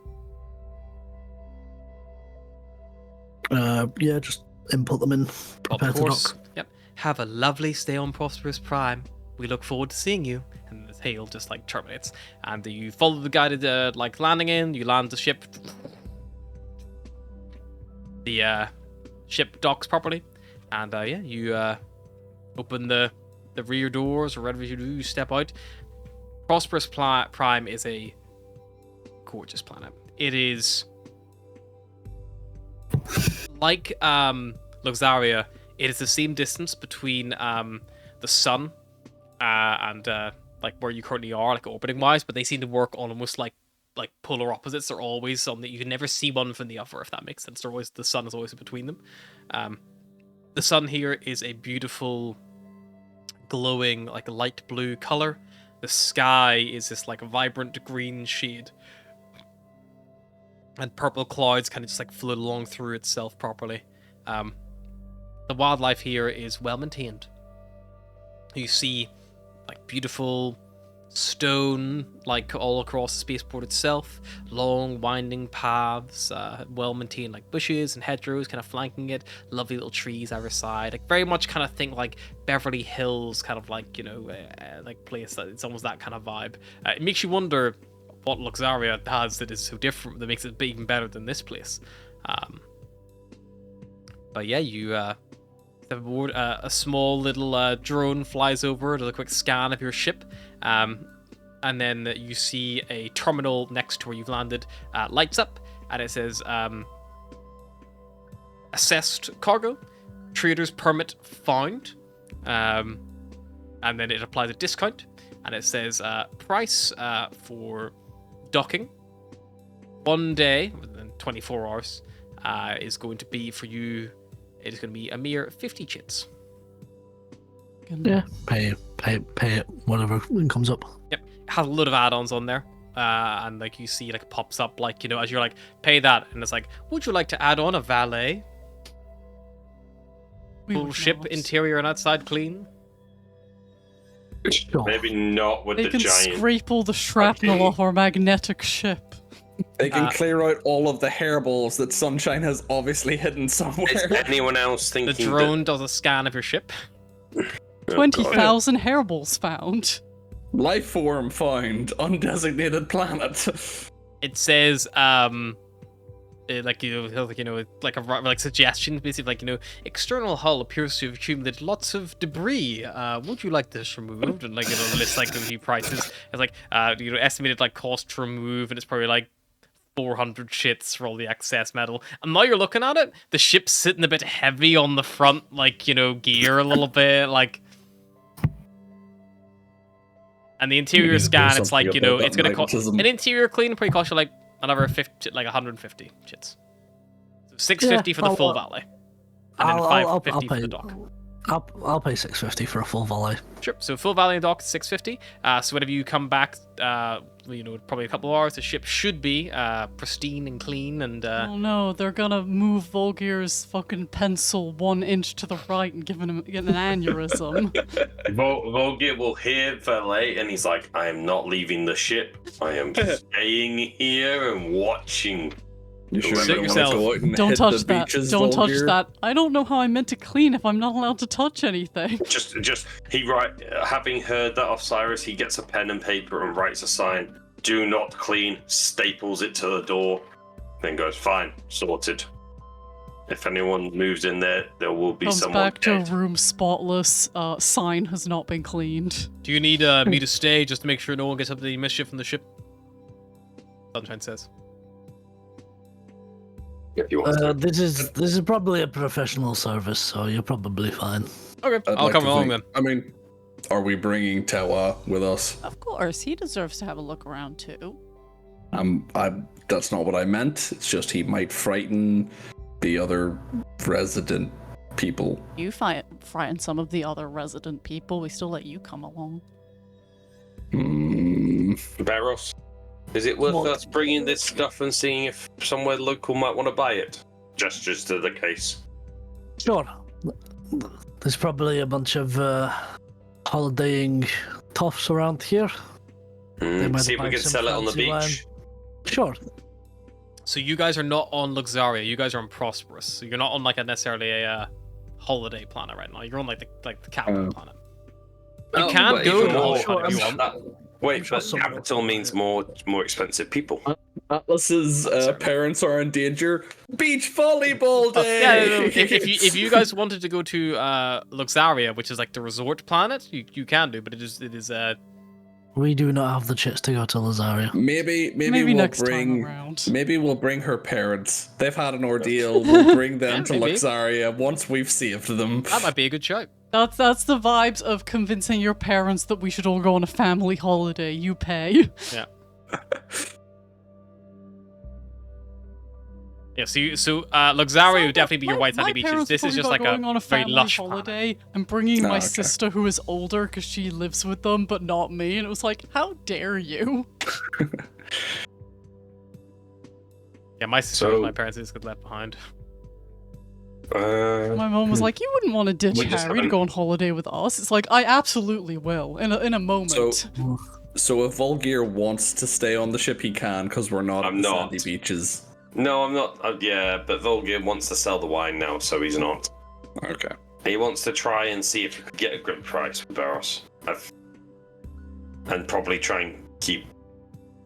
Yeah, just input them in. Prepare Of to course. dock. Yep. Have a lovely stay on Prosperous Prime. We look forward to seeing you. And the tail just like terminates. And you follow the guided landing in. You land the ship. The ship docks properly, and you open the rear doors or whatever you do. You step out. Prosperous Prime is a gorgeous planet. It is like Luxaria. It is the same distance between the sun and like where you currently are, like orbiting wise, but they seem to work on almost like polar opposites. They're always on you can never see one from the other, if that makes sense. The sun is always between them. The sun here is a beautiful glowing like light blue color. The sky is this like vibrant green shade, and purple clouds kind of just like float along through itself properly. The wildlife here is well maintained. You see like beautiful stone like all across the spaceport itself, long winding paths, well maintained like bushes and hedgerows kind of flanking it, lovely little trees either side, like very much kind of think like Beverly Hills kind of like, you know, like place. It's almost that kind of vibe. It makes you wonder what Luxaria has that is so different, that makes it even better than this place. But yeah, you aboard a small little drone flies over, does a quick scan of your ship, and then you see a terminal next to where you've landed lights up, and it says assessed cargo, trader's permit found, and then it applies a discount, and it says price for docking 1 day within 24 hours is going to be for you. It is going to be a mere 50 chits. Yeah, pay it, whatever comes up. Yep, it has a lot of add-ons on there, and like you see, like it pops up, like, you know, as you're like pay that, and it's like, would you like to add on a valet? Full ship interior and outside clean. Sure. Maybe not with They the can giant. scrape all the shrapnel off our magnetic ship. They can clear out all of the hairballs that Sunshine has obviously hidden somewhere. Is anyone else The thinking drone does a scan of your ship. 20,000 hairballs found. Life form found, undesignated planet. It says like suggestions, basically, like, you know, external hull appears to have accumulated lots of debris. Would you like this removed? And like, you know, list like a few prices. It's like you know, estimated like cost to remove, and it's probably like 400 shits for all the excess metal. And now you're looking at it, the ship's sitting a bit heavy on the front, like, you know, gear a little bit, like. And the interior scan, it's like, you know, it's gonna cost an interior clean probably cost you like another 50, like 150 shits. So 650 for the full valet, and then 550 for the dock. I'll pay 650 for a full valet. Sure. So full valet and dock is 650. So whenever you come back, you know, probably a couple of hours, the ship should be pristine and clean. And oh no, they're gonna move Volgir's fucking pencil 1 inch to the right and get an aneurysm. Volgir will hear valet, and he's like, I am not leaving the ship. I am staying here and watching. You sure Sit you don't want to yourself. go out and Don't hit touch the that. beaches, Don't touch Volgir? that. I don't know how I'm meant to clean if I'm not allowed to touch anything. Having heard that off Cyrus, he gets a pen and paper and writes a sign. Do not clean. Staples it to the door. Then goes, fine, sorted. If anyone moves in there, there will be Comes someone back dead. to room spotless. Sign has not been cleaned. do you need me to stay just to make sure no one gets up to the mischief from the ship? Sunshine says. If you want to. This is probably a professional service, so you're probably fine. Okay, I'd I'll like come to along think- then. I mean, are we bringing Tewa with us? Of course, he deserves to have a look around too. That's not what I meant. It's just he might frighten the other resident people. You frighten some of the other resident people. We still let you come along. Hmm. Barros, is it worth What? us bringing this stuff and seeing if somewhere local might want to buy it? Gestures to the case. Sure. There's probably a bunch of holidaying toffs around here. might See if we buy can some sell it on the fancy wine. beach. Sure. So you guys are not on Luxaria. You guys are on Prosperous. So you're not on like a necessarily a holiday planet right now. You're on like the capital planet. You Oh, can but go even to the more- holiday planet if you want. Wait, sure but someone- capital means more expensive people. Atlas's parents are in danger. Beach volleyball day. Yeah, no, if you guys wanted to go to Luxaria, which is like the resort planet, you can do, but it is We do not have the chits to go to Lazaria. Maybe Maybe we'll next time bring. around. Maybe we'll bring her parents. They've had an ordeal. We'll bring them to maybe. Luxaria once we've saved them. that might be a good shout. That's the vibes of convincing your parents that we should all go on a family holiday. You pay. Yeah. Yeah, so Luxaria would definitely be your white sandy My beaches. parents This is probably just got like going on a a very family lush planet. holiday and bringing my okay. sister who is older because she lives with them, but not me. And it was like, how dare you? Yeah, my sister So- and my parents just got left behind. My mom was like, you wouldn't want to ditch We just Harry to haven't- go on holiday with us. It's like, I absolutely will in a moment. So if Volgear wants to stay on the ship, he can, because we're not I'm at the not. sandy beaches. No, I'm not. Yeah, but Volgir wants to sell the wine now, so he's not. Okay. He wants to try and see if he can get a good price with Barros. And probably try and keep.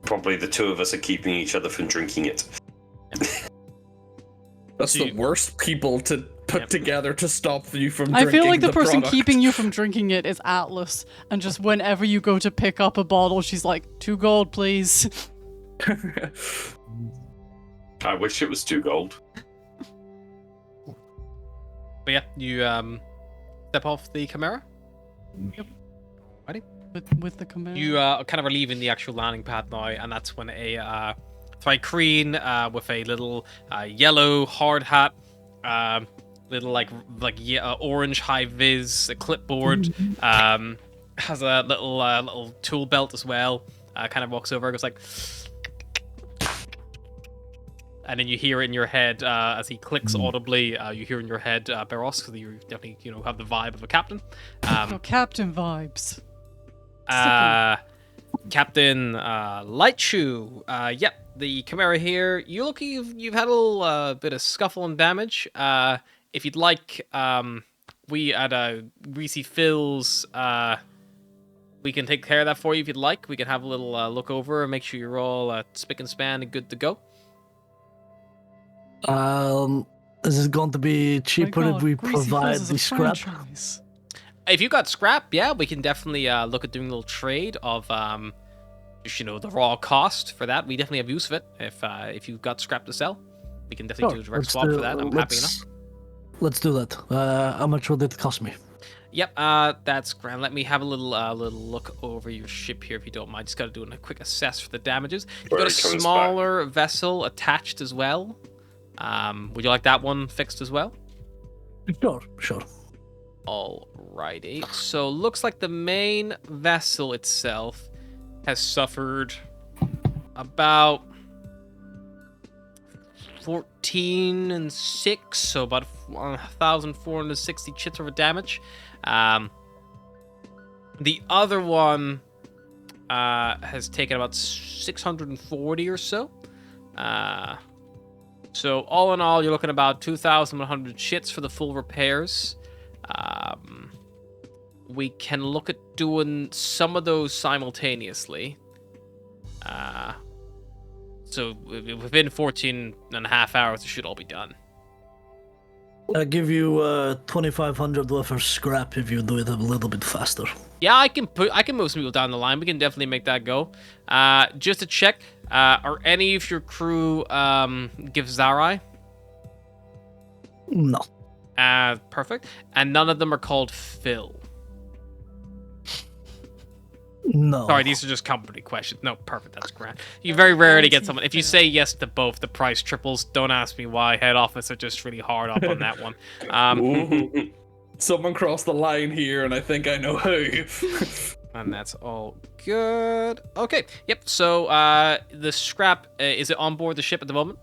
Probably the two of us are keeping each other from drinking it. That's So the worst people to put together to stop you from I drinking feel like the person product. keeping you from drinking it is Atlas, and just whenever you go to pick up a bottle, she's like, 2 gold, please. I wish it was 2 gold. But yeah, you step off the Chimera. With the command. You kind of are leaving the actual landing pad now, and that's when a Thrycreen with a little yellow hard hat, little orange high vis, a clipboard, has a little tool belt as well. Kind of walks over, goes like, and then you hear it in your head as he clicks audibly. You hear in your head Barros, because you definitely have the vibe of a captain. Captain vibes. Captain Lightshoe. Yep, the Chimera here. You've had a little bit of scuffle and damage. If you'd like, we at Greasy Phil's, we can take care of that for you if you'd like. We can have a little look over and make sure you're all spick and span and good to go. Is it going to be cheaper if we provide the scrap? Franchise. If you got scrap, yeah, we can definitely look at doing a little trade of just, the raw cost for that. We definitely have use of it. If you've got scrap to sell, we can definitely do a direct swap for that. I'm happy enough. Let's do that. How much would it cost me? Yep, that's grand. Let me have a little look over your ship here, if you don't mind. Just got to do a quick assess for the damages. You've Where got a it comes smaller vessel attached as well. Would you like that one fixed as well? Sure. Alrighty. So looks like the main vessel itself has suffered about 14 and 6, so about 1,460 chits worth of damage. The other one has taken about 640 or so. So all in all, you're looking about 2,100 chits for the full repairs. We can look at doing some of those simultaneously. So within 14 and a half hours, it should all be done. I'll give you 2,500 worth of scrap if you do it a little bit faster. Yeah, I can move some people down the line. We can definitely make that go. Just to check, are any of your crew Givzarai? No. Perfect. And none of them are called Phil. No. Sorry, these are just company questions. No, perfect. That's grand. You very rarely get someone. If you say yes to both, the price triples. Don't ask me why. Head office are just really hard up on that one. Ooh. Someone crossed the line here, and I think I know who. And that's all good. Okay, yep. So the scrap, is it on board the ship at the moment?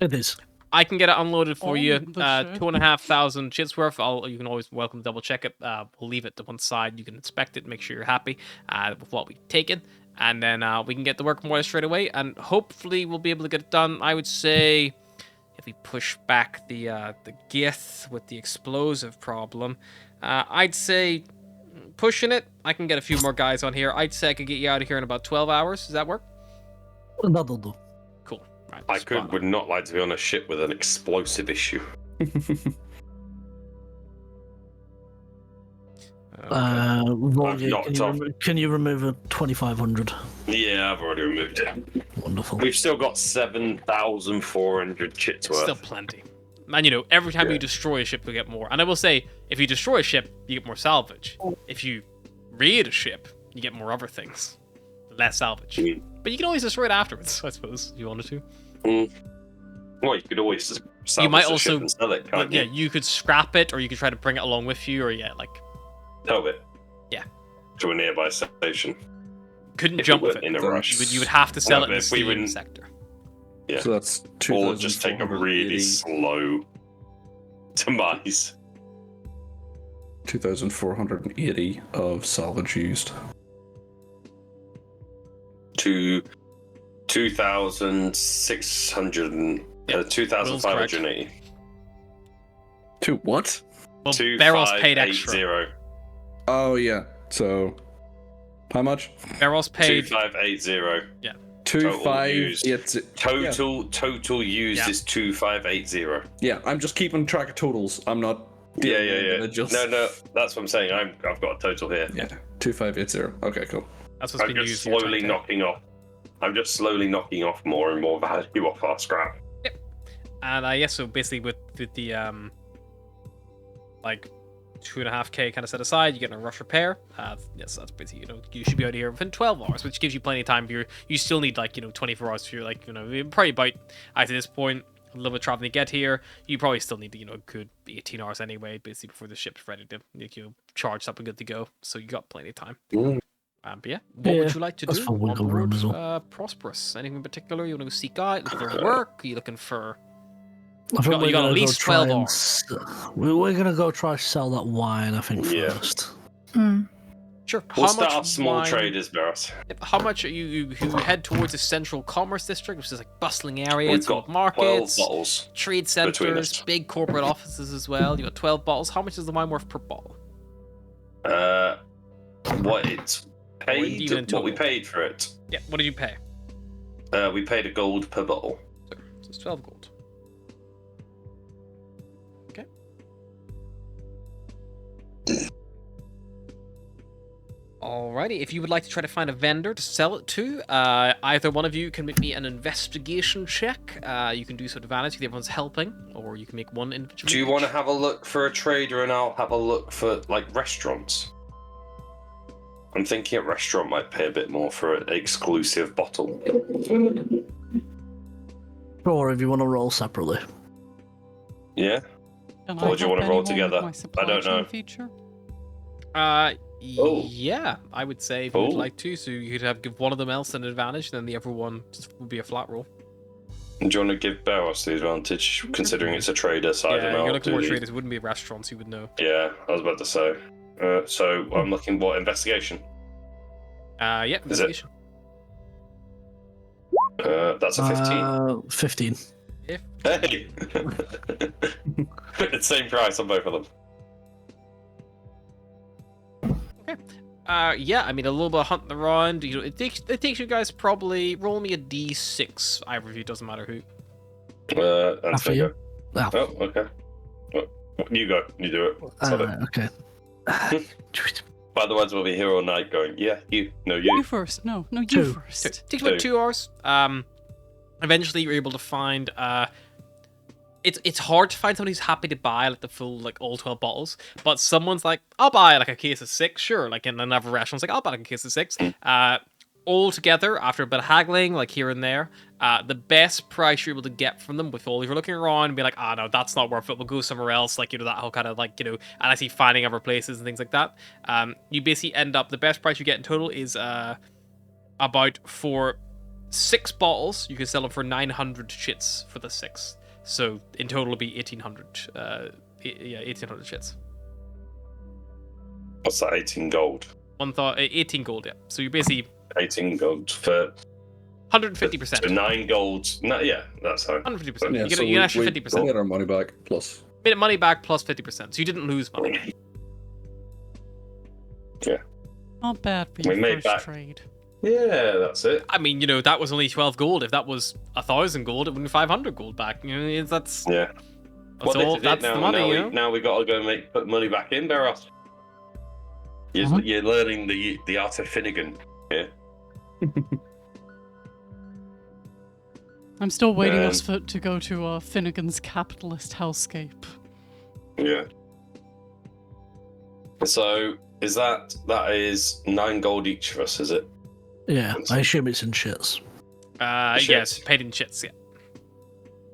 It is. I can get it unloaded for On you. the ship? 2,500 chits worth. You can always welcome to double check it. We'll leave it to one side. You can inspect it, make sure you're happy with what we've taken. And then we can get the work more straight away. And hopefully we'll be able to get it done. I would say if we push back the gith with the explosive problem, I'd say pushing it, I can get a few more guys on here. I'd say I could get you out of here in about 12 hours. Does that work? That'll do. Cool. Right, I would not like to be on a ship with an explosive issue. Roger, knocked off. can you remove a 2,500? Yeah, I've already removed it. Wonderful. We've still got 7,400 chits It's worth. still plenty. And every time you destroy a ship, you get more. And I will say, if you destroy a ship, you get more salvage. If you raid a ship, you get more other things. Less salvage. But you can always destroy it afterwards, I suppose, if you wanted to. Well, you could always salvage You might the ship also, and sell it, can't yeah, you? you could scrap it, or you could try to bring it along with you, or Tow it. Yeah. To a nearby station. couldn't If jump we with weren't it. in a rush. You would have to sell No, it in the but if we steam wouldn't- sector. Yeah. So that's Or just take a really 2,480 slow demise. 2,480 of salvage used. To 2,600 2,580. To what? Well, Barrel's paid extra. 2,580. Oh yeah. So how much? Barrel's paid. 2,580. Two Total five. used. It's Total used Yeah. is 2,580. yeah. I'm just keeping track of totals. I'm not. Yeah. individuals. No, that's what I'm saying. I've got a total here. Yeah. 2,580. Okay, cool. That's what's I'm been just used. here, slowly trying to- knocking off. I'm just slowly knocking off more and more value off our scrap. And yes, so basically with the like 2.5k kind of set aside, you get a rush repair. Yes, that's basically you should be out of here within 12 hours, which gives you plenty of time. You still need 24 hours for your probably about at this point a little bit of traveling to get here. You probably still need a good 18 hours anyway, basically before the ship's ready to charge up and good to go. So you got plenty of time. But yeah, what would you like to that's do? for wiggle on room board, as well. Prosperous. Anything in particular you want to go seek out? Looking for work? Are you looking for? I think You we're got gonna at go least try 12 and hours. We're going to go try sell that wine, I think, Yeah. first. Sure. We'll How start much off small wine- traders, Barros. Yep, how much are you head towards the central commerce district, which is like bustling area, We've it's got got 12 markets, bottles. trade between centers, us. big corporate offices as well. You got 12 bottles. How much is the wine worth per bottle? What it's even in paid, what we total. paid for it. Yeah, what did you pay? We paid a gold per bottle. So it's 12 gold. Okay. Alrighty, if you would like to try to find a vendor to sell it to, either one of you can make me an investigation check. You can do so to advantage if everyone's helping, or you can make one individual. Do you want to have a look for a trader and I'll have a look for like restaurants? I'm thinking a restaurant might pay a bit more for an exclusive bottle. Or if you want to roll separately. Yeah? Can Or I do you wanna help roll anyone with together? my supply I don't chain know. Feature? Oh. Yeah, I would say if you would Oh. like to, so you could give one of them else an advantage, then the other one just would be a flat roll. And do you want to give Barros the advantage, considering it's a trader side Yeah, and you're I'll looking do more the- traders. It wouldn't be restaurants, you would know. Yeah, I was about to say. So I'm looking what investigation? Yeah, investigation. That's a 15. 15. Hey! Same price on both of them. Yeah, I mean, a little bit of hunting around. It takes you guys probably roll me a d6. Either of you, doesn't matter who. And After so you. go. Oh, Oh, okay. Well, you go. You do it. Sell it. okay. Otherwise, we'll be here all night going, yeah, you. No, You you. first. No, you Two. first. It takes about Two. 2 hours. Eventually, you're able to find. It's hard to find someone who's happy to buy like the full all 12 bottles, but someone's like, I'll buy like a case of 6, sure. Like in another restaurant's like, I'll buy like a case of 6. all together, after a bit of haggling, like here and there, the best price you're able to get from them with all of you looking around and be like, no, that's not worth it, we'll go somewhere else, like, that whole kind of, like, and I see finding other places and things like that. You basically end up, the best price you get in total is about for 6 bottles, you can sell them for 900 shits for the 6. So in total it'll be 1800. 1800 shits. What's that? 18 gold. 18 gold, yeah. So you're basically 18 gold for 150%. So 9 golds. No, yeah, that's how. 150%. Yeah, you get so an extra 50%. We get our money back plus. Made it money back plus 50%. So you didn't lose money. Yeah. Not bad for We your made first back. trade. Yeah, that's it. I mean, that was only 12 gold. If that was 1,000 gold, it would be 500 gold back. That's Yeah. that's Well, all. this is That's it now. the money, Now we got to go put money back in, Barros. You're learning the art of Finnegan here. I'm still waiting to go to Finnegan's capitalist hellscape. Yeah. So that is 9 gold each of us, is it? Yeah, I assume it's in shits. Yes, paid in shits, yeah.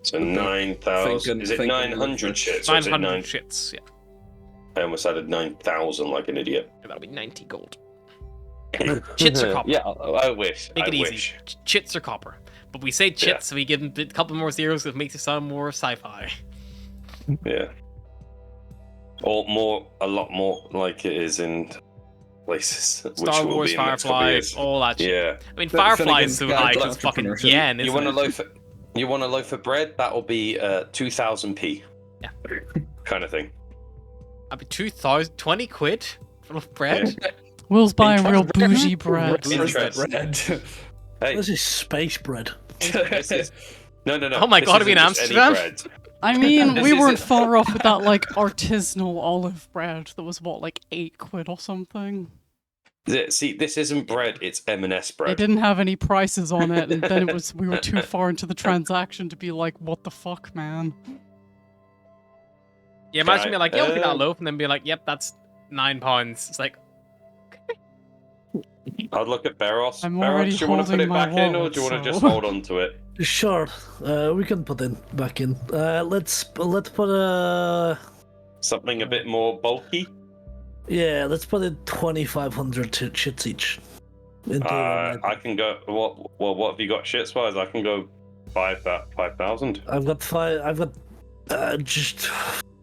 So 9,000. Is it 900 shits? 900 shits, yeah. I almost added 9,000 like an idiot. That'll be 90 gold. Chits are copper. Yeah, I wish. Make it easy. Wish. Chits are copper. But we say chits, so we give them a couple more zeros, it makes it sound more sci-fi. Yeah. Or a lot more like it is in places. Star which will Wars, be in the next couple of Firefly, years. all that shit. Yeah. I mean, Firefly is so Finnegan's high got because fucking entrepreneurship. yen, isn't You want a it? loaf? You want a loaf of bread? That'll be 2,000p. Yeah. Kind of thing. I'd be 20 quid for a loaf of bread? Yeah. Will's buying real bougie bread. Interest. Bread. Hey, This is space bread. this is... No. Oh my this God, are we in isn't just any Amsterdam? bread. I mean, This we weren't isn't- far off with that, like, artisanal olive bread that was, what, like 8 quid or something? See, this isn't bread, it's M&S It bread. didn't have any prices on it, and then we were too far into the transaction to be like, what the fuck, man? Yeah, imagine being like, yeah, look at that Uh, loaf, and then be like, yep, that's £9. It's like, I'd look at Barros. I'm Barros, already do you want to put holding it my back in, or wallet, do you want to so- just hold on to it? Sure, we can put it back in. Let's put Something a bit more bulky? let's put in 2,500 chits each. I can go. What have you got shits wise? I can go 5,000. I've got just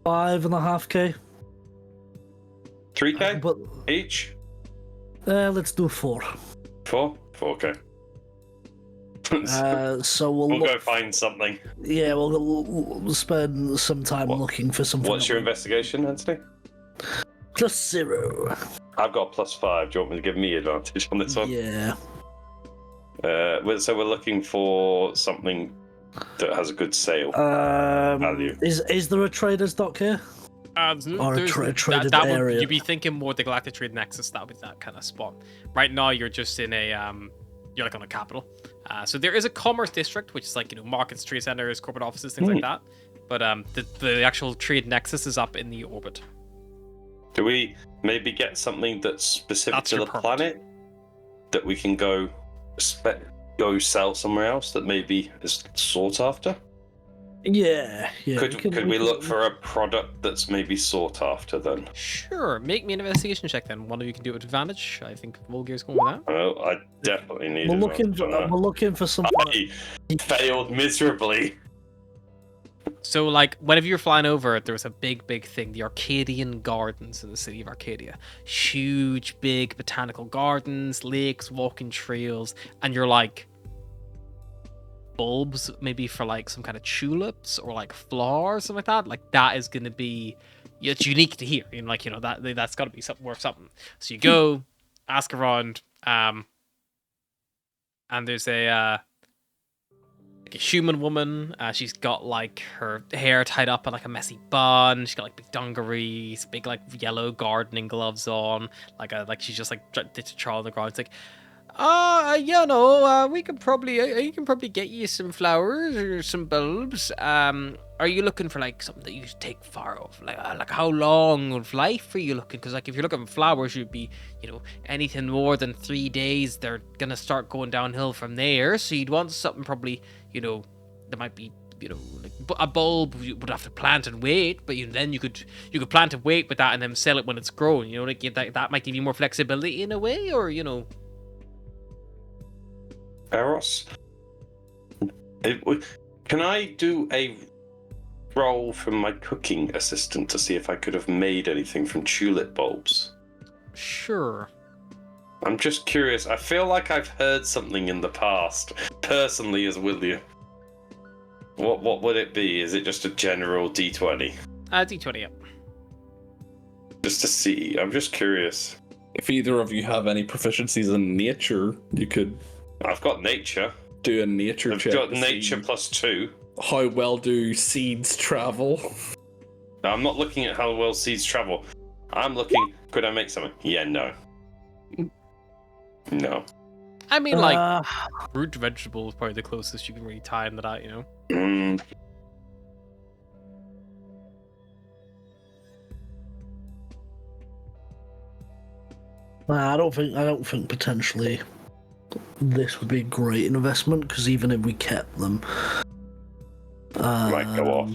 5.5k. 3k But each. let's do 4. 4k. So we'll We'll look, go find something. yeah, we'll spend some time looking for something. What's your investigation, Anthony? Plus 0. I've got +5. Do you want me to give me advantage on this one? Yeah. So we're looking for something that has a good sale. Value. Is there a trader's dock here? Or a there's- traded that area? would, you'd be thinking more the Galactic Trade Nexus, that would be that kind of spot. Right now, you're just in a, you're like on a capital. So there is a commerce district, which is like, markets, trade centers, corporate offices, things like that. But the actual trade nexus is up in the orbit. Do we maybe get something that's specific That's to your the permit. planet that we can go sell somewhere else that maybe is sought after? Yeah. Could we look for a product that's maybe sought after then? Sure, make me an investigation check then. One of you can do it with advantage. I think Volgear's going with that. Well, I definitely need We're advantage on that. looking for something. I failed miserably. So, like, whenever you're flying over, there was a big thing, the Arcadian Gardens in the city of Arcadia. Huge, big botanical gardens, lakes, walking trails, and you're like, bulbs maybe for like some kind of tulips or like flowers, something like that. Like, that is going to be, it's unique to here. And like, that's got to be something worth something. So you go, ask around, and there's a human woman. She's got like her hair tied up in like a messy bun. She's got like big dungarees, big like yellow gardening gloves on. Like she's just like ditched a child on the ground. It's like, We could probably, you can probably get you some flowers or some bulbs. Are you looking for like something that you take far off? Like how long of life are you looking? Because like if you're looking for flowers, you'd be, anything more than 3 days, they're gonna start going downhill from there. So you'd want something probably, that might be, like a bulb you would have to plant and wait, but then you could plant and wait with that and then sell it when it's grown. Like that might give you more flexibility in a way, or Eros, can I do a roll from my cooking assistant to see if I could have made anything from tulip bulbs? Sure. I'm just curious. I feel like I've heard something in the past, personally as William. What would it be? Is it just a general D20? D20, yep. Just to see. I'm just curious. If either of you have any proficiencies in nature, you could... I've got nature. Do a nature check. I've got nature +2. How well do seeds travel? No, I'm not looking at how well seeds travel. I'm looking, could I make something? Yeah, no. No. I mean, root vegetable is probably the closest you can really tie into that, I don't think potentially this would be a great investment, because even if we kept them, might go off.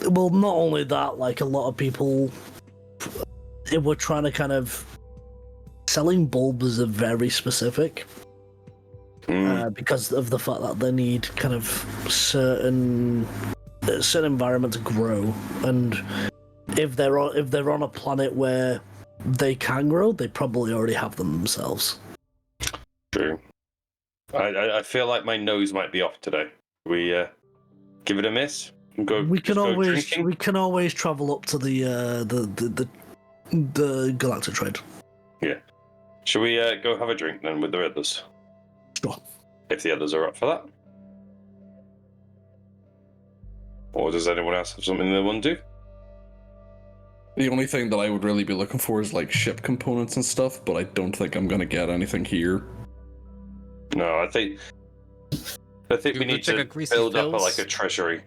Well, not only that, like a lot of people, if we're trying to kind of selling bulbs are very specific, because of the fact that they need kind of certain environment to grow, and if they're on a planet where they can grow, they probably already have them themselves. True. I feel like my nose might be off today. We give it a miss. We can always travel up to the galactic trade. Yeah. Shall we go have a drink then with the others? Sure. If the others are up for that. Or does anyone else have something they want to do? The only thing that I would really be looking for is like ship components and stuff, but I don't think I'm gonna get anything here. No, I think we need to build up a treasury.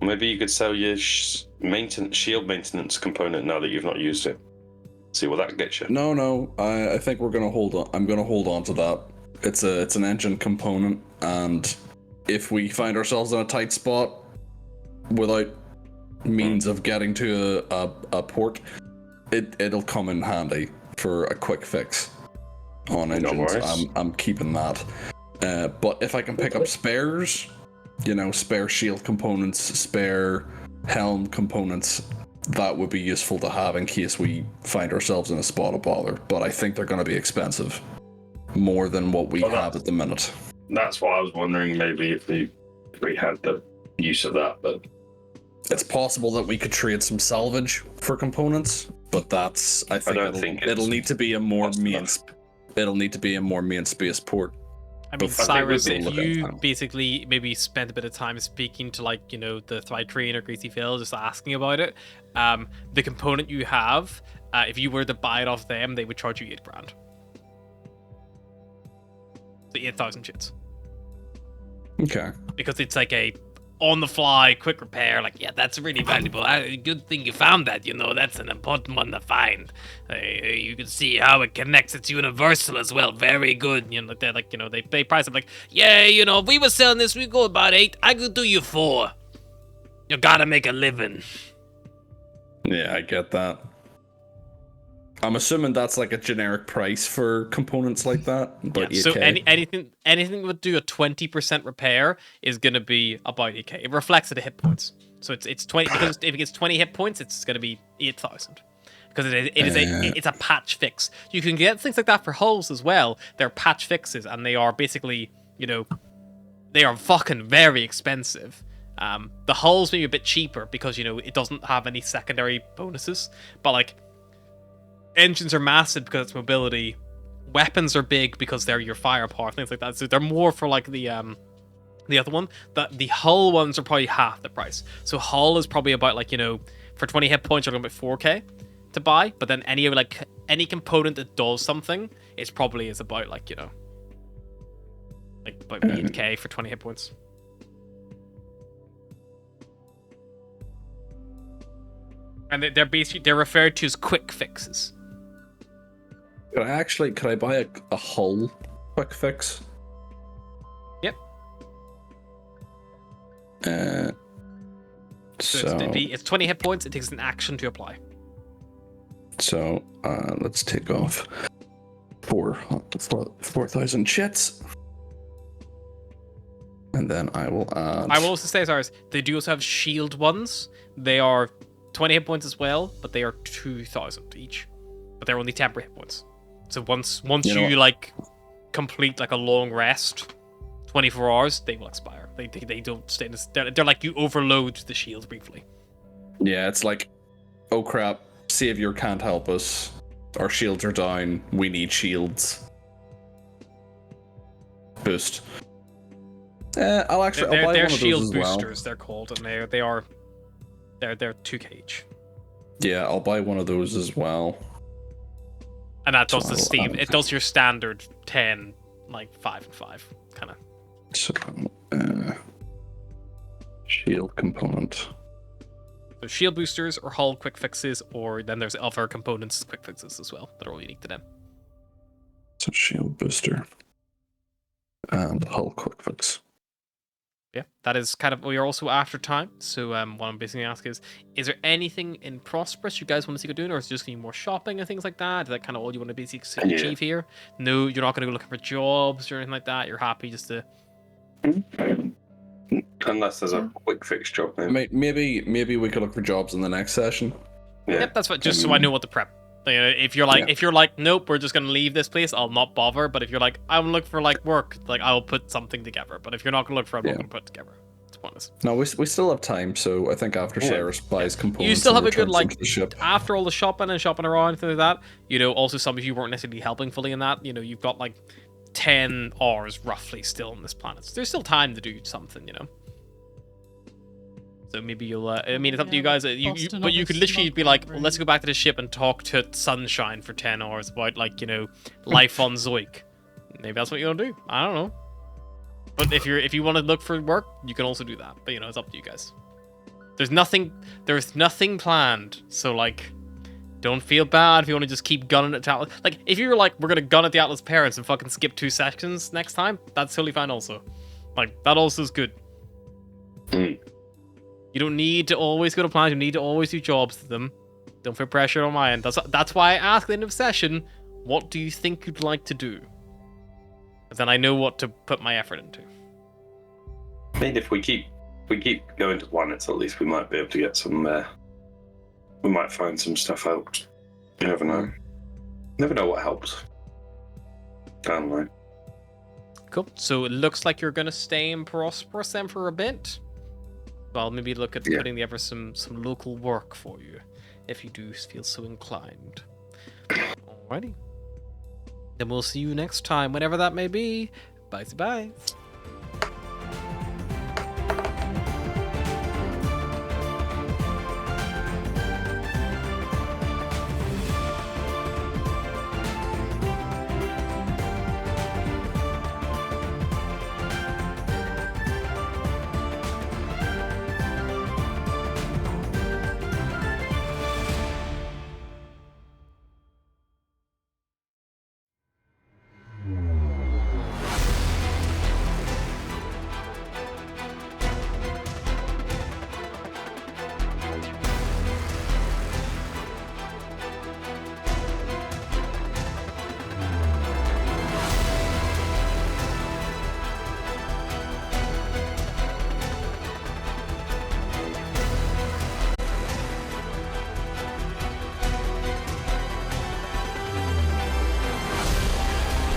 Maybe you could sell your shield maintenance component now that you've not used it. See what that gets you. No, I think we're gonna hold on. I'm gonna hold on to that. It's an engine component, and if we find ourselves in a tight spot without means of getting to a port, it'll come in handy for a quick fix on engines. I'm keeping that. But if I can pick up spares, spare shield components, spare helm components, that would be useful to have in case we find ourselves in a spot of bother. But I think they're going to be expensive, more than what we have at the minute. That's why I was wondering, maybe if we had the use of that, but it's possible that we could trade some salvage for components, but I think it'll need to be a more main space port. I mean, Cyrus, if you basically maybe spent a bit of time speaking to the Thrive Train or Greasy Phil, just asking about it, the component you have, if you were to buy it off them, they would charge you $8,000. So 8,000 chits. Okay. Because it's like a on-the-fly, quick repair. That's really valuable. Good thing you found that. That's an important one to find. You can see how it connects. It's universal as well. Very good. They price it if we were selling this, we go about 8. I could do you 4. You gotta make a living. Yeah, I get that. I'm assuming that's like a generic price for components like that. But yeah, so anything that would do a 20% repair is gonna be about 8K. It reflects the hit points. So it's 20, because if it gets 20 hit points, it's gonna be 8,000. Because it's a patch fix. You can get things like that for hulls as well. They're patch fixes, and they are basically, they are fucking very expensive. The hulls may be a bit cheaper because it doesn't have any secondary bonuses, but engines are massive because it's mobility. Weapons are big because they're your firepower, things like that. So they're more for the other one. The hull ones are probably half the price. So hull is probably about for 20 hit points, you're going to be 4K to buy, but then any component that does something, it's probably is about like, you know, like about 8k for 20 hit points. And they're referred to as quick fixes. Could I buy a hull quick fix? Yep. So it's 20 hit points. It takes an action to apply. So let's take off 4,000 chits. And then I will add... I will also say, sorry, they do also have shield ones. They are 20 hit points as well, but they are 2,000 each. But they're only temporary hit points. So once you like complete like a long rest, 24 hours, they will expire. They don't stay in this, they're like you overload the shields briefly. Yeah, it's like, oh crap, Savior can't help us. Our shields are down. We need shields. Boost. I'll buy they're one of shield those as well. boosters, they're called, and they're 2k each. Yeah, I'll buy one of those as well. And that does So the Steam. It does your standard 10, like 5 and 5 kind of. So, shield component. So shield boosters or hull quick fixes, or then there's other components quick fixes as well that are all unique to them. So shield booster and hull quick fix. Yeah, that is kind of, we are also after time. So what I'm basically asking is there anything in Prosperous you guys want to see go doing, or is it just going to be more shopping and things like that? Is that kind of all you want to basically achieve here? No, you're not going to go looking for jobs or anything like that. You're happy just to... Unless there's a quick fix job there. Maybe we could look for jobs in the next session. Yeah. Yep, that's what, just so I know what to prep. If you're like, nope, we're just gonna leave this place, I'll not bother. But if you're like, I'm looking for like work, like I'll put something together. But if you're not gonna look for, I'm not gonna put it together. It's pointless. No, we still have time, so I think after Cyrus buys components, You still have and a good returns them like to the ship. after all the shopping around and things like that. You know, also some of you weren't necessarily helping fully in that. You know, you've got like 10 hours roughly still on this planet. So there's still time to do something. You know. So maybe you'll. I mean, it's up to you guys. But you could literally be like, well, let's go back to the ship and talk to Sunshine for 10 hours about, like, you know, life on Zoik. Maybe that's what you want to do. I don't know. But if you want to look for work, you can also do that. But you know, it's up to you guys. There's nothing planned. So like, don't feel bad if you want to just keep gunning at Atlas. Like, if you're like, we're gonna gun at the Atlas parents and fucking skip 2 sections next time, that's totally fine also. Like, that also is good. You don't need to always go to plans. You need to always do jobs to them. Don't feel pressure on my end. That's why I ask at the end of session, what do you think you'd like to do? Then I know what to put my effort into. I mean, if we keep going to planets, at least we might be able to get some. We might find some stuff out. You never know. Never know what helps. Down the line. Cool. So it looks like you're gonna stay in Prosperous then for a bit. Well, maybe look at putting together some local work for you, if you do feel so inclined. Alrighty. Then we'll see you next time, whenever that may be. Bye-bye.